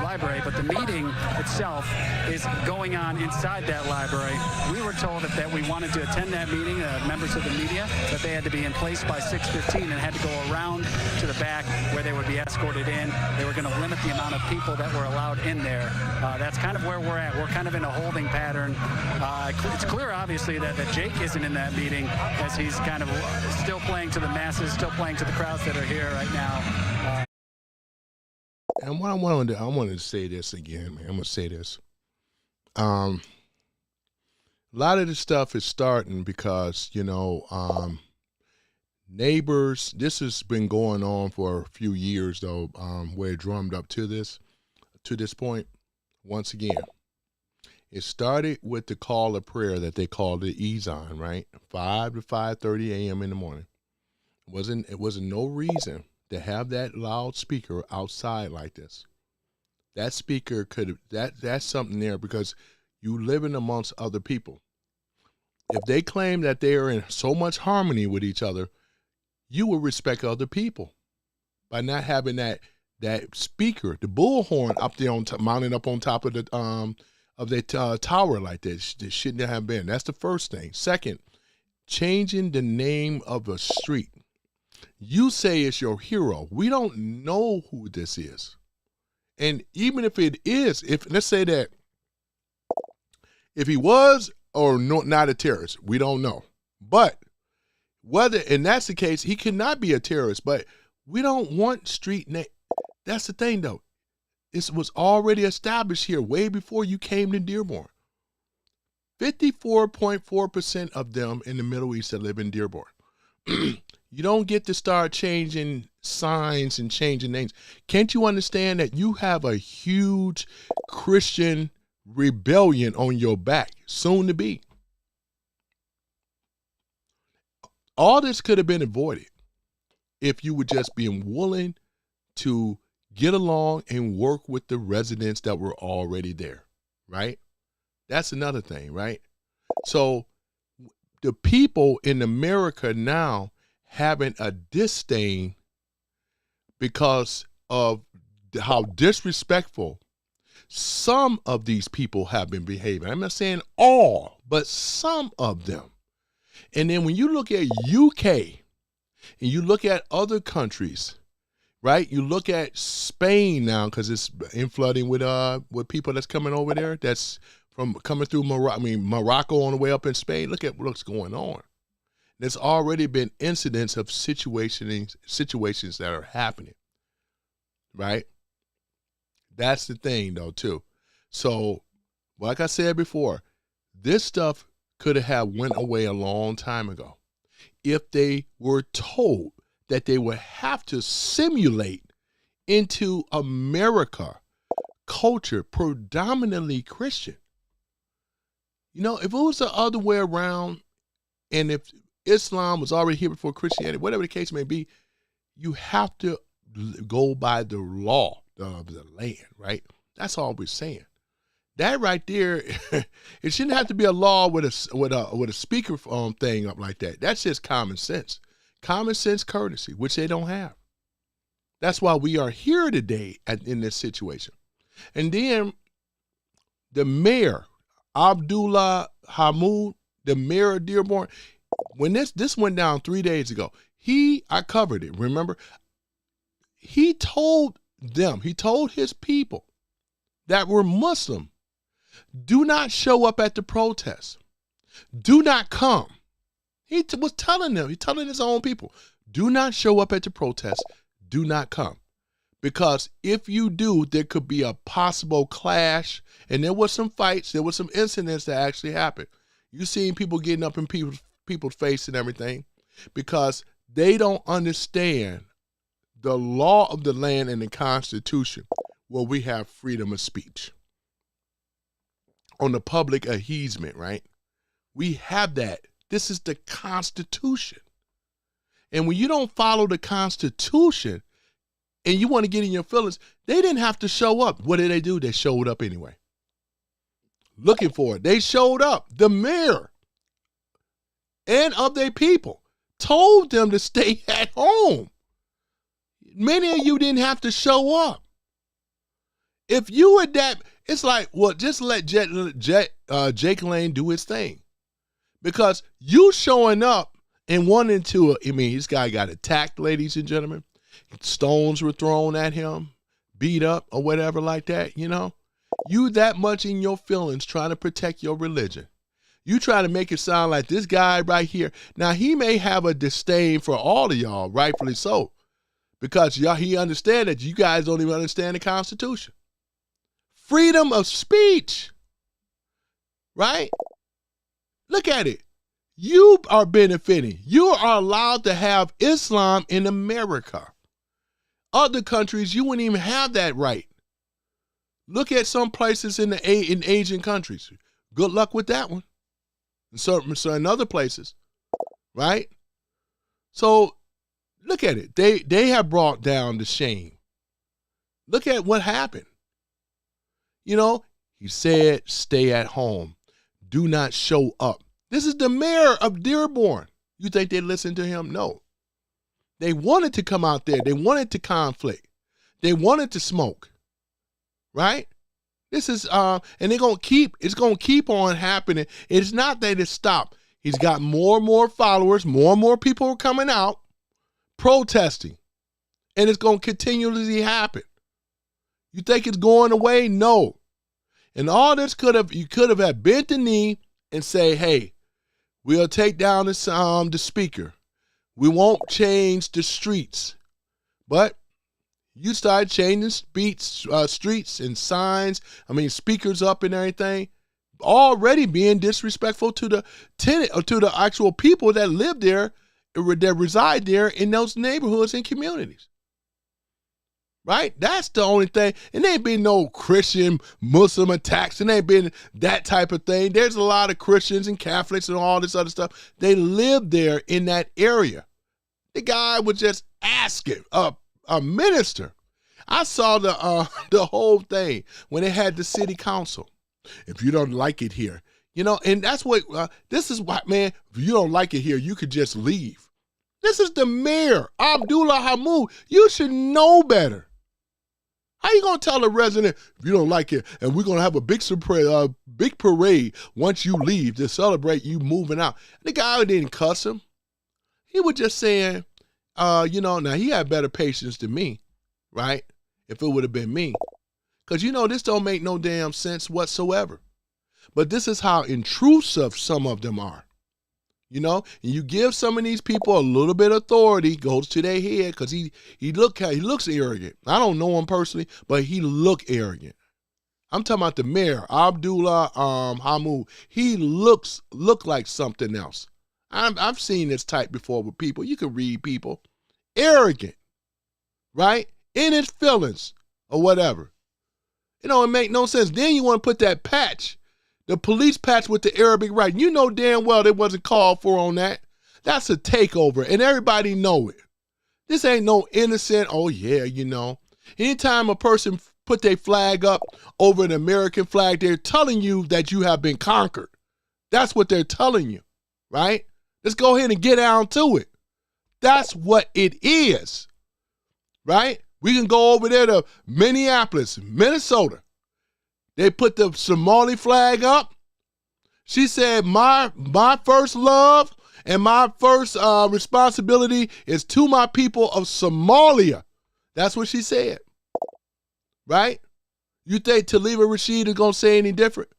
library, but the meeting itself is going on inside that library. We were told that we wanted to attend that meeting, members of the media, that they had to be in place by 6:15 and had to go around to the back where they would be escorted in. They were going to limit the amount of people that were allowed in there. That's kind of where we're at. We're kind of in a holding pattern. It's clear, obviously, that Jake isn't in that meeting, as he's kind of still playing to the masses, still playing to the crowds that are here right now. And what I wanted to say this again, man. I'm gonna say this. A lot of this stuff is starting because, neighbors, this has been going on for a few years, though, where it drummed up to this point. Once again, it started with the call of prayer that they called the Ezon, right? 5 to 5:30 a.m. in the morning. It wasn't no reason to have that loudspeaker outside like this. That speaker that's something there because you living amongst other people. If they claim that they are in so much harmony with each other, you will respect other people by not having that speaker, the bullhorn up there mounted up on top of the tower like that. This shouldn't have been. That's the first thing. Second, changing the name of a street. You say it's your hero. We don't know who this is. And even if it is, let's say that if he was or not a terrorist, we don't know. But whether, and that's the case, he cannot be a terrorist, but we don't want street name. That's the thing, though. It was already established here way before you came to Dearborn. 54.4% of them in the Middle East that live in Dearborn. You don't get to start changing signs and changing names. Can't you understand that you have a huge Christian rebellion on your back, soon to be? All this could have been avoided if you were just being willing to get along and work with the residents that were already there, right? That's another thing, right? So the people in America now having a disdain because of how disrespectful some of these people have been behaving. I'm not saying all, but some of them. And then when you look at UK and you look at other countries, right? You look at Spain now because it's in flooding with people that's coming over there. That's from coming through Morocco on the way up in Spain. Look at what's going on. There's already been incidents of situations that are happening, right? That's the thing, though, too. So, like I said before, this stuff could have went away a long time ago if they were told that they would have to simulate into America culture predominantly Christian. If it was the other way around, and if Islam was already here before Christianity, whatever the case may be, you have to go by the law of the land, right? That's all we're saying. That right there, it shouldn't have to be a law with a speaker thing up like that. That's just common sense. Common sense courtesy, which they don't have. That's why we are here today in this situation. And then the mayor, Abdullah Hamoud, the mayor of Dearborn, when this went down 3 days ago, I covered it, remember? He told his people that were Muslim, do not show up at the protest. Do not come. He was telling his own people, do not show up at the protest. Do not come. Because if you do, there could be a possible clash. And there was some fights. There were some incidents that actually happened. You seen people getting up in people's face and everything because they don't understand the law of the land and the Constitution where we have freedom of speech. On the public adhesion, right? We have that. This is the Constitution. And when you don't follow the Constitution and you want to get in your feelings, they didn't have to show up. What did they do? They showed up anyway. looking for it. They showed up. The mayor and of their people told them to stay at home. Many of you didn't have to show up. If you were that, it's like, well, just let Jake Lane do his thing. Because you showing up and wanting to, I mean, this guy got attacked, ladies and gentlemen. Stones were thrown at him, beat up or whatever like that, you know. You that much in your feelings trying to protect your religion. You try to make it sound like this guy right here. Now, he may have a disdain for all of y'all, rightfully so, because he understands that you guys don't even understand the Constitution. Freedom of speech, right? Look at it. You are benefiting. You are allowed to have Islam in America. Other countries, you wouldn't even have that right. Look at some places in Asian countries. Good luck with that one. So in other places, right? So look at it. They have brought down the shame. Look at what happened. You know, he said, stay at home. Do not show up. This is the mayor of Dearborn. You think they listened to him? No. They wanted to come out there. They wanted to conflict. They wanted to smoke. Right? This is and it's gonna keep on happening. It's not that it stopped. He's got more and more followers, more and more people are coming out protesting. And it's gonna continually happen. You think it's going away? No. And all this you could have bent the knee and say, hey, we'll take down the speaker. We won't change the streets. But you started changing streets and signs, speakers up and everything, already being disrespectful to the tenant or to the actual people that live there, that reside there in those neighborhoods and communities. Right? That's the only thing. And there ain't been no Christian, Muslim attacks. And there ain't been that type of thing. There's a lot of Christians and Catholics and all this other stuff. They live there in that area. The guy was just asking a minister. I saw the whole thing when they had the city council. If you don't like it here, and that's what, this is what, man, if you don't like it here, you could just leave. This is the mayor, Abdullah Hamoud. You should know better. How you going to tell a resident, if you don't like it, and we're going to have a big parade once you leave to celebrate you moving out? The guy didn't cuss him. He was just saying, now he had better patience than me, right? If it would have been me. Because, this don't make no damn sense whatsoever. But this is how intrusive some of them are. And you give some of these people a little bit of authority, goes to their head, because he looks arrogant. I don't know him personally, but he look arrogant. I'm talking about the mayor, Abdullah Hamoud. He look like something else. I've seen this type before with people. You can read people. Arrogant, right? In his feelings or whatever. It make no sense. Then you want to put that patch, the police patch with the Arabic writing. You know damn well it wasn't called for on that. That's a takeover, and everybody know it. This ain't no innocent, oh yeah, Anytime a person put their flag up over an American flag, they're telling you that you have been conquered. That's what they're telling you, right? Let's go ahead and get down to it. That's what it is, right? We can go over there to Minneapolis, Minnesota. They put the Somali flag up. She said, my first love and my first responsibility is to my people of Somalia. That's what she said, right? You think Taliba Rashid is going to say any different?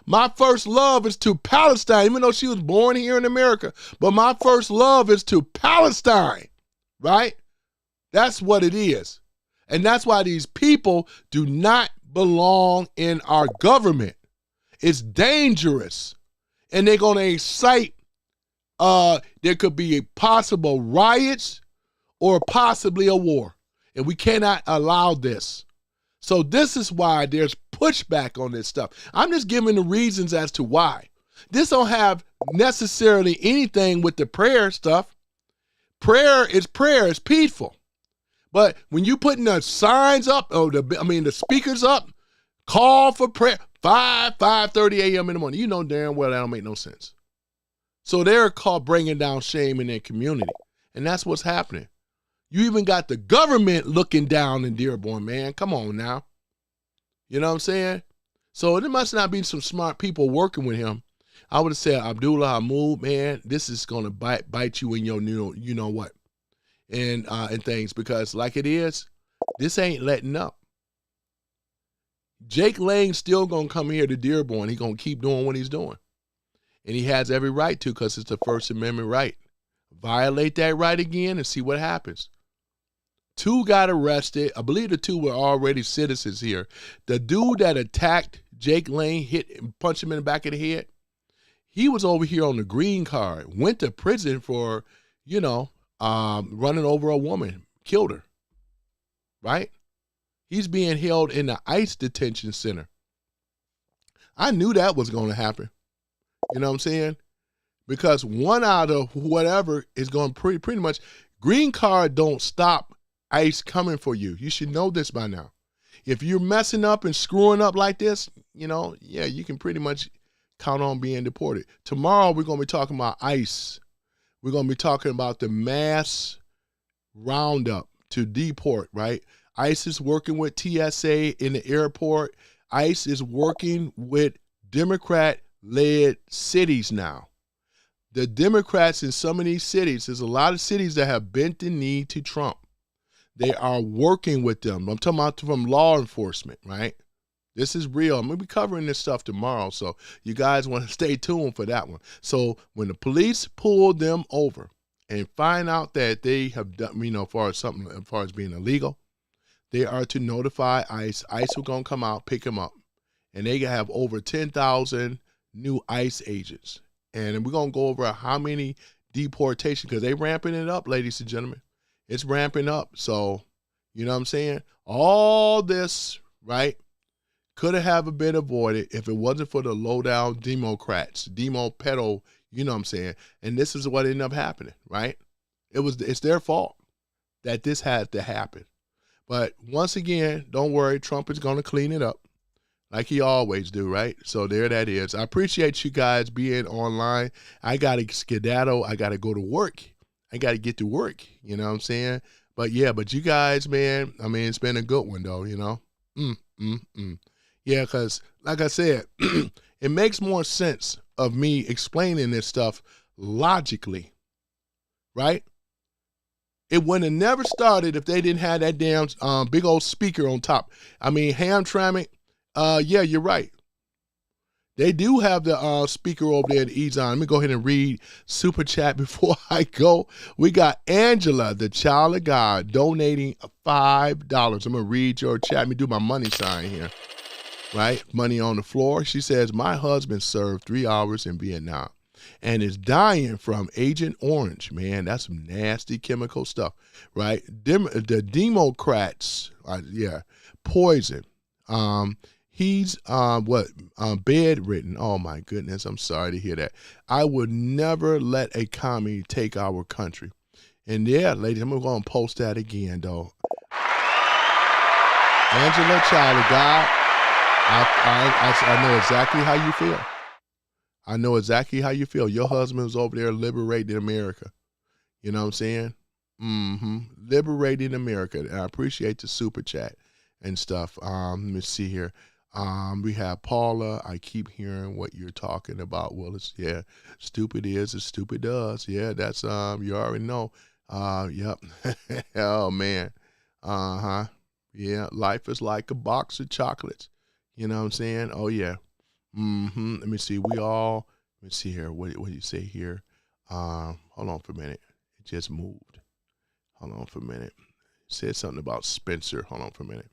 My first love is to Palestine, even though she was born here in America. But my first love is to Palestine, right? That's what it is. And that's why these people do not belong in our government. It's dangerous. And they're going to incite, there could be possible riots or possibly a war. And we cannot allow this. So this is why there's pushback on this stuff. I'm just giving the reasons as to why. This don't have necessarily anything with the prayer stuff. Prayer is peaceful. But when you putting the signs up, the speakers up, call for prayer. 5:30 a.m. in the morning. You know damn well that don't make no sense. So they're called bringing down shame in their community. And that's what's happening. You even got the government looking down in Dearborn, man. Come on now. You know what I'm saying? So there must not be some smart people working with him. I would have said, Abdullah Hamoud, man, this is going to bite you in your you know what and things, because like it is, this ain't letting up. Jake Lane's still going to come here to Dearborn. He's going to keep doing what he's doing. And he has every right to, because it's the First Amendment right. Violate that right again and see what happens. 2 got arrested. I believe the 2 were already citizens here. The dude that attacked Jake Lane, hit and punched him in the back of the head, he was over here on the green card, went to prison for, running over a woman, killed her, right? He's being held in the ICE detention center. I knew that was going to happen. You know what I'm saying? Because 1 out of whatever is going pretty much, green card don't stop ICE coming for you. You should know this by now. If you're messing up and screwing up like this, you can pretty much count on being deported. Tomorrow we're going to be talking about ICE. We're going to be talking about the mass roundup to deport, right? ICE is working with TSA in the airport. ICE is working with Democrat-led cities now. The Democrats in some of these cities, there's a lot of cities that have bent the knee to Trump. They are working with them. I'm talking about from law enforcement, right? This is real. I'm going to be covering this stuff tomorrow, so you guys want to stay tuned for that one. So when the police pull them over and find out that they have done, as far as being illegal, they are to notify ICE. ICE will going to come out, pick them up, and they have over 10,000 new ICE agents. And we're going to go over how many deportations, because they're ramping it up, ladies and gentlemen. It's ramping up. So, you know what I'm saying? All this, right, could have been avoided if it wasn't for the low-down Democrats, Demo-pedo, you know what I'm saying? And this is what ended up happening, right? It's their fault that this had to happen. But once again, don't worry, Trump is going to clean it up like he always do, right? So there that is. I appreciate you guys being online. I got to skedaddle. I got to go to work. I got to get to work, you know what I'm saying? But you guys, man, it's been a good one, though, Yeah, because like I said, it makes more sense of me explaining this stuff logically, right? It would have never started if they didn't have that damn big old speaker on top. Hamtramck, yeah, you're right. They do have the speaker over there at Ezon. Let me go ahead and read Super Chat before I go. We got Angela, the child of God, donating $5. I'm going to read your chat. Let me do my money sign here, right? Money on the floor. She says, my husband served 3 hours in Vietnam and is dying from Agent Orange. Man, that's some nasty chemical stuff, right? The Democrats, poison. He's bedridden. Oh my goodness, I'm sorry to hear that. I would never let a commie take our country. And yeah, ladies, I'm going to post that again, though. Angela, child of God, I know exactly how you feel. I know exactly how you feel. Your husband was over there liberating America. You know what I'm saying? Liberating America. And I appreciate the super chat and stuff. Let me see here. We have Paula. I keep hearing what you're talking about, Willis. Yeah, stupid is as stupid does. Yeah, that's you already know. Yep. Oh man. Yeah, life is like a box of chocolates. You know what I'm saying? Oh yeah. Let me see. Let me see here. What do you say here? Hold on for a minute. It just moved. Hold on for a minute. It said something about Spencer. Hold on for a minute.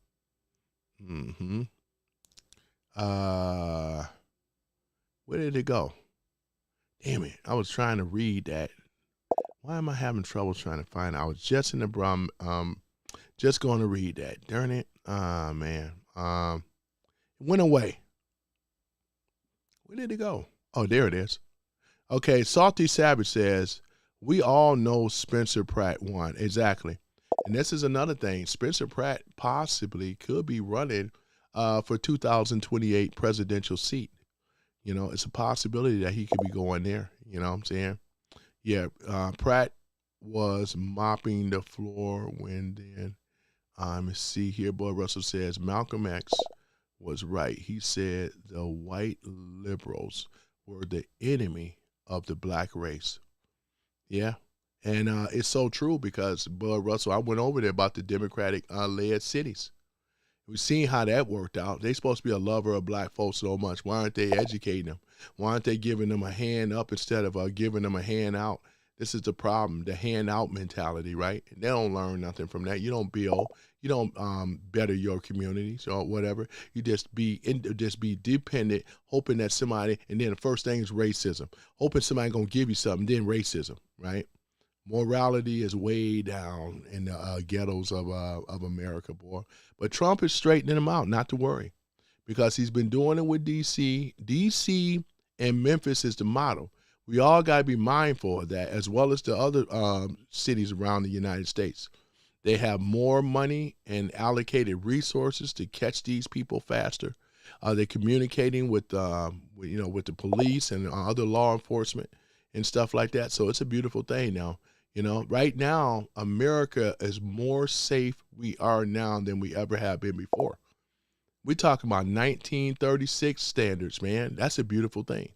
Where did it go? Damn it. I was trying to read that. Why am I having trouble trying to find it? I was just in the just going to read that. Darn it. Man. It went away. Where did it go? Oh, there it is. Okay, Salty Savage says, we all know Spencer Pratt won. Exactly. And this is another thing. Spencer Pratt possibly could be running for 2028 presidential seat. You know, it's a possibility that he could be going there. You know what I'm saying? Yeah, Pratt was mopping the floor when then, let's see here, Boy Russell says, Malcolm X was right. He said the white liberals were the enemy of the black race. Yeah, and it's so true because, Bud Russell, I went over there about the Democratic-led cities. We've seen how that worked out. They're supposed to be a lover of black folks so much. Why aren't they educating them? Why aren't they giving them a hand up instead of giving them a hand out? This is the problem, the hand-out mentality, right? They don't learn nothing from that. You don't build. You don't better your communities or whatever. You just be dependent, hoping that somebody, and then the first thing is racism. Hoping somebody going to give you something, then racism, right? Morality is way down in the ghettos of America, boy. But Trump is straightening them out, not to worry, because he's been doing it with D.C. D.C. and Memphis is the model. We all got to be mindful of that, as well as the other cities around the United States. They have more money and allocated resources to catch these people faster. They're communicating with the police and other law enforcement and stuff like that. So it's a beautiful thing now. You know, right now, America is more safe we are now than we ever have been before. We're talking about 1936 standards, man. That's a beautiful thing.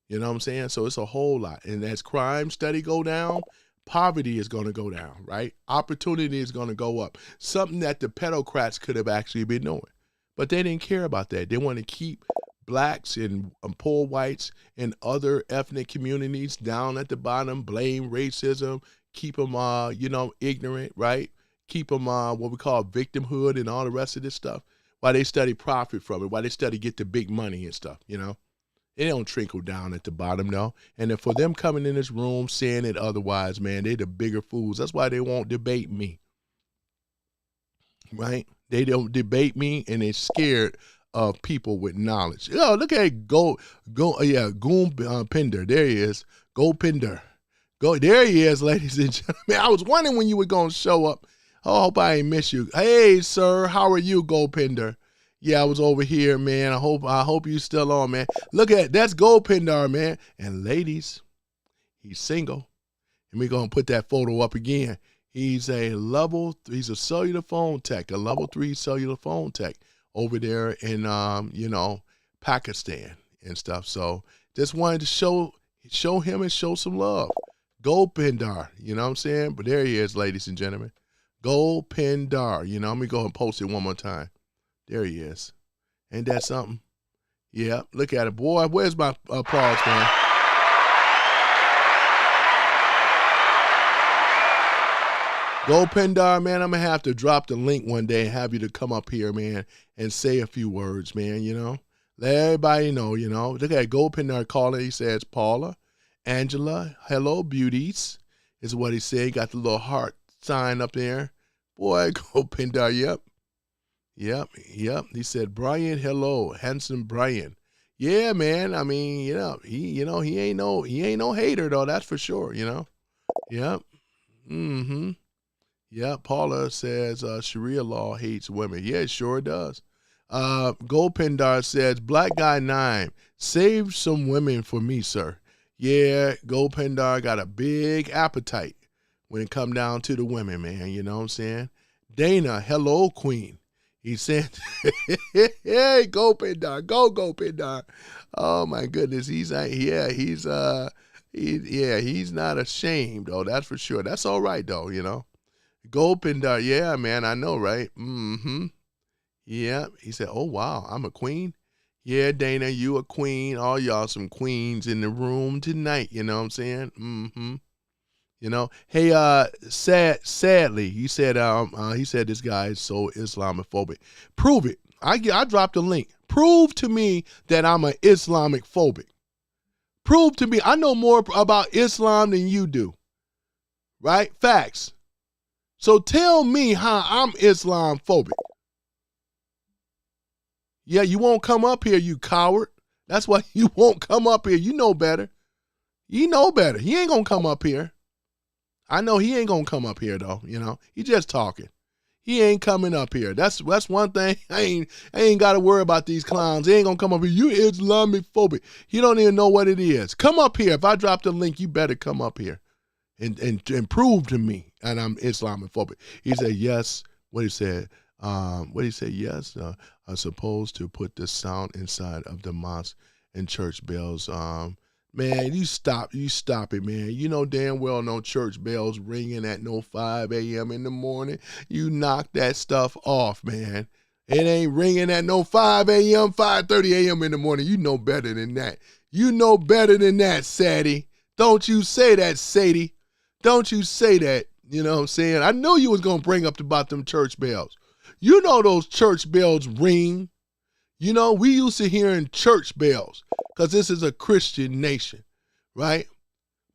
You know what I'm saying? So it's a whole lot. And as crime steady go down, poverty is going to go down, right? Opportunity is going to go up. Something that the pedocrats could have actually been doing. But they didn't care about that. They want to keep blacks and poor whites and other ethnic communities down at the bottom, blame racism, keep them, ignorant, right? Keep them what we call victimhood and all the rest of this stuff. While they study profit from it, while they study get the big money and stuff, you know? It don't trickle down at the bottom, though. And if for them coming in this room saying it otherwise, man, they the bigger fools. That's why they won't debate me, right? They don't debate me, and they're scared of people with knowledge. Oh, look at Goon Pinder. There he is. Go Pinder. Go. There he is, ladies and gentlemen. I was wondering when you were going to show up. Oh, I hope I ain't miss you. Hey, sir, how are you, Go Pinder? Yeah, I was over here, man. I hope you still on, man. Look at that's Gold Pindar, man. And ladies, he's single. And we're gonna put that photo up again. He's a cellular phone tech, a level 3 cellular phone tech over there in Pakistan and stuff. So just wanted to show him and show some love. Gold Pindar, you know what I'm saying? But there he is, ladies and gentlemen. Gold Pindar. You know, let me go and post it one more time. There he is. Ain't that something? Yeah, look at it. Boy, where's my applause, man? Go Pindar, man. I'm going to have to drop the link one day and have you to come up here, man, and say a few words, man, you know. Let everybody know, you know. Look at Go Pindar calling. He says, Paula, Angela, hello, beauties, is what he said. He got the little heart sign up there. Boy, Go Pindar, yep. Yep. He said, Brian, hello, handsome Brian. Yeah, man. I mean, he ain't no hater though. That's for sure. You know. Yep. Mm-hmm. Yeah. Paula says Sharia law hates women. Yeah, it sure does. Gold Pindar says, Black Guy 9, save some women for me, sir. Yeah, Gold Pindar got a big appetite when it come down to the women, man. You know what I'm saying? Dana, hello, queen. He said, hey, Go Pindar, go Pindar. Oh my goodness. He's not ashamed though. That's for sure. That's all right though, you know. Go Pindar. Yeah, man. I know, right? Mm-hmm. Yeah. He said, oh wow, I'm a queen. Yeah, Dana, you a queen. All y'all some queens in the room tonight. You know what I'm saying? Mm-hmm. You know, hey, sadly, he said this guy is so Islamophobic. Prove it. I dropped a link. Prove to me that I'm an Islamic phobic. Prove to me. I know more about Islam than you do. Right? Facts. So tell me how I'm Islam phobic. Yeah, you won't come up here, you coward. That's why you won't come up here. You know better. You know better. He ain't gonna come up here. I know he ain't going to come up here, though, you know. He just talking. He ain't coming up here. That's one thing. I ain't got to worry about these clowns. They ain't going to come up here. You Islamophobic. You don't even know what it is. Come up here. If I drop the link, you better come up here and prove to me that I'm Islamophobic. He said, yes. What he said, yes, I'm supposed to put the sound inside of the mosque and church bells. Man, you stop it, man. You know damn well no church bells ringing at no 5 a.m. in the morning. You knock that stuff off, man. It ain't ringing at no 5 a.m., 5:30 a.m. in the morning. You know better than that. You know better than that, Sadie. Don't you say that, Sadie. Don't you say that. You know what I'm saying? I know you was going to bring up about them church bells. You know those church bells ring. You know, we used to hearing church bells because this is a Christian nation, right?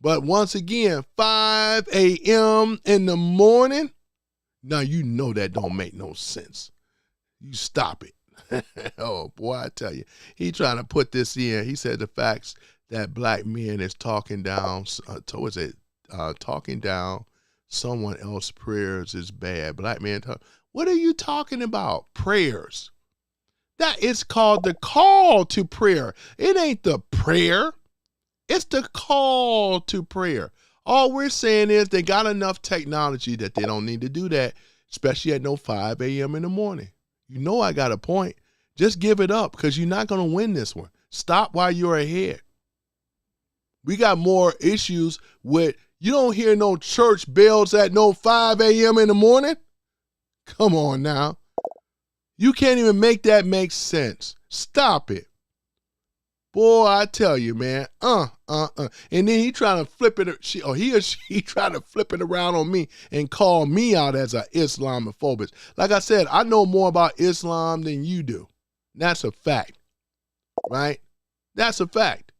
But once again, 5 a.m. in the morning, now you know that don't make no sense. You stop it. Oh, boy, I tell you. He trying to put this in. He said the facts that black men is talking down, talking down someone else's prayers is bad. Black men, what are you talking about? Prayers. That is called the call to prayer. It ain't the prayer. It's the call to prayer. All we're saying is they got enough technology that they don't need to do that, especially at no 5 a.m. in the morning. You know I got a point. Just give it up because you're not going to win this one. Stop while you're ahead. We got more issues with, you don't hear no church bells at no 5 a.m. in the morning? Come on now. You can't even make that make sense. Stop it. Boy, I tell you, man. And then he trying to flip it, he or she trying to flip it around on me and call me out as an Islamophobic. Like I said, I know more about Islam than you do. That's a fact, right? That's a fact.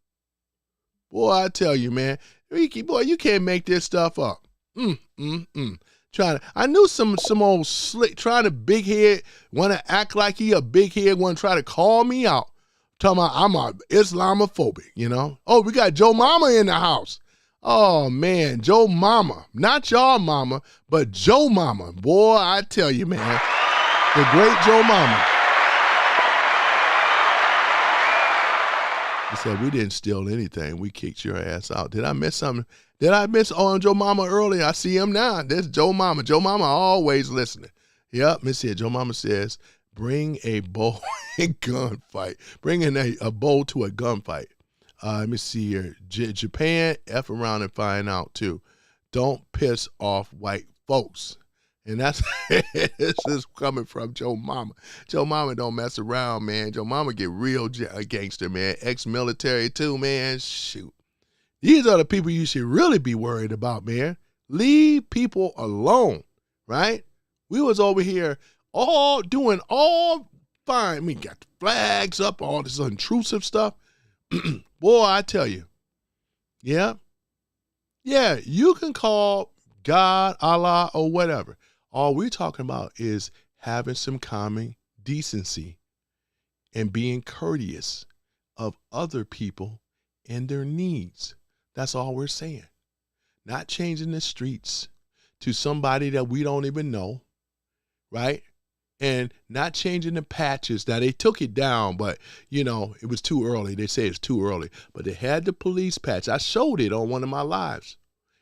Boy, I tell you, man. Ricky, boy, you can't make this stuff up. I knew some old slick trying to big head, want to act like he a big head, want to try to call me out. Talking about I'm a Islamophobic, you know. Oh, we got Joe Mama in the house. Oh, man, Joe Mama. Not y'all mama, but Joe Mama. Boy, I tell you, man. The great Joe Mama. He said, we didn't steal anything. We kicked your ass out. Did I miss something? Did I miss Joe Mama earlier? I see him now. There's Joe Mama. Joe Mama always listening. Yep, Miss here. Joe Mama says, bring a bow and gunfight. Bring in a bow to a gunfight. Let me see here. Japan, F around and find out too. Don't piss off white folks. And that's this is coming from Joe Mama. Joe Mama don't mess around, man. Joe Mama get real gangster, man. Ex-military too, man. Shoot. These are the people you should really be worried about, man. Leave people alone, right? We was over here doing all fine. We got the flags up, all this intrusive stuff. Boy, I tell you. Yeah, you can call God, Allah, or whatever. All we're talking about is having some common decency and being courteous of other people and their needs. That's all we're saying. Not changing the streets to somebody that we don't even know, right? And not changing the patches. Now, they took it down, but, you know, it was too early. They say it's too early. But they had the police patch. I showed it on one of my lives.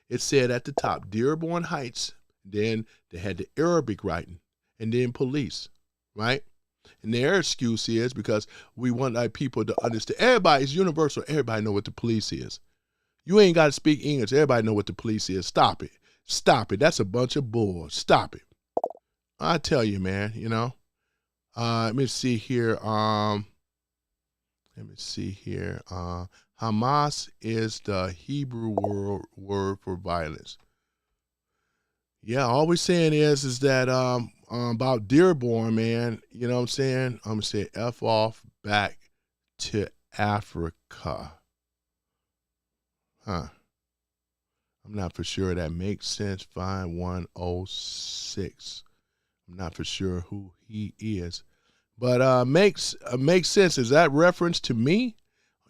It said at the top, Dearborn Heights. Then they had the Arabic writing, and then police, right? And their excuse is because we want our people to understand. Everybody's universal. Everybody know what the police is. You ain't got to speak English. Everybody know what the police is. Stop it. Stop it. That's a bunch of bull. Stop it. I tell you, man, you know. Let me see here. Hamas is the Hebrew word for violence. Yeah, all we're saying is that about Dearborn, man, you know what I'm saying? I'm going to say F off back to Africa. I'm not for sure that makes sense. 5106. I'm not for sure who he is. But makes sense. Is that reference to me?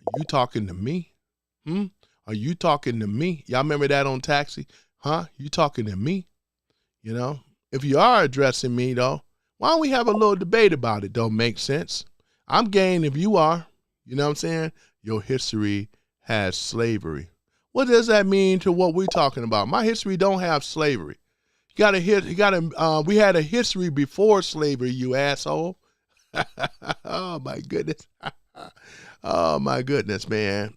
Are you talking to me? Are you talking to me? Y'all remember that on Taxi? Huh? You talking to me? You know, if you are addressing me, though, why don't we have a little debate about it? Don't make sense. I'm game if you are. You know what I'm saying? Your history has slavery. What does that mean to what we're talking about? My history don't have slavery. We had a history before slavery, you asshole. Oh my goodness. Oh my goodness, man.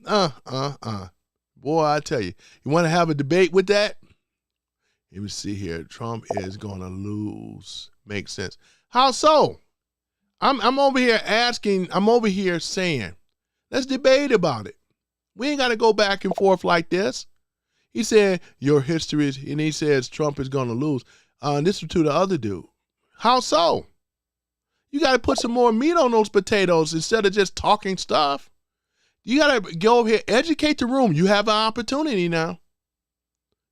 Boy, I tell you, you want to have a debate with that? Let me see here. Trump is gonna lose. Makes sense. How so? I'm over here asking, I'm over here saying, let's debate about it. We ain't got to go back and forth like this. He said, your history is, and he says Trump is going to lose. This is to the other dude. How so? You got to put some more meat on those potatoes instead of just talking stuff. You got to go over here, educate the room. You have an opportunity now.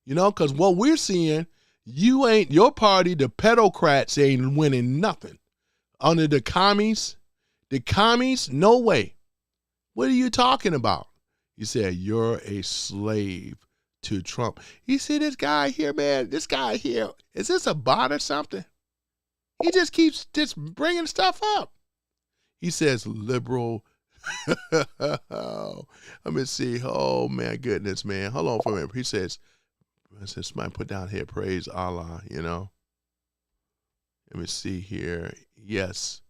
You know, because what we're seeing, your party, the pedocrats ain't winning nothing. Under the commies, no way. What are you talking about? You said you're a slave to Trump. You see this guy here, man, this guy here, is this a bot or something? He just keeps just bringing stuff up. He says liberal. Let me see. Oh, man, goodness, man. Hold on for a minute. He says, somebody put down here, praise Allah, you know. Let me see here. Yes,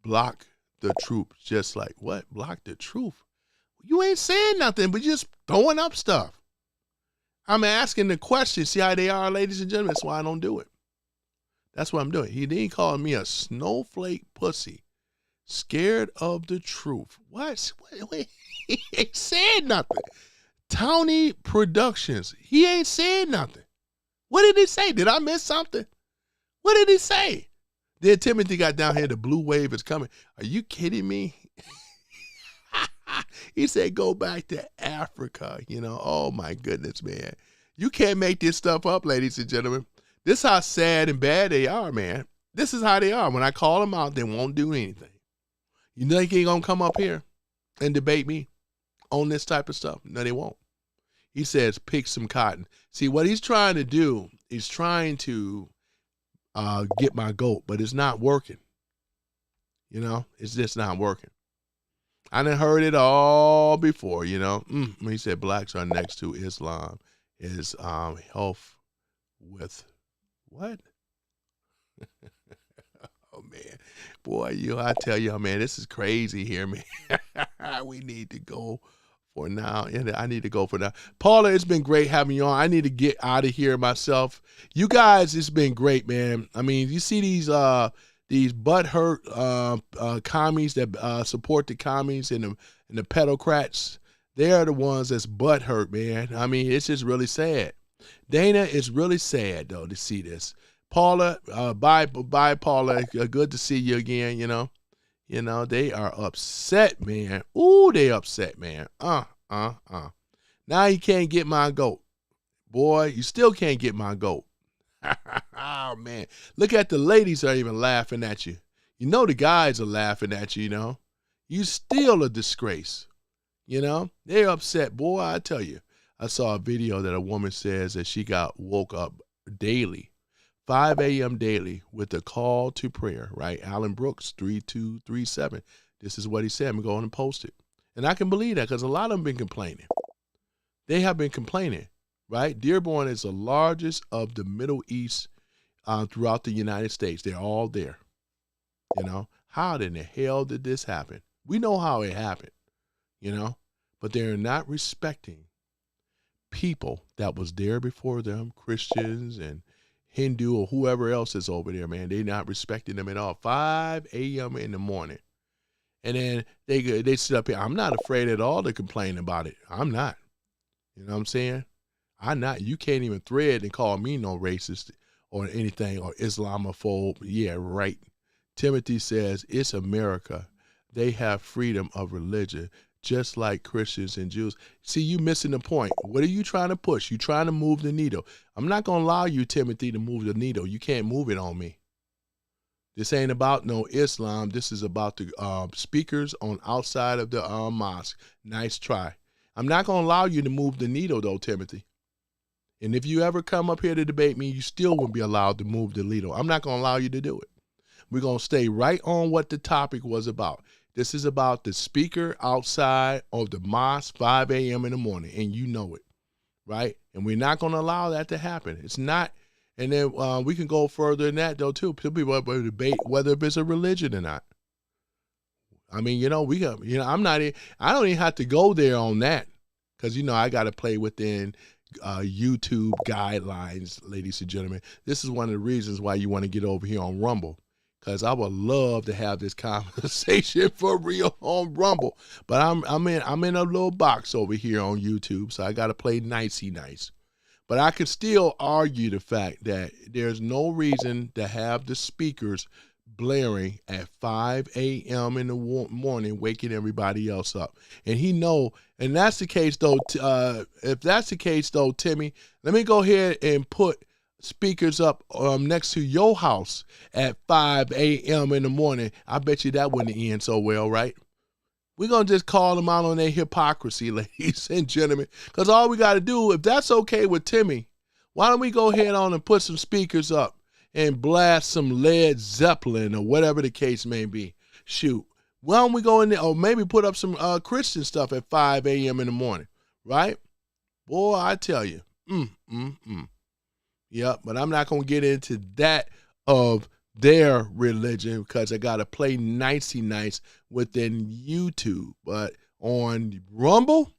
block the truth. Just like, what? Block the truth? You ain't saying nothing, but just throwing up stuff. I'm asking the question. See how they are, ladies and gentlemen? That's why I don't do it. That's what I'm doing. He called me a snowflake pussy. Scared of the truth. What? Wait, he ain't saying nothing. Tony Productions. He ain't saying nothing. What did he say? Did I miss something? What did he say? Then Timothy got down here, the blue wave is coming. Are you kidding me? He said, go back to Africa. You know, oh my goodness, man. You can't make this stuff up, ladies and gentlemen. This is how sad and bad they are, man. This is how they are. When I call them out, they won't do anything. You think he gonna come up here and debate me on this type of stuff? No, they won't. He says, pick some cotton. See, what he's trying to do is trying to get my goat, but it's not working. You know, it's just not working. I done heard it all before, you know. He said blacks are next to Islam is health with what? Oh, man. Boy, I tell you, man, this is crazy here, man. We need to go for now. I need to go for now. Paula, it's been great having you on. I need to get out of here myself. You guys, it's been great, man. I mean, you see these butthurt commies that support the commies and the pedocrats. They are the ones that's butthurt, man. I mean, it's just really sad. Dana, it's really sad, though, to see this. Paula, bye, Paula. Good to see you again, you know. You know, they are upset, man. Ooh, they upset, man. Now you can't get my goat. Boy, you still can't get my goat. Oh, man. Look at the ladies are even laughing at you. You know the guys are laughing at you, you know. You still a disgrace. You know, they're upset. Boy, I tell you. I saw a video that a woman says that she got woke up daily, 5 a.m. daily with a call to prayer, right? Alan Brooks, 3237. This is what he said. I'm going to post it. And I can believe that because a lot of them been complaining. They have been complaining, right? Dearborn is the largest of the Middle East throughout the United States. They're all there. You know, how in the hell did this happen? We know how it happened, you know, but they're not respecting people that was there before them, Christians and Hindu or whoever else is over there, man. They're not respecting them at all. 5 a.m. in the morning. And then they sit up here. I'm not afraid at all to complain about it. I'm not. You know what I'm saying? I'm not. You can't even thread and call me no racist or anything or Islamophobe. Yeah, right. Timothy says, it's America. They have freedom of religion, just like Christians and Jews. See, you missing the point. What are you trying to push? You trying to move the needle. I'm not going to allow you, Timothy, to move the needle. You can't move it on me. This ain't about no Islam. This is about the speakers on outside of the mosque. Nice try. I'm not going to allow you to move the needle, though, Timothy. And if you ever come up here to debate me, you still won't be allowed to move the needle. I'm not going to allow you to do it. We're going to stay right on what the topic was about. This is about the speaker outside of the mosque 5 a.m. in the morning, and you know it, right? And we're not going to allow that to happen. It's not. And then we can go further than that, though, too. Some people will debate whether it's a religion or not. I mean, I don't even have to go there on that because, I got to play within YouTube guidelines, ladies and gentlemen. This is one of the reasons why you want to get over here on Rumble, because I would love to have this conversation for real on Rumble. But I'm in a little box over here on YouTube, so I got to play nicey nice. But I could still argue the fact that there's no reason to have the speakers blaring at 5 a.m. in the morning, waking everybody else up. And and that's the case, though. If that's the case, though, Timmy, let me go ahead and put speakers up next to your house at 5 a.m. in the morning. I bet you that wouldn't end so well, right? We're going to just call them out on their hypocrisy, ladies and gentlemen, because all we got to do, if that's okay with Timmy, why don't we go ahead on and put some speakers up and blast some Led Zeppelin or whatever the case may be. Shoot. Why don't we go in there, or maybe put up some Christian stuff at 5 a.m. in the morning, right? Boy, I tell you. Yep, but I'm not going to get into that of their religion because I got to play nicey nice within YouTube. But on Rumble,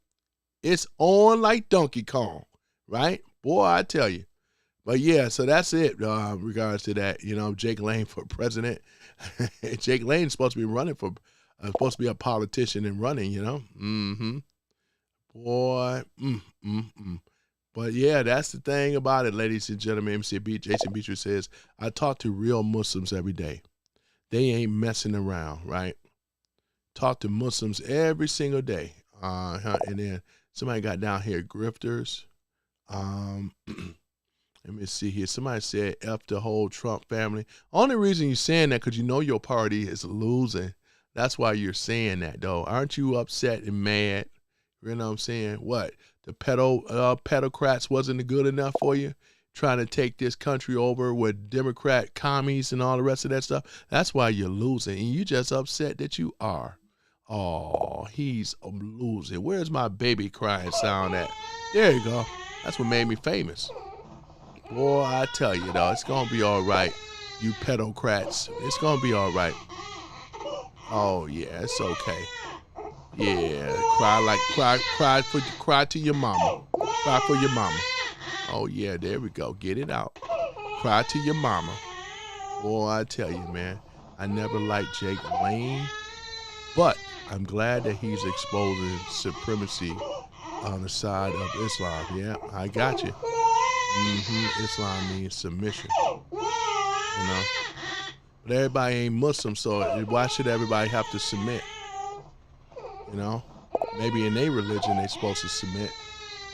it's on like Donkey Kong, right? Boy, I tell you. But yeah, so that's it regards to that. Jake Lane for president. Jake Lane's supposed to be running for, supposed to be a politician and running, Boy, But yeah, that's the thing about it, ladies and gentlemen. MCB Jason Beecher says, I talk to real Muslims every day. They ain't messing around, right? Talk to Muslims every single day. And then somebody got down here, grifters. Let me see here. Somebody said F the whole Trump family. Only reason you're saying that because your party is losing. That's why you're saying that, though. Aren't you upset and mad? You know what I'm saying? What? The pedocrats wasn't good enough for you? Trying to take this country over with Democrat commies and all the rest of that stuff? That's why you're losing. And you just upset that you are. Oh, he's losing. Where's my baby crying sound at? There you go. That's what made me famous. Boy, I tell you, though, it's going to be all right, you pedocrats. It's going to be all right. Oh, yeah, it's okay. Yeah, cry to your mama. Cry for your mama. Oh, yeah, there we go. Get it out. Cry to your mama. Boy, I tell you, man, I never liked Jake Lane, but I'm glad that he's exposing supremacy on the side of Islam. Yeah, I got you. Islam means submission. But everybody ain't Muslim, so why should everybody have to submit? Maybe in their religion they're supposed to submit.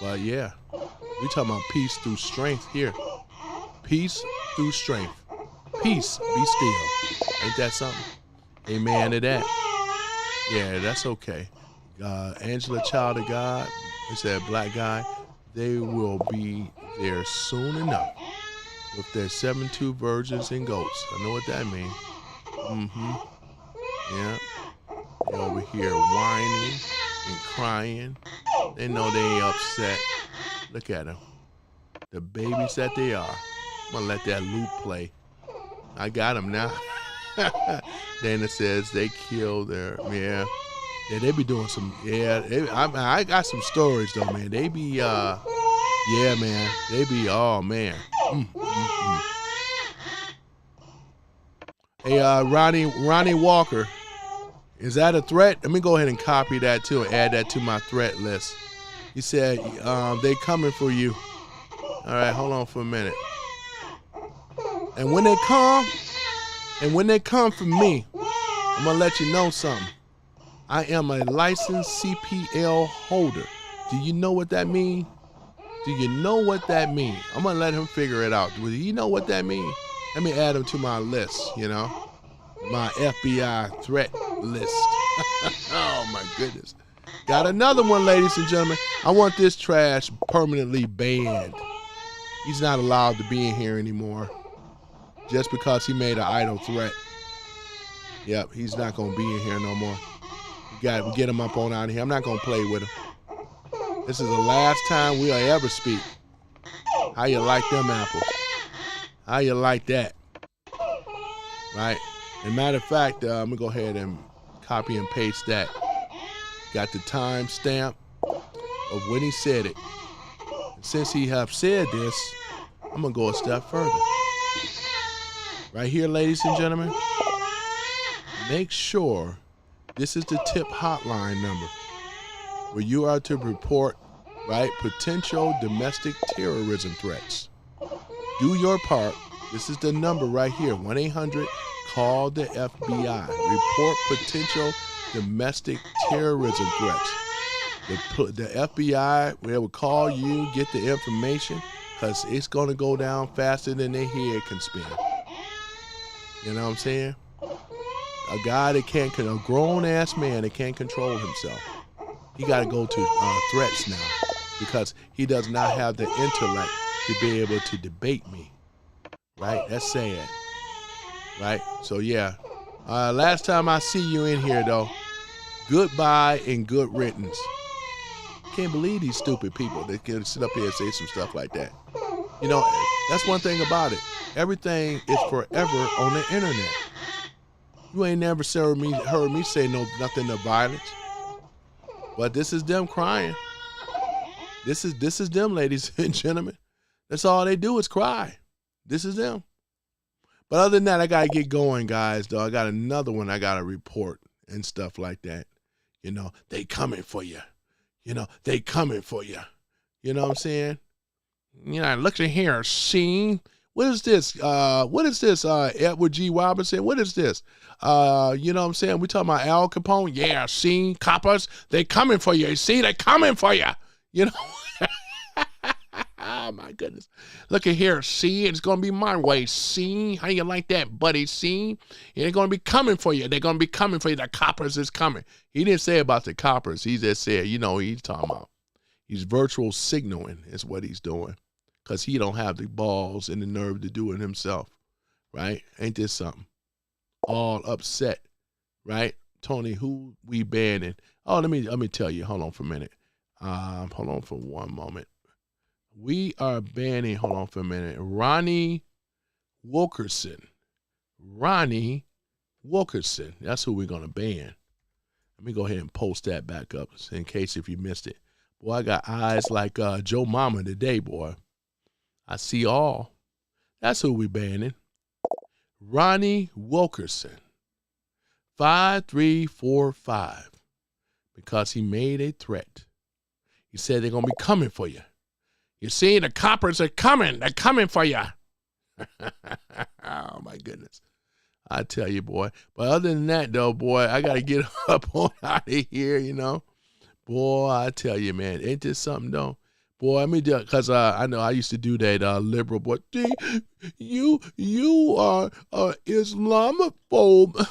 But yeah, we talking about peace through strength here. Peace through strength. Peace, be still. Ain't that something? Amen to that. Yeah, that's okay. Angela, child of God, it's that black guy. They will be there soon enough with their 72 virgins and goats. I know what that means. Yeah. They're over here whining and crying. They know they ain't upset. Look at them. The babies that they are. I'm going to let that loop play. I got them now. Dana says they killed their, yeah, they be doing some, I got some stories though, man. They be, yeah, man. They be, oh, man. Hey, Ronnie Walker, is that a threat? Let me go ahead and copy that too and add that to my threat list. He said, they coming for you. All right, hold on for a minute. And when they come for me, I'm going to let you know something. I am a licensed CPL holder. Do you know what that means? Do you know what that means? I'm going to let him figure it out. Do you know what that means? Let me add him to my list, my FBI threat list. Oh, my goodness. Got another one, ladies and gentlemen. I want this trash permanently banned. He's not allowed to be in here anymore just because he made an idle threat. Yep, he's not going to be in here no more. We get him up on out of here. I'm not going to play with him. This is the last time we'll ever speak. How you like them apples? How you like that? Right? As a matter of fact, I'm going to go ahead and copy and paste that. Got the time stamp of when he said it. Since he have said this, I'm going to go a step further. Right here, ladies and gentlemen, make sure this is the tip hotline number where you are to report, right, potential domestic terrorism threats. Do your part. This is the number right here, 1-800-CALL-THE-FBI. Report potential domestic terrorism threats. The FBI will call you, get the information, because it's going to go down faster than their head can spin. You know what I'm saying? A guy that can't, a grown-ass man that can't control himself. He got to go to threats now because he does not have the intellect to be able to debate me. Right? That's sad. Right? So, yeah. Last time I see you in here, though, goodbye and good riddance. Can't believe these stupid people that can sit up here and say some stuff like that. You know, that's one thing about it. Everything is forever on the internet. You ain't never heard me say nothing of violence. But this is them crying. This is them, ladies and gentlemen. That's all they do is cry. This is them. But other than that, I gotta get going, guys. Though I got another one I gotta report and stuff like that. You know, they coming for you. You know, they coming for you. You know what I'm saying? You know, look at here, scene. What is this? Edward G. Robinson? What is this? You know what I'm saying? We talking about Al Capone? Yeah, scene, coppers, they coming for you. See, they coming for you. You know? Oh, my goodness. Look at here, see, it's going to be my way, see? How you like that, buddy, see? They're going to be coming for you. They're going to be coming for you. The coppers is coming. He didn't say about the coppers. He just said, you know, he's talking about. He's virtual signaling is what he's doing because he don't have the balls and the nerve to do it himself, right? Ain't this something? All upset, right? Tony, who we banning? Oh, let me tell you. Hold on for a minute. Hold on for one moment. We are banning, hold on for a minute, Ronnie Wilkerson. Ronnie Wilkerson. That's who we're going to ban. Let me go ahead and post that back up in case if you missed it. Boy, I got eyes like Joe Mama today, boy. I see all. That's who we banning. Ronnie Wilkerson. 5345. Because he made a threat. He said they're going to be coming for you. You see, the coppers are coming. They're coming for you. Oh, my goodness. I tell you, boy. But other than that, though, boy, I got to get up on out of here, you know. Boy, I tell you, man, ain't this something, though? Boy, I mean, because I know I used to do that liberal, boy. You are Islamophobe.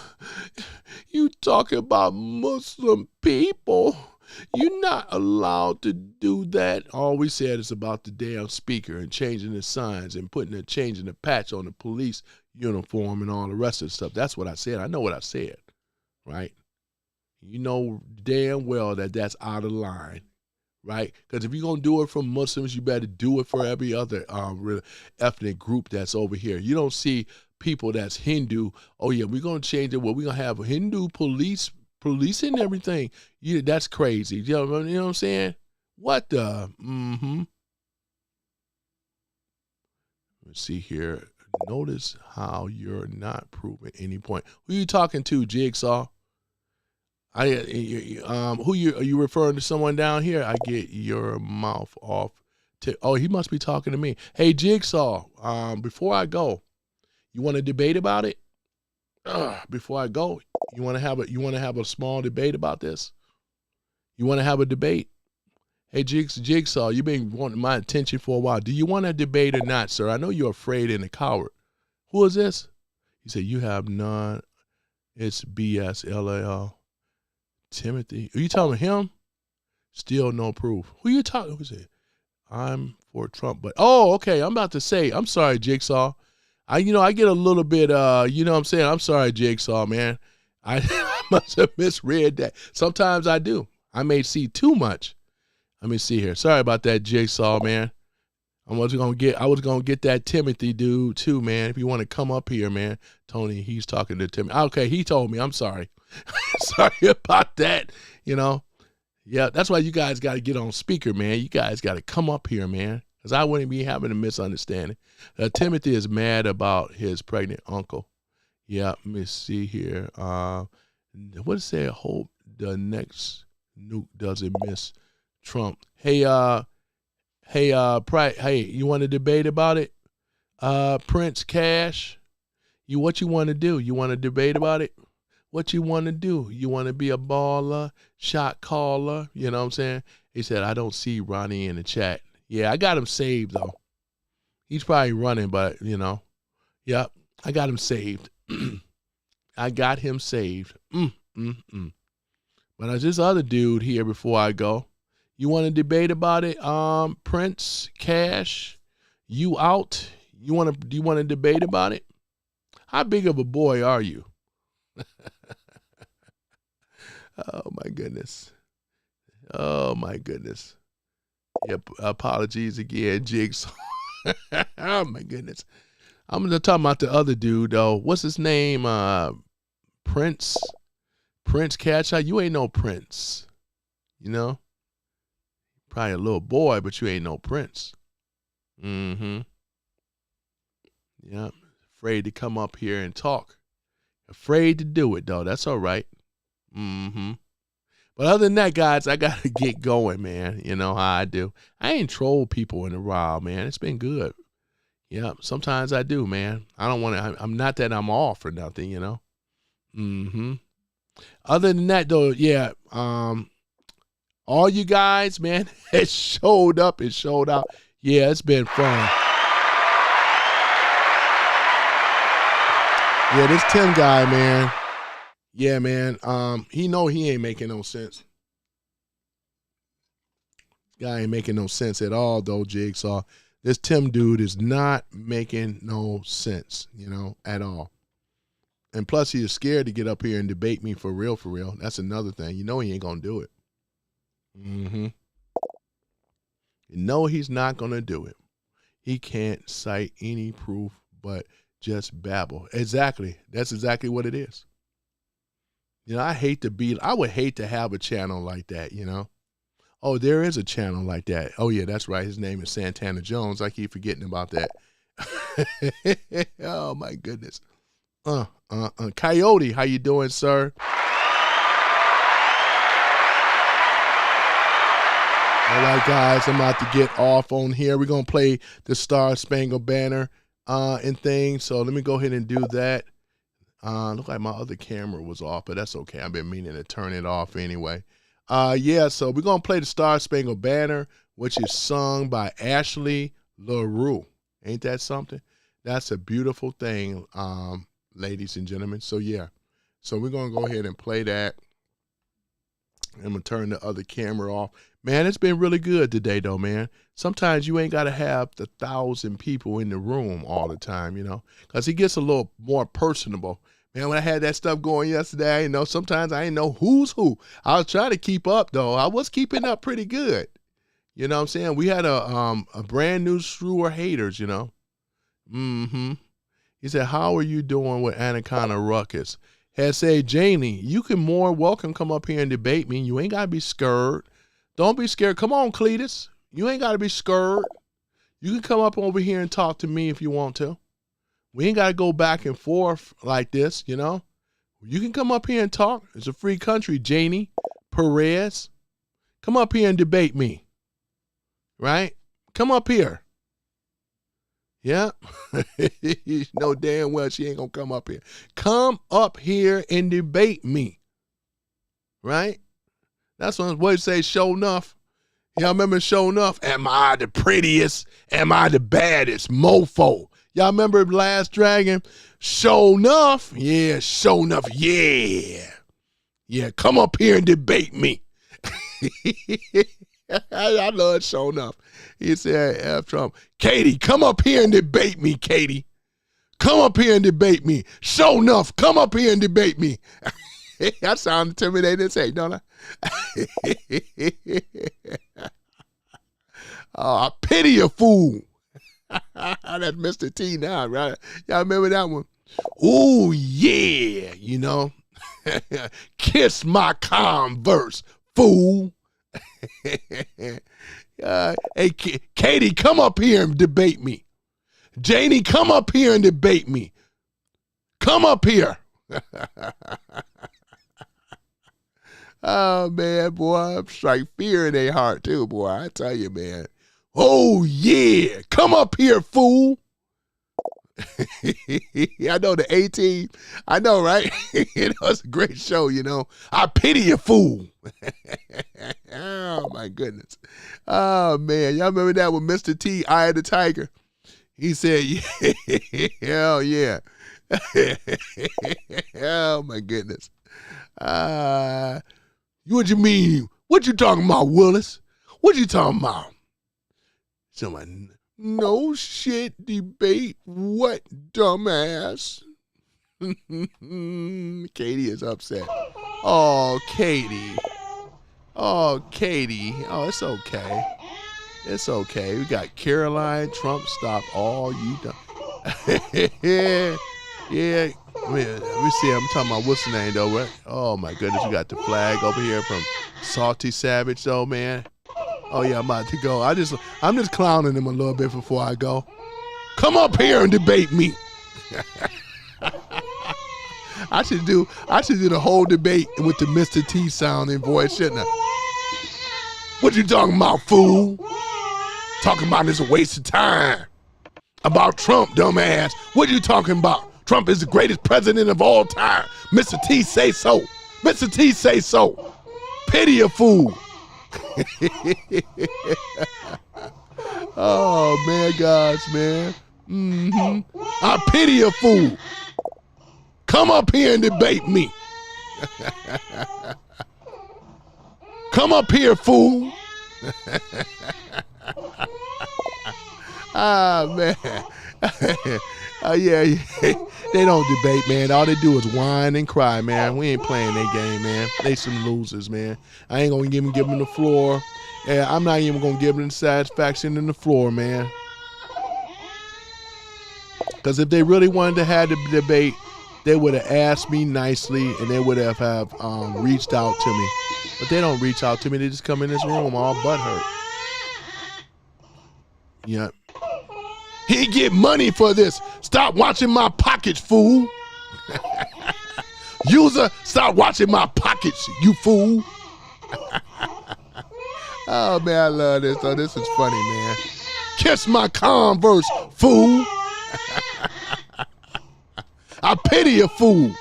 You talking about Muslim people. You're not allowed to do that. All we said is about the damn speaker and changing the signs and changing the patch on the police uniform and all the rest of the stuff. That's what I said. I know what I said, right? You know damn well that that's out of line, right? Because if you're going to do it for Muslims, you better do it for every other ethnic group that's over here. You don't see people that's Hindu. Oh, yeah, we're going to change it. Well, we're going to have Hindu policing everything. Yeah, that's crazy. You know what I'm saying? What the? Let's see here. Notice how you're not proving any point. Who you talking to, Jigsaw? Are you referring to someone down here? I get your mouth off. Oh, he must be talking to me. Hey, Jigsaw. Before I go, you want to debate about it? Before I go, you want to have a small debate about this? You want to have a debate? Hey, Jigsaw, you've been wanting my attention for a while. Do you want a debate or not, sir? I know you're afraid and a coward. Who is this? He said, you have none. It's BSLAL. Timothy. Are you talking him? Still no proof. Who you talking? Who's it? I'm for Trump, but okay. I'm about to say, I'm sorry, Jigsaw. I get a little bit, you know what I'm saying? I'm sorry, Jigsaw, man. I must have misread that. Sometimes I do. I may see too much. Let me see here. Sorry about that, Jigsaw, man. I was gonna get that Timothy dude too, man. If you want to come up here, man. Tony, he's talking to Timothy. Okay, he told me. I'm sorry. Sorry about that. Yeah, that's why you guys got to get on speaker, man. You guys got to come up here, man, because I wouldn't be having a misunderstanding. Timothy is mad about his pregnant uncle. Yeah, let me see here. What is that? Hope the next nuke doesn't miss Trump. Hey, you want to debate about it? Prince Cash, what you want to do? You want to debate about it? What you want to do? You want to be a baller, shot caller? You know what I'm saying? He said, I don't see Ronnie in the chat. Yeah, I got him saved, though. He's probably running, but, Yep, I got him saved. I got him saved. But there's this other dude here before I go. You want to debate about it? Prince Cash, you out? Do you want to debate about it? How big of a boy are you? Oh my goodness. Yep, apologies again, Jigs. Oh my goodness. I'm gonna talk about the other dude though. What's his name? Prince Cash. You ain't no Prince. Probably a little boy, but you ain't no Prince. Yep. Afraid to come up here and talk. Afraid to do it, though. That's all right. But other than that, guys, I got to get going, man. You know how I do. I ain't trolled people in a while, man. It's been good. Yeah, sometimes I do, man. I don't want to. I'm not that I'm off or nothing, Other than that, though, yeah. All you guys, man, it showed up. It showed out. Yeah, it's been fun. Yeah, this Tim guy, man. Yeah, man. He ain't making no sense. Guy ain't making no sense at all, though, Jigsaw. This Tim dude is not making no sense, at all. And plus, he is scared to get up here and debate me for real, for real. That's another thing. He ain't gonna do it. He's not gonna do it. He can't cite any proof, but just babble. Exactly. That's exactly what it is. I would hate to have a channel like that, Oh, there is a channel like that. Oh, yeah, that's right. His name is Santana Jones. I keep forgetting about that. Oh, my goodness. Coyote, how you doing, sir? All right, guys, I'm about to get off on here. We're going to play the Star Spangled Banner and things. So let me go ahead and do that. Look like my other camera was off, but that's okay. I've been meaning to turn it off anyway. Yeah, so we're going to play the Star Spangled Banner, which is sung by Ashley LaRue. Ain't that something? That's a beautiful thing, ladies and gentlemen. So, yeah. So we're going to go ahead and play that. I'm going to turn the other camera off. Man, it's been really good today, though, man. Sometimes you ain't got to have the 1,000 people in the room all the time, because it gets a little more personable. Man, when I had that stuff going yesterday, sometimes I didn't know who's who. I was trying to keep up, though. I was keeping up pretty good. You know what I'm saying? We had a brand new slew of haters, He said, how are you doing with Anaconda Ruckus? Had said, Janie, you can more welcome come up here and debate me. You ain't got to be scared. Don't be scared. Come on, Cletus. You ain't got to be scared. You can come up over here and talk to me if you want to. We ain't got to go back and forth like this, You can come up here and talk. It's a free country, Janie Perez. Come up here and debate me. Right? Come up here. Yeah. You know damn well she ain't going to come up here. Come up here and debate me. Right? That's what it say, show enough. Y'all remember show enough? Am I the prettiest? Am I the baddest? Mofo. Y'all remember Last Dragon? Show enough. Yeah, show enough. Yeah. Yeah, come up here and debate me. I love it showing up. He said, F Trump. Katie, come up here and debate me, Katie. Come up here and debate me. Show enough, come up here and debate me. I sound intimidated as heck, don't I? Oh, I pity a fool. That's Mr. T now, right? Y'all remember that one? Ooh, yeah, you know. Kiss my Converse, fool. Hey, Katie, come up here and debate me. Janie, come up here and debate me. Come up here. Oh, man, boy, I'm strike fear in their heart, too, boy. I tell you, man. Oh, yeah. Come up here, fool. I know the A-Team. I know, right? It's a great show, you know. I pity you, fool. Oh, my goodness. Oh, man. Y'all remember that with Mr. T, Eye of the Tiger? He said, yeah, hell yeah. Oh, my goodness. What you mean? What you talking about, Willis? What you talking about? Someone, no shit debate. What, dumbass? Katie is upset. Oh, Katie. Oh, Katie. Oh, it's okay. It's okay. We got Caroline, Trump, stop all you done. Yeah. Let me see. I'm talking about what's the name, though. What? Oh, my goodness. We got the flag over here from Salty Savage, though, man. Oh, yeah, I'm about to go. I'm just clowning him a little bit before I go. Come up here and debate me. I should do the whole debate with the Mr. T sounding voice, shouldn't I? What you talking about, fool? Talking about this a waste of time. About Trump, dumbass. What you talking about? Trump is the greatest president of all time. Mr. T say so. Mr. T say so. Pity a fool. Oh, man, gosh, man. I pity a fool. Come up here and debate me. Come up here, fool. Ah, man. Yeah. They don't debate, man. All they do is whine and cry, man. We ain't playing their game, man. They some losers, man. I ain't gonna give them the floor. Yeah, I'm not even gonna give them the satisfaction in the floor, man. Because if they really wanted to have the debate, they would have asked me nicely and they would have reached out to me. But they don't reach out to me. They just come in this room all butthurt. Yeah. He get money for this. Stop watching my pockets, fool. User, stop watching my pockets, you fool. Oh, man, I love this, though. This is funny, man. Kiss my Converse, fool. I pity a fool.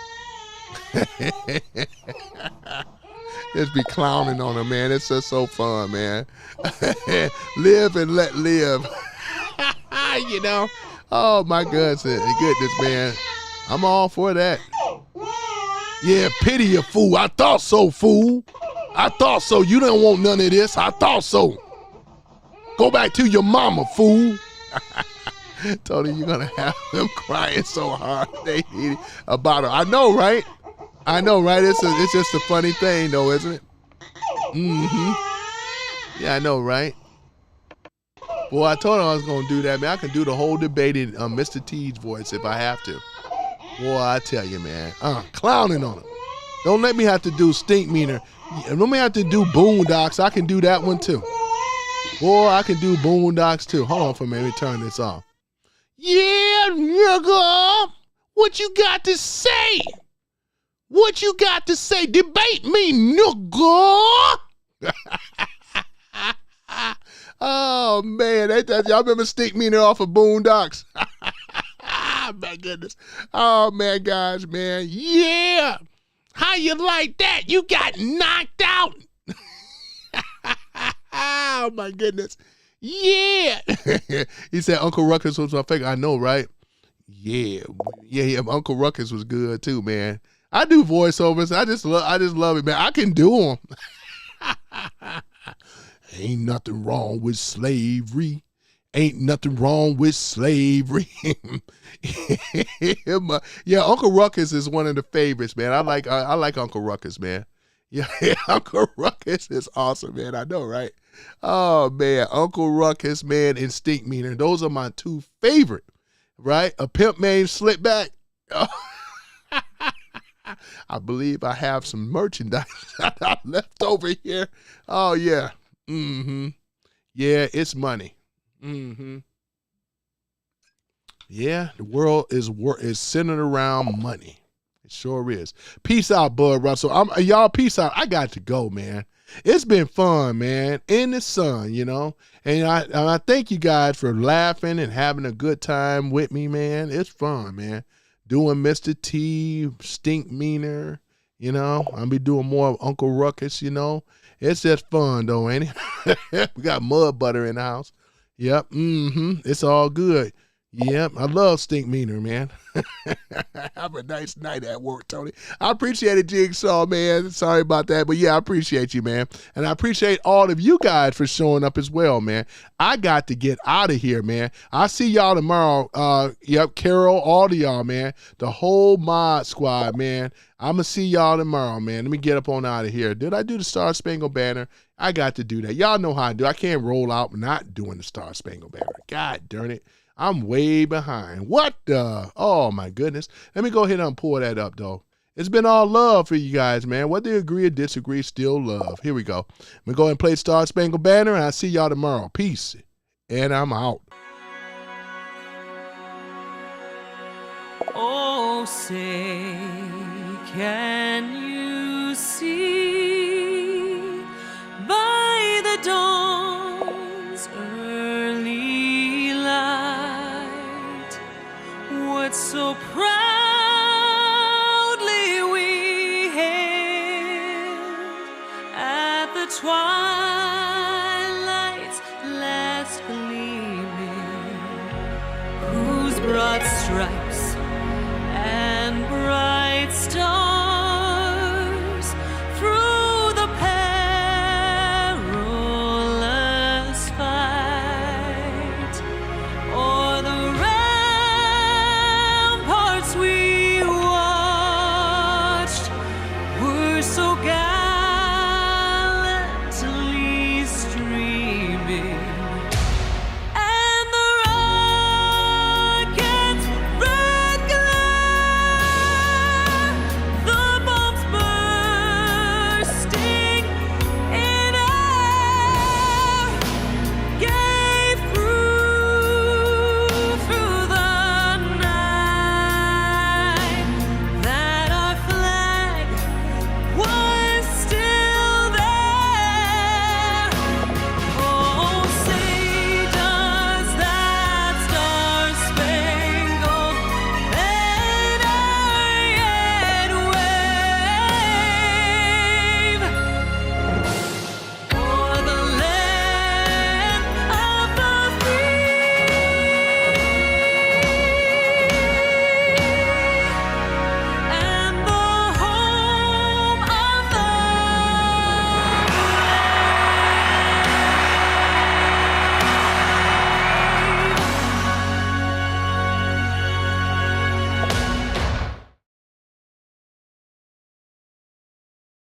Just be clowning on him, man. It's just so fun, man. Live and let live. You know? Oh, my goodness, man. I'm all for that. Yeah, pity a fool. I thought so, fool. I thought so. You don't want none of this. I thought so. Go back to your mama, fool. Tony, you're going to have them crying so hard they need about her. I know, right? It's just a funny thing, though, isn't it? Yeah, I know, right? Boy, I told him I was going to do that, man. I can do the whole debate in Mr. T's voice if I have to. Boy, I tell you, man. Clowning on him. Don't let me have to do Stink Meaner. Don't me have to do Boondocks. I can do that one, too. Boy, I can do Boondocks, too. Hold on for a minute. Let me turn this off. Yeah, nigga. What you got to say? What you got to say? Debate me, nigga. Oh, man. Y'all remember Stink Meaner off of Boondocks? My goodness. Oh, man, guys, man. Yeah. How you like that? You got knocked out. Oh, my goodness. Yeah. He said Uncle Ruckus was my favorite. I know, right? Yeah. Uncle Ruckus was good, too, man. I do voiceovers. I just love it, man. I can do them. Ain't nothing wrong with slavery. Ain't nothing wrong with slavery. Yeah, Uncle Ruckus is one of the favorites, man. I like Uncle Ruckus, man. Yeah, Uncle Ruckus is awesome, man. I know, right? Oh, man, Uncle Ruckus, man, and Stink Meaner. Those are my two favorite, right? A Pimp Named Slipback. I believe I have some merchandise left over here. Oh, yeah. Mm-hmm. Yeah, it's money. Mm-hmm. Yeah, the world is centered around money. It sure is. Peace out, Bud Russell. Y'all, peace out. I got to go, man. It's been fun, man. In the sun, you know. And I thank you guys for laughing and having a good time with me, man. It's fun, man. Doing Mr. T, Stink Meaner, you know. I'll be doing more of Uncle Ruckus, you know. It's just fun, though, ain't it? We got mud butter in the house. Yep. Mm-hmm. It's all good. Yep. I love Stink Meaner, man. Have a nice night at work, Tony. I appreciate it, Jigsaw, man. Sorry about that. But yeah, I appreciate you, man. And I appreciate all of you guys for showing up as well, man. I got to get out of here, man. I'll see y'all tomorrow. Yep, Carol, all of y'all, man. The whole mod squad, man. I'm going to see y'all tomorrow, man. Let me get up on out of here. Did I do the Star Spangled Banner? I got to do that. Y'all know how I do. I can't roll out not doing the Star Spangled Banner. God darn it. I'm way behind. What the? Oh, my goodness. Let me go ahead and pull that up, though. It's been all love for you guys, man. Whether you agree or disagree, still love. Here we go. I'm going to go ahead and play Star Spangled Banner, and I'll see y'all tomorrow. Peace. And I'm out. Oh, say, can you see by the dawn's early light what so proudly we hailed at the twilight's last gleaming, whose broad stripes